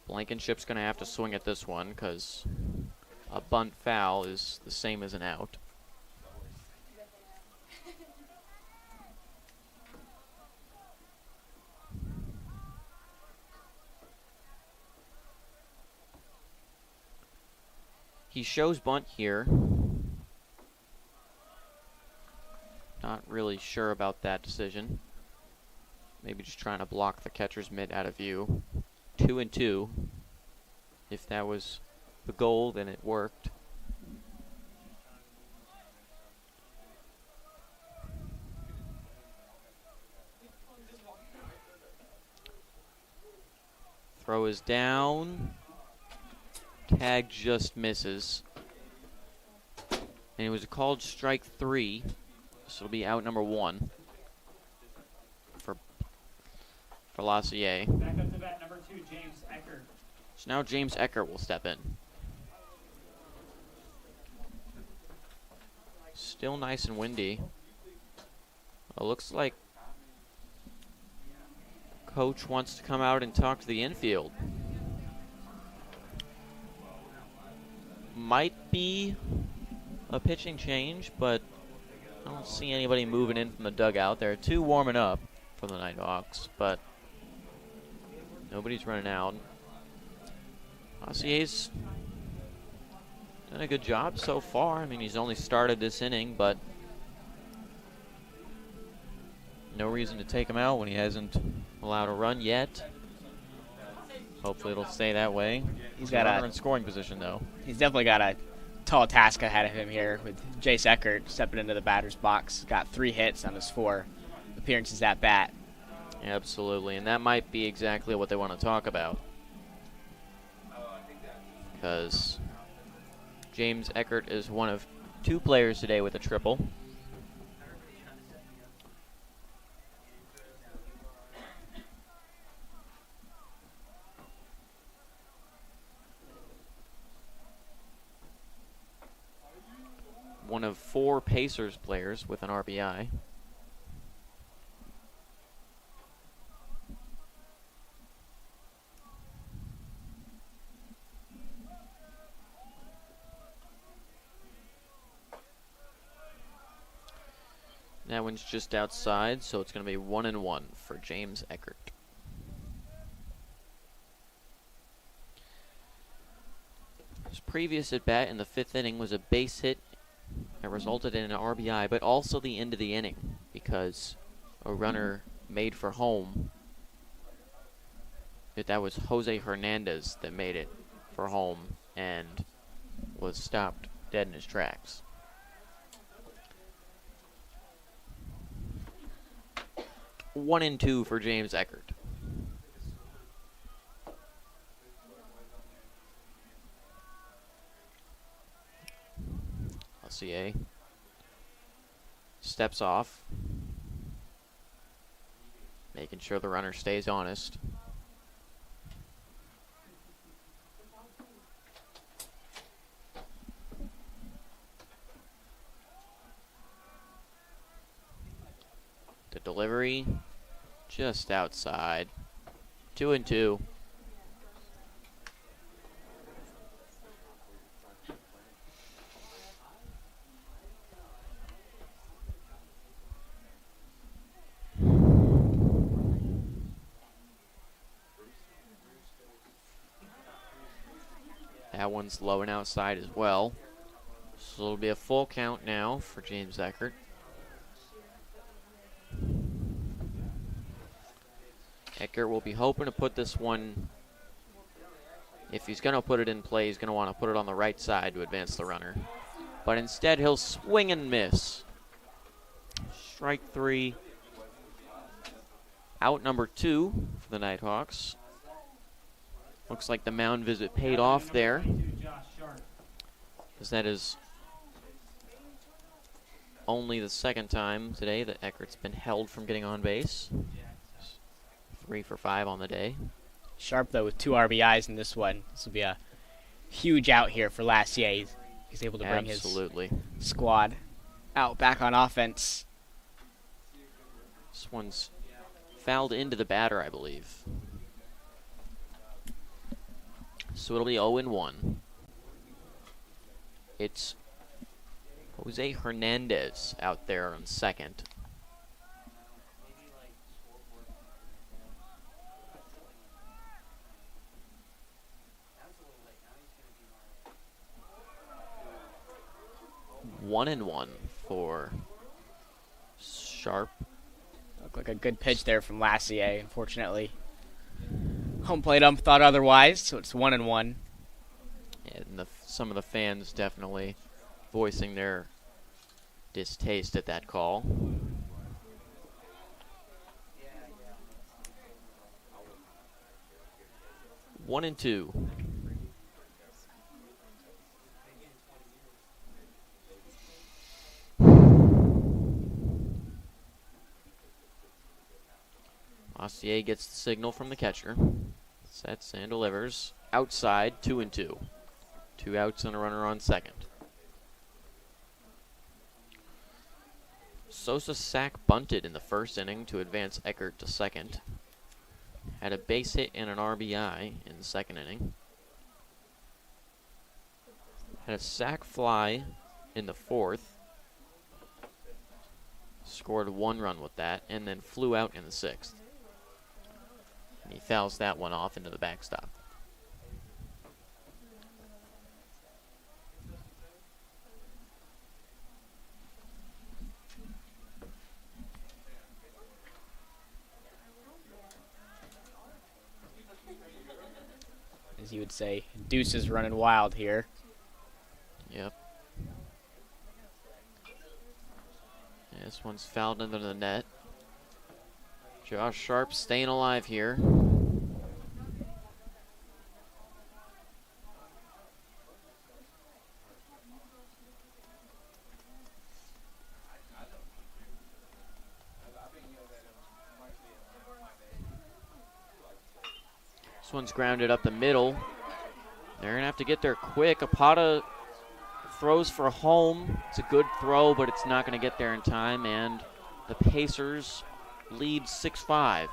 Blankenship's going to have to swing at this one because a bunt foul is the same as an out. He shows bunt here. Not really sure about that decision. Maybe just trying to block the catcher's mitt out of view. 2-2. If that was the goal, then it worked. Throw is down. Tag just misses. And it was called strike 3. So it'll be out number 1 for Lassier. Back up to bat number 2, James Eckert. So now James Eckert will step in. Still nice and windy. It looks like Coach wants to come out and talk to the infield. Might be a pitching change, but I don't see anybody moving in from the dugout. There are 2 warming up for the Nighthawks, but nobody's running out. Lassier's done a good job so far. I mean, he's only started this inning, but no reason to take him out when he hasn't allowed a run yet. Hopefully it'll stay that way. He's got a in scoring position, though. He's definitely got a tall task ahead of him here with Jace Eckert stepping into the batter's box. Got 3 hits on his 4 appearances at bat. Absolutely, and that might be exactly what they want to talk about. Because James Eckert is one of 2 players today with a triple. One of 4 Pacers players with an RBI. That one's just outside, so it's going to be 1-1 for James Eckert. His previous at-bat in the 5th inning was a base hit that resulted in an RBI, but also the end of the inning because a runner made for home. That was Jose Hernandez that made it for home and was stopped dead in his tracks. One and 2 for James Eckert. LCA steps off, making sure the runner stays honest. The delivery just outside. 2-2. That one's low and outside as well. So it'll be a full count now for James Eckert. Eckert will be hoping to put this one, if he's going to put it in play, he's going to want to put it on the right side to advance the runner. But instead, he'll swing and miss. Strike 3. Out number 2 for the Nighthawks. Looks like the mound visit paid off there, as that is only the second time today that Eckert's been held from getting on base. 3 for 5 on the day. Sharp, though, with 2 RBIs in this one. This will be a huge out here for Lassier. He's able to bring his squad out back on offense. This one's fouled into the batter, I believe. So it'll be 0-1. It's Jose Hernandez out there on second. One and 1 for Sharp. Looked like a good pitch there from Lassier, unfortunately. Home plate ump thought otherwise, so it's 1-1. And some of the fans definitely voicing their distaste at that call. One and 2. Lassier gets the signal from the catcher. Sets and delivers. Outside, 2-2. 2 outs and a runner on second. Sosa sack bunted in the first inning to advance Eckert to second. Had a base hit and an RBI in the second inning. Had a sack fly in the fourth. Scored 1 run with that, and then flew out in the 6th. And he fouls that one off into the backstop. As you would say, Deuce is running wild here. Yep. Yeah, this one's fouled into the net. Josh Sharp staying alive here. This one's grounded up the middle. They're going to have to get there quick. Apata throws for home. It's a good throw, but it's not going to get there in time, and the Pacers lead 6-5.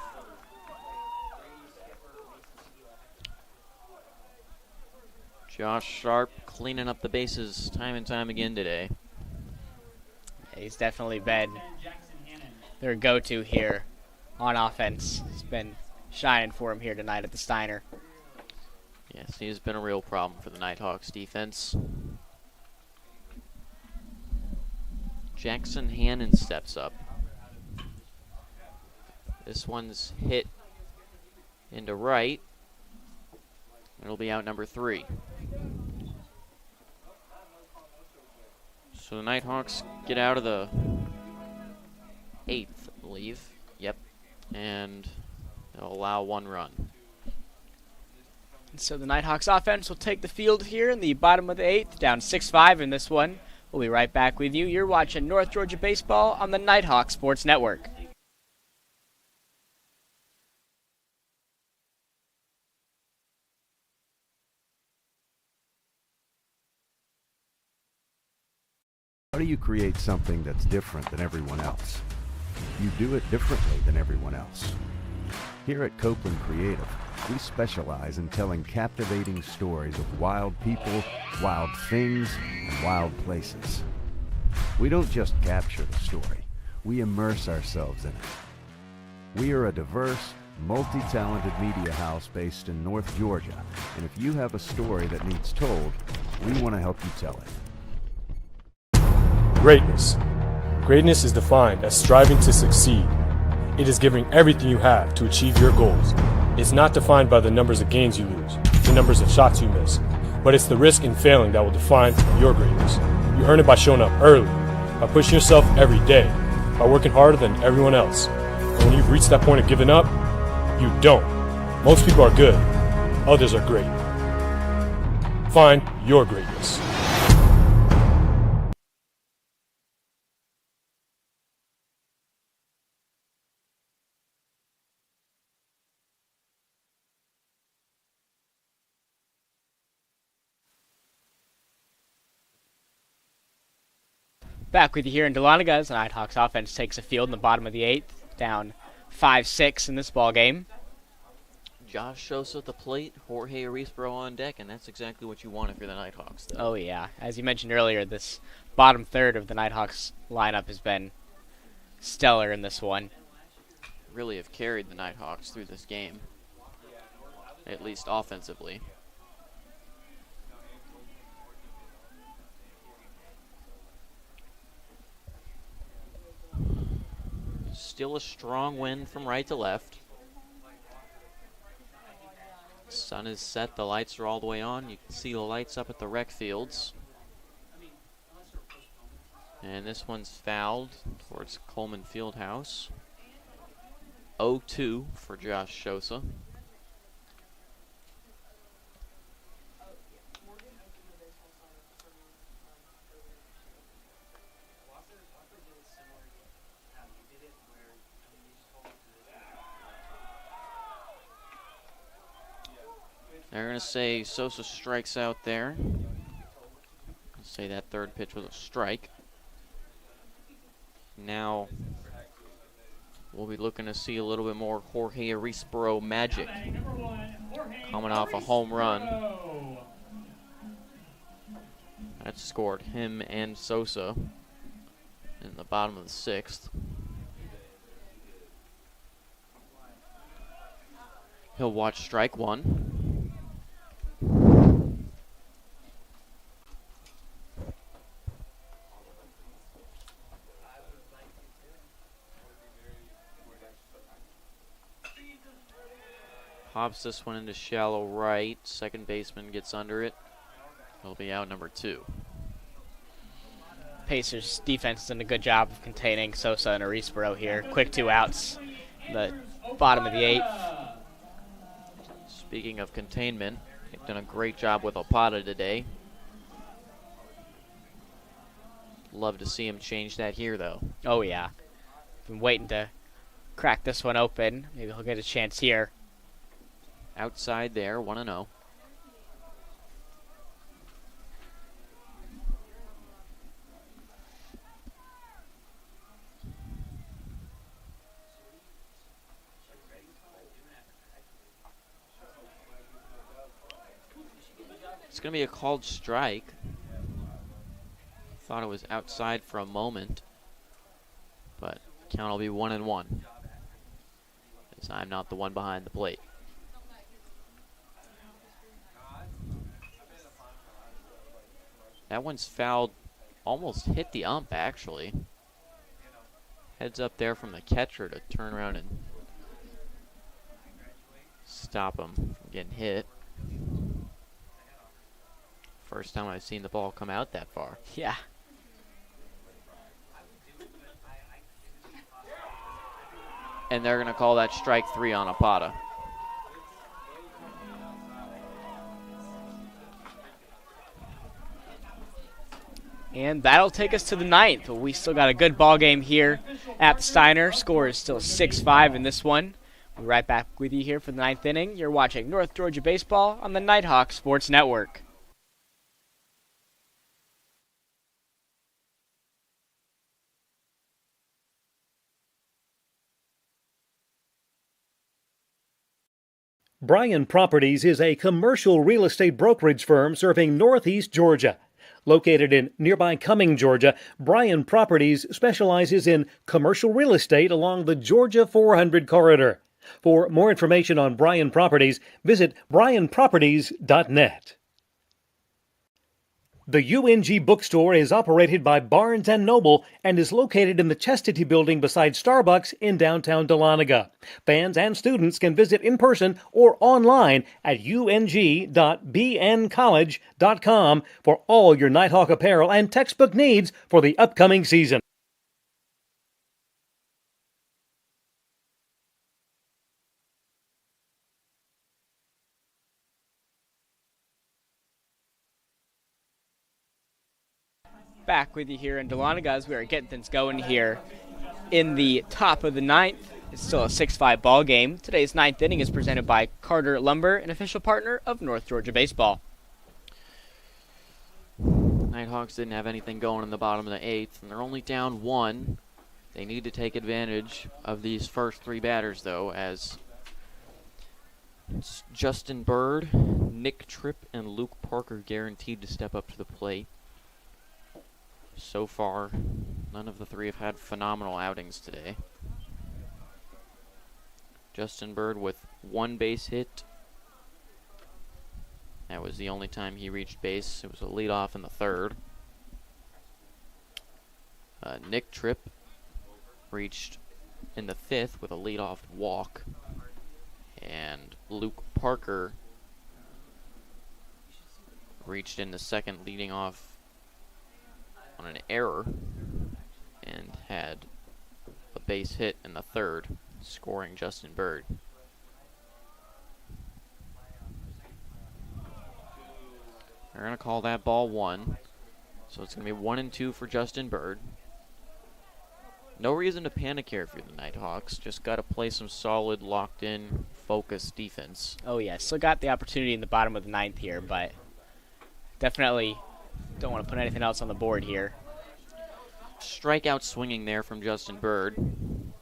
Josh Sharp cleaning up the bases time and time again today. Yeah, he's definitely been their go-to here on offense. It's been shining for him here tonight at the Steiner. Yes, he has been a real problem for the Nighthawks defense. Jackson Hannon steps up. This one's hit into right. It'll be out number 3. So the Nighthawks get out of the 8th, I believe. Yep. And they'll allow 1 run. So the Nighthawks offense will take the field here in the bottom of the 8th, down 6-5 in this one. We'll be right back with you. You're watching North Georgia Baseball on the Nighthawk Sports Network. How do you create something that's different than everyone else? You do it differently than everyone else. Here at Copeland Creative, we specialize in telling captivating stories of wild people, wild things, and wild places. We don't just capture the story, we immerse ourselves in it. We are a diverse, multi-talented media house based in North Georgia, and if you have a story that needs told, we want to help you tell it. Greatness. Greatness is defined as striving to succeed. It is giving everything you have to achieve your goals. It's not defined by the numbers of games you lose, the numbers of shots you miss, but it's the risk in failing that will define your greatness. You earn it by showing up early, by pushing yourself every day, by working harder than everyone else. And when you've reached that point of giving up, you don't. Most people are good, others are great. Find your greatness. Back with you here in Dahlonega as the Nighthawks offense takes a field in the bottom of the 8th, down 5-6 in this ball game. Josh Sosa at the plate, Jorge Arisbro on deck, and that's exactly what you want if you're the Nighthawks, though. Oh, yeah. As you mentioned earlier, this bottom third of the Nighthawks lineup has been stellar in this one. Really have carried the Nighthawks through this game, at least offensively. Still a strong wind from right to left. Sun is set, the lights are all the way on. You can see the lights up at the rec fields. And this one's fouled towards Coleman Fieldhouse. 0-2 for Josh Sosa. They're going to say Sosa strikes out there. Say that third pitch was a strike. Now we'll be looking to see a little bit more Jorge Arisbro magic. Coming off a home run. That scored him and Sosa in the bottom of the 6th. He'll watch strike 1. Pops this one into shallow right. Second baseman gets under it. He'll be out number 2. Pacers defense has done a good job of containing Sosa and Arisbro here. Quick 2 outs in the bottom of the 8th. Speaking of containment, they've done a great job with Opata today. Love to see him change that here, though. Oh, yeah. Been waiting to crack this one open. Maybe he'll get a chance here. Outside there, 1-0. It's going to be a called strike. Thought it was outside for a moment, but Count will be 1-1. As I'm not the one behind the plate. That one's fouled, almost hit the ump actually. Heads up there from the catcher to turn around and stop him from getting hit. First time I've seen the ball come out that far. Yeah. And they're going to call that strike 3 on Apata. And that'll take us to the ninth. But we still got a good ball game here at the Steiner. Score is still 6-5 in this one. We'll be right back with you here for the ninth inning. You're watching North Georgia Baseball on the Nighthawk Sports Network. Bryan Properties is a commercial real estate brokerage firm serving Northeast Georgia. Located in nearby Cumming, Georgia, Bryan Properties specializes in commercial real estate along the Georgia 400 corridor. For more information on Bryan Properties, visit bryanproperties.net. The UNG bookstore is operated by Barnes & Noble and is located in the Chastity Building beside Starbucks in downtown Dahlonega. Fans and students can visit in person or online at ung.bncollege.com for all your Nighthawk apparel and textbook needs for the upcoming season. Back with you here in Dahlonega as we are getting things going here in the top of the ninth. It's still a 6-5 ball game. Today's ninth inning is presented by Carter Lumber, an official partner of North Georgia Baseball. Nighthawks didn't have anything going in the bottom of the eighth, and they're only down 1. They need to take advantage of these first 3 batters, though, as it's Justin Bird, Nick Tripp, and Luke Parker guaranteed to step up to the plate. So far, none of the 3 have had phenomenal outings today. Justin Bird with 1 base hit. That was the only time he reached base. It was a leadoff in the 3rd. Nick Tripp reached in the 5th with a leadoff walk. And Luke Parker reached in the 2nd, leading off on an error, and had a base hit in the 3rd, scoring Justin Bird. They're going to call that ball 1, so it's going to be 1-2 for Justin Bird. No reason to panic here for the Nighthawks, just got to play some solid, locked-in, focused defense. Oh yeah, still got the opportunity in the bottom of the ninth here, but definitely don't want to put anything else on the board here. Strikeout swinging there from Justin Bird. And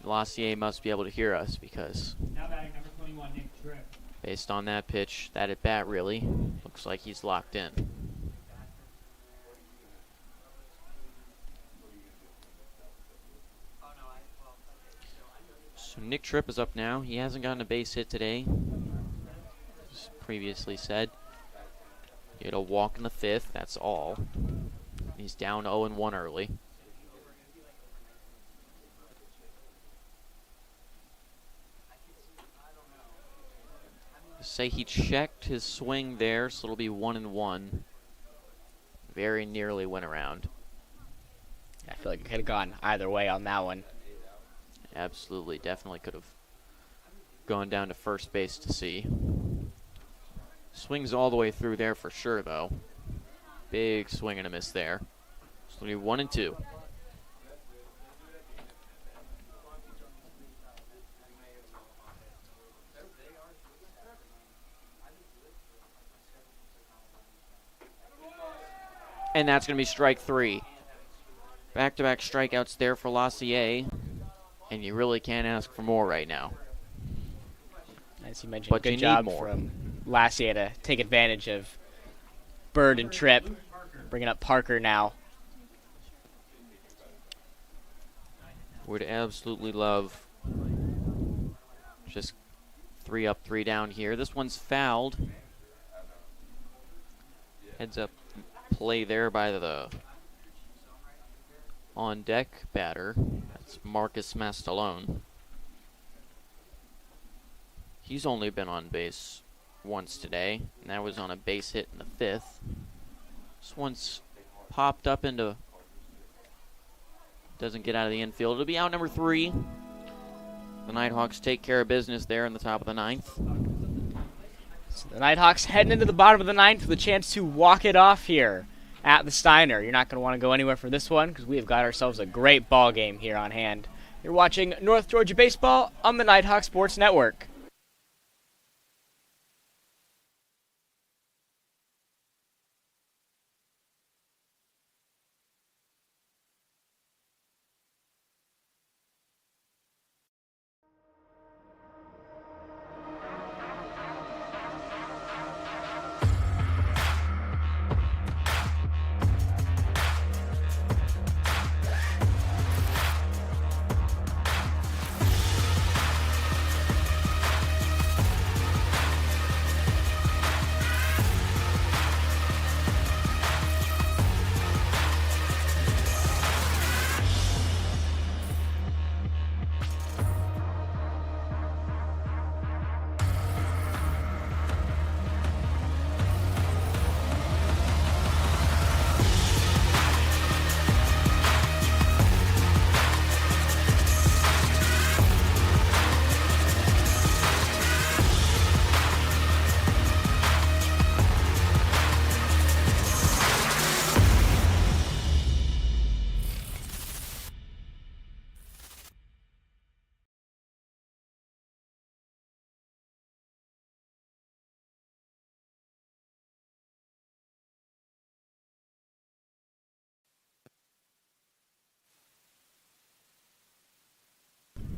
Lassier must be able to hear us because Now batting number 21, Nick Tripp. based on that pitch, that at bat really looks like he's locked in. So Nick Tripp is up now. He hasn't gotten a base hit today, as previously said. He had a walk in the 5th, that's all. He's down 0-1 early. Say he checked his swing there, so it'll be 1-1. Very nearly went around. I feel like it could have gone either way on that one. Absolutely, definitely could have gone down to first base to see. Swings all the way through there for sure, though. Big swing and a miss there. So it'll be 1-2. And that's going to be strike 3. Back-to-back strikeouts there for Lassier. And you really can't ask for more right now. As you mentioned, But good you job need more. from Lassier to take advantage of Bird and Tripp. Bringing up Parker now. Would absolutely love just 3 up, 3 down here. This one's fouled. Heads up play there by the on deck batter. That's Marcus Mastalone. He's only been on base once today, and that was on a base hit in the 5th. This one's popped up into, doesn't get out of the infield. It'll be out number 3. The Nighthawks take care of business there in the top of the 9th. So the Nighthawks heading into the bottom of the 9th with a chance to walk it off here at the Steiner. You're not going to want to go anywhere for this one because we've got ourselves a great ball game here on hand. You're watching North Georgia Baseball on the Nighthawk Sports Network.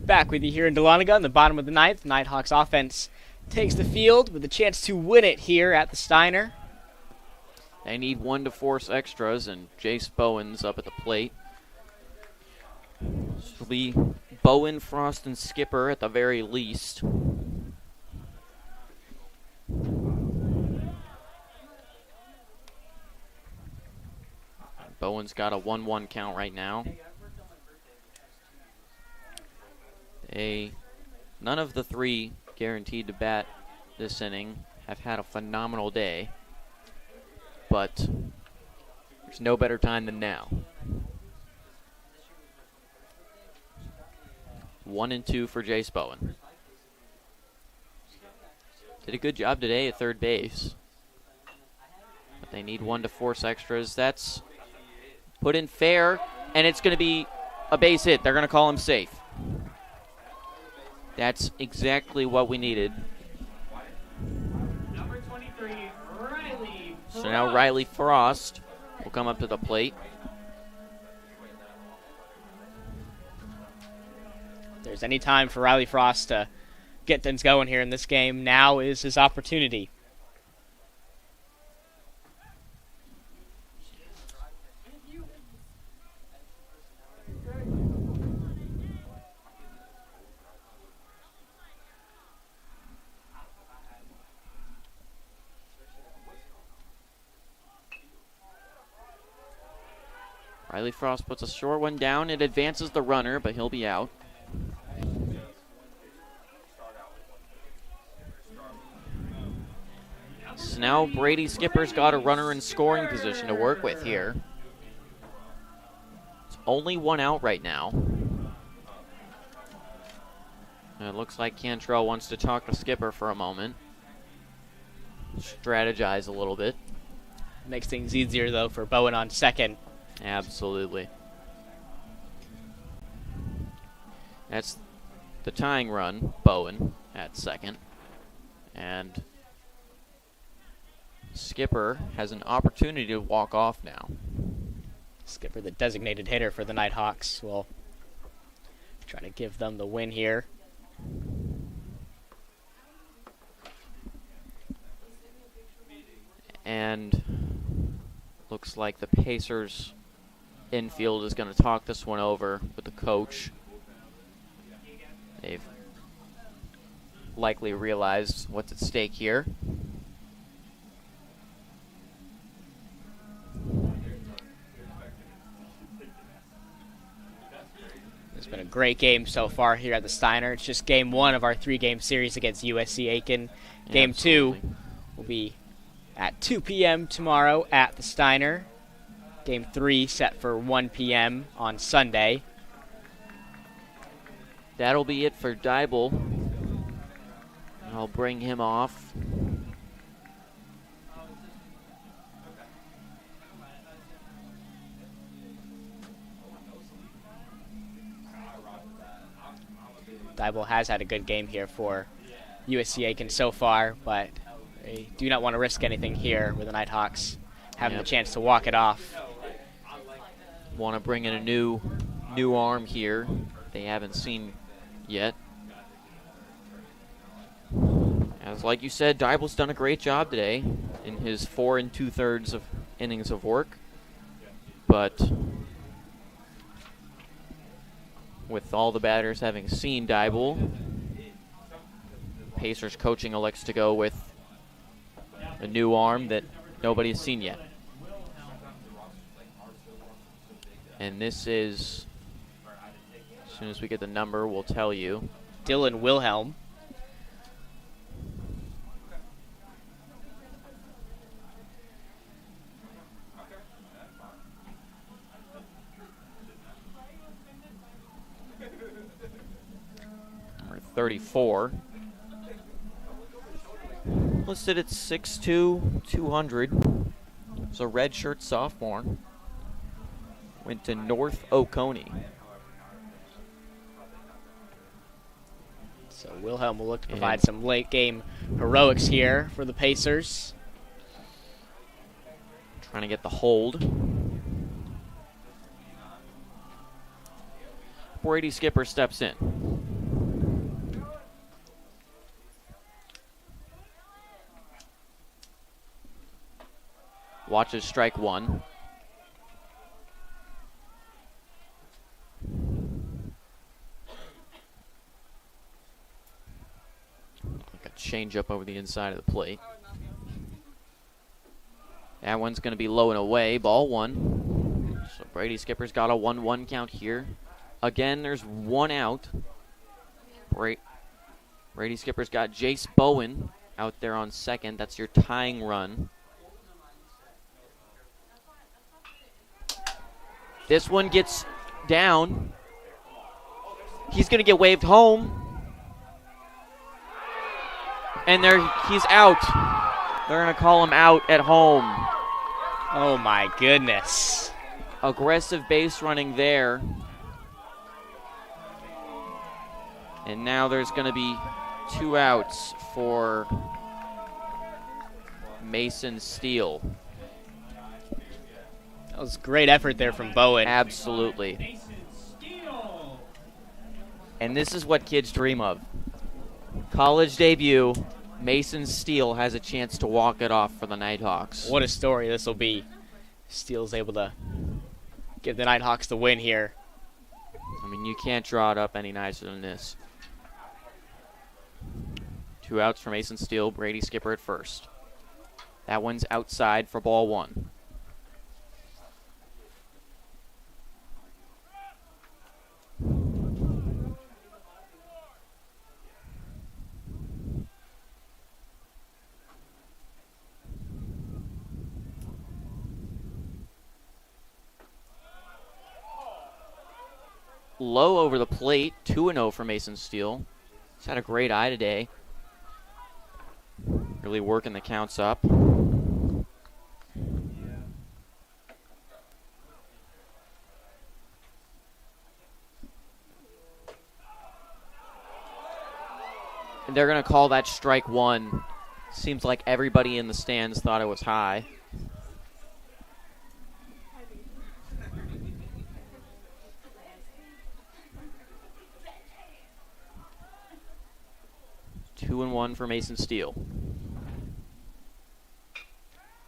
Back with you here in Dahlonega in the bottom of the 9th. Nighthawks offense takes the field with a chance to win it here at the Steiner. They need 1 to force extras, and Jace Bowen's up at the plate. This will be Bowen, Frost, and Skipper at the very least. Bowen's got a 1-1 count right now. None of the 3 guaranteed to bat this inning have had a phenomenal day, but there's no better time than now. 1-2 for Jace Bowen. Did a good job today at third base, but they need 1 to force extras. That's put in fair, and it's going to be a base hit. They're going to call him safe. That's exactly what we needed. Number 23, Riley Frost. So now Riley Frost will come up to the plate. If there's any time for Riley Frost to get things going here in this game, now is his opportunity. Riley Frost puts a short one down. It advances the runner, but he'll be out. So now Brady Skipper's got a runner in scoring position to work with here. It's only 1 out right now. And it looks like Cantrell wants to talk to Skipper for a moment. Strategize a little bit. Makes things easier, though, for Bowen on second. Absolutely. That's the tying run, Bowen at second. And Skipper has an opportunity to walk off now. Skipper, the designated hitter for the Nighthawks, will try to give them the win here. And looks like the Pacers infield is going to talk this one over with the coach. They've likely realized what's at stake here. It's been a great game so far here at the Steiner. It's just game 1 of our 3-game series against USC Aiken. Game 2 will be at 2 p.m. tomorrow at the Steiner. Game 3 set for 1 p.m. on Sunday. That'll be it for Dybel. I'll bring him off. Dybel has had a good game here for USC Aiken so far, but they do not want to risk anything here with the Nighthawks having the chance to walk it off. Want to bring in a new arm here they haven't seen yet. As like you said, Dybel's done a great job today in his 4 2/3 of innings of work. But with all the batters having seen Dybel, Pacers coaching elects to go with a new arm that nobody has seen yet. And this is, as soon as we get the number, we'll tell you. Dylan Wilhelm. Number 34. Listed at 6'2", 200. He's a redshirt sophomore. Went to North Oconee. So Wilhelm will look to provide some late game heroics here for the Pacers. Trying to get the hold. Brady Skipper steps in. Watches strike 1. Like a change up over the inside of the plate. That one's going to be low and away. Ball 1. So Brady Skipper's got a 1-1 count here. Again, there's 1 out. Brady Skipper's got Jace Bowen out there on second. That's your tying run. This one gets down. He's going to get waved home. And he's out. They're going to call him out at home. Oh, my goodness. Aggressive base running there. And now there's going to be 2 outs for Mason Steele. That was great effort there from Bowen. Absolutely. And this is what kids dream of. College debut, Mason Steele has a chance to walk it off for the Nighthawks. What a story this will be. Steele's able to give the Nighthawks the win here. I mean, you can't draw it up any nicer than this. 2 outs for Mason Steele, Brady Skipper at first. That one's outside for ball 1. Low over the plate, 2-0 for Mason Steele. He's had a great eye today. Really working the counts up. And they're going to call that strike 1. Seems like everybody in the stands thought it was high. Two and 1 for Mason Steele.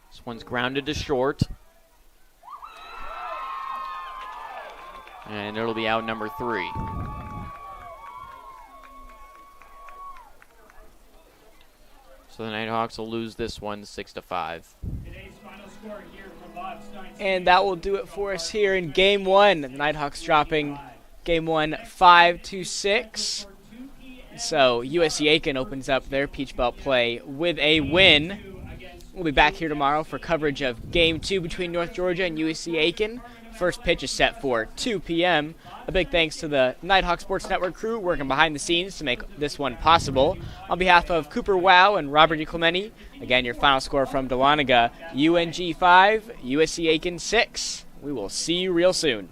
This one's grounded to short. And it'll be out number 3. So the Nighthawks will lose this one 6-5. Today's final score here from Bob Stein. And that will do it for us here in Game 1. The Nighthawks dropping Game 1 5-6. So USC Aiken opens up their Peach Belt play with a win. We'll be back here tomorrow for coverage of Game 2 between North Georgia and USC Aiken. First pitch is set for 2 p.m. A big thanks to the Nighthawk Sports Network crew working behind the scenes to make this one possible. On behalf of Cooper Wow and Robert DiClemente, again, your final score from Dahlonega, UNG 5, USC Aiken 6. We will see you real soon.